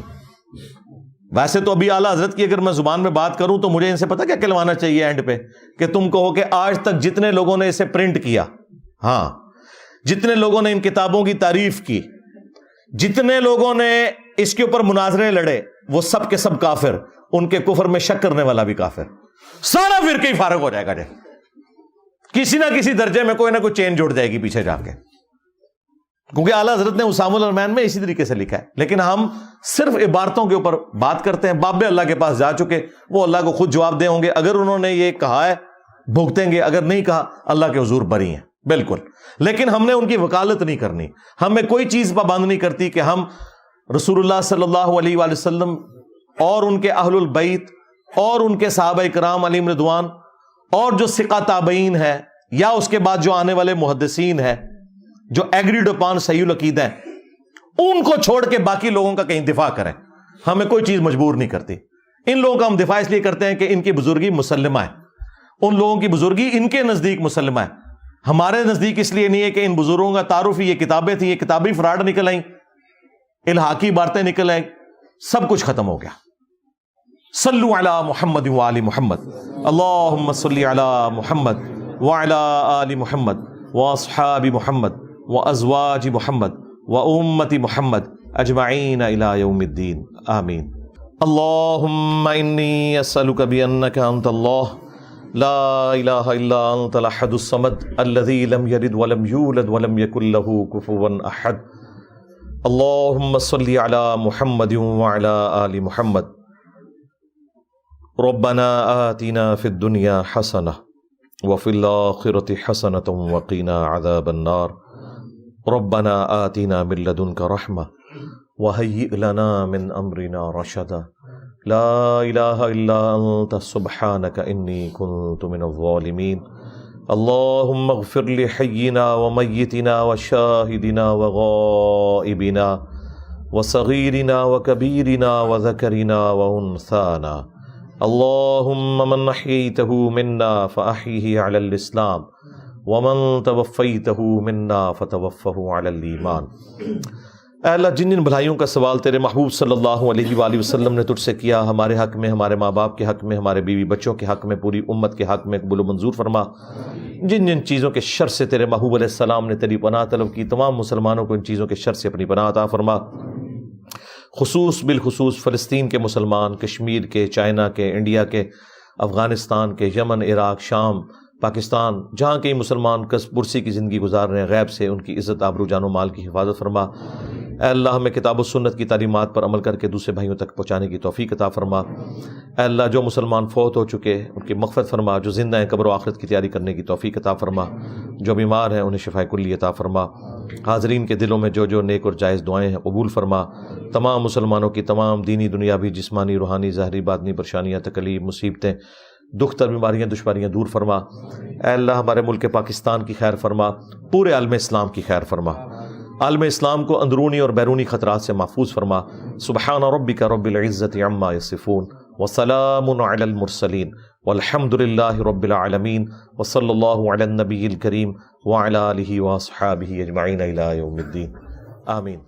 [SPEAKER 1] ویسے تو ابھی اعلیٰ حضرت کی اگر میں زبان میں بات کروں تو مجھے ان سے پتہ کیا کہلوانا چاہیے اینڈ پہ, کہ تم کہو کہ آج تک جتنے لوگوں نے اسے پرنٹ کیا, ہاں جتنے لوگوں نے ان کتابوں کی تعریف کی, جتنے لوگوں نے اس کے اوپر مناظرے لڑے, وہ سب کے سب کافر, ان کے کفر میں شک کرنے والا بھی کافر, سارا فرقہ ہی فارغ ہو جائے گا. کسی نہ کسی درجے میں کوئی نہ کوئی چین جڑ جائے گی پیچھے جا کے, کیونکہ اعلیٰ حضرت نے اسام الارمین میں اسی طریقے سے لکھا ہے. لیکن ہم صرف عبارتوں کے اوپر بات کرتے ہیں. باب اللہ کے پاس جا چکے, وہ اللہ کو خود جواب دے ہوں گے. اگر انہوں نے یہ کہا ہے بھگتیں گے, اگر نہیں کہا اللہ کے حضور بری ہیں بالکل. لیکن ہم نے ان کی وکالت نہیں کرنی, ہمیں کوئی چیز پابند نہیں کرتی کہ ہم رسول اللہ صلی اللہ علیہ وآلہ وسلم اور ان کے اہل البیت اور ان کے صحابہ کرام علیہم رضوان اور جو ثقہ تابعین ہے, یا اس کے بعد جو آنے والے محدثین ہیں جو ایگریڈ اپان صحیح العقیدہ ہیں, ان کو چھوڑ کے باقی لوگوں کا کہیں دفاع کریں. ہمیں کوئی چیز مجبور نہیں کرتی. ان لوگوں کا ہم دفاع اس لیے کرتے ہیں کہ ان کی بزرگی مسلمہ ہے, ان لوگوں کی بزرگی ان کے نزدیک مسلمہ ہے. ہمارے نزدیک اس لیے نہیں ہے کہ ان بزرگوں کا تعارف ہی یہ کتابیں تھیں, یہ کتابی فراڈ نکل آئیں, الحاقی باتیں نکل آئیں, سب کچھ ختم ہو گیا. صلو علی محمد وآل محمد, اللہم صلی علی محمد وعلی آل محمد واصحاب محمد وازواج محمد وامت محمد اجمعین الی یوم الدین, آمین. اللہم انی اسألک بانک انت اللہ لا الہ الا انت الاحد الصمد الذی لم یلد ولم یولد ولم یکن لہ کفوا احد. اللہم صلی علی محمد وعلی آل محمد. ربنا آتنا فی الدنیا حسنہ وفی الآخرۃ حسنۃ وقنا عذاب النار. ربنا آتنا من لدنک رحمہ وہیئ لنا من امرنا رشدا. لا الہ الا انت سبحانک انی کنت من الظالمین. اللہم اغفر لحینا ومیتنا وشاہدنا وغائبنا وصغیرنا وکبیرنا وذکرنا وانثانا. اللہم من احییتہ منا فاحیہ علی الاسلام ومن توفیتہ منا فتوفہ علی الایمان. اے اللہ, جن جن بھلائیوں کا سوال تیرے محبوب صلی اللہ علیہ وآلہ وسلم نے تجھ سے کیا, ہمارے حق میں, ہمارے ماں باپ کے حق میں, ہمارے بیوی بچوں کے حق میں, پوری امت کے حق میں قبول و منظور فرما. جن جن چیزوں کے شر سے تیرے محبوب علیہ السلام نے تیری پناہ طلب کی, تمام مسلمانوں کو ان چیزوں کے شر سے اپنی پناہ عطا فرما. بالخصوص فلسطین کے مسلمان, کشمیر کے, چائنا کے, انڈیا کے, افغانستان کے, یمن, عراق, شام, پاکستان, جہاں کئی مسلمان کس پرسی کی زندگی گزار رہے ہیں, غیب سے ان کی عزت, آبرو, جان و مال کی حفاظت فرما. اے اللہ, ہمیں کتاب و سنت کی تعلیمات پر عمل کر کے دوسرے بھائیوں تک پہنچانے کی توفیق عطا فرما. اے اللہ, جو مسلمان فوت ہو چکے ان کی مغفرت فرما, جو زندہ ہیں قبر و آخرت کی تیاری کرنے کی توفیق عطا فرما, جو بیمار ہیں انہیں شفاء کلی عطا فرما. حاضرین کے دلوں میں جو جو نیک اور جائز دعائیں ہیں قبول فرما. تمام مسلمانوں کی تمام دینی, دنیاوی, جسمانی, روحانی, ظاہری, باطنی پریشانیاں, تکلیف, مصیبتیں, دکھ تر, بیماریاں, دشواریاں دور فرما. اے اللہ, ہمارے ملک پاکستان کی خیر فرما, پورے عالم اسلام کی خیر فرما. عالم اسلام کو اندرونی اور بیرونی خطرات سے محفوظ فرما. سبحان ربک رب العزت عما یصفون وسلام علی المرسلین والحمد للہ رب العالمین. وصلی اللہ علی النبی الکریم وعلی آلہ واصحابہ اجمعین الی یوم الدین, آمین.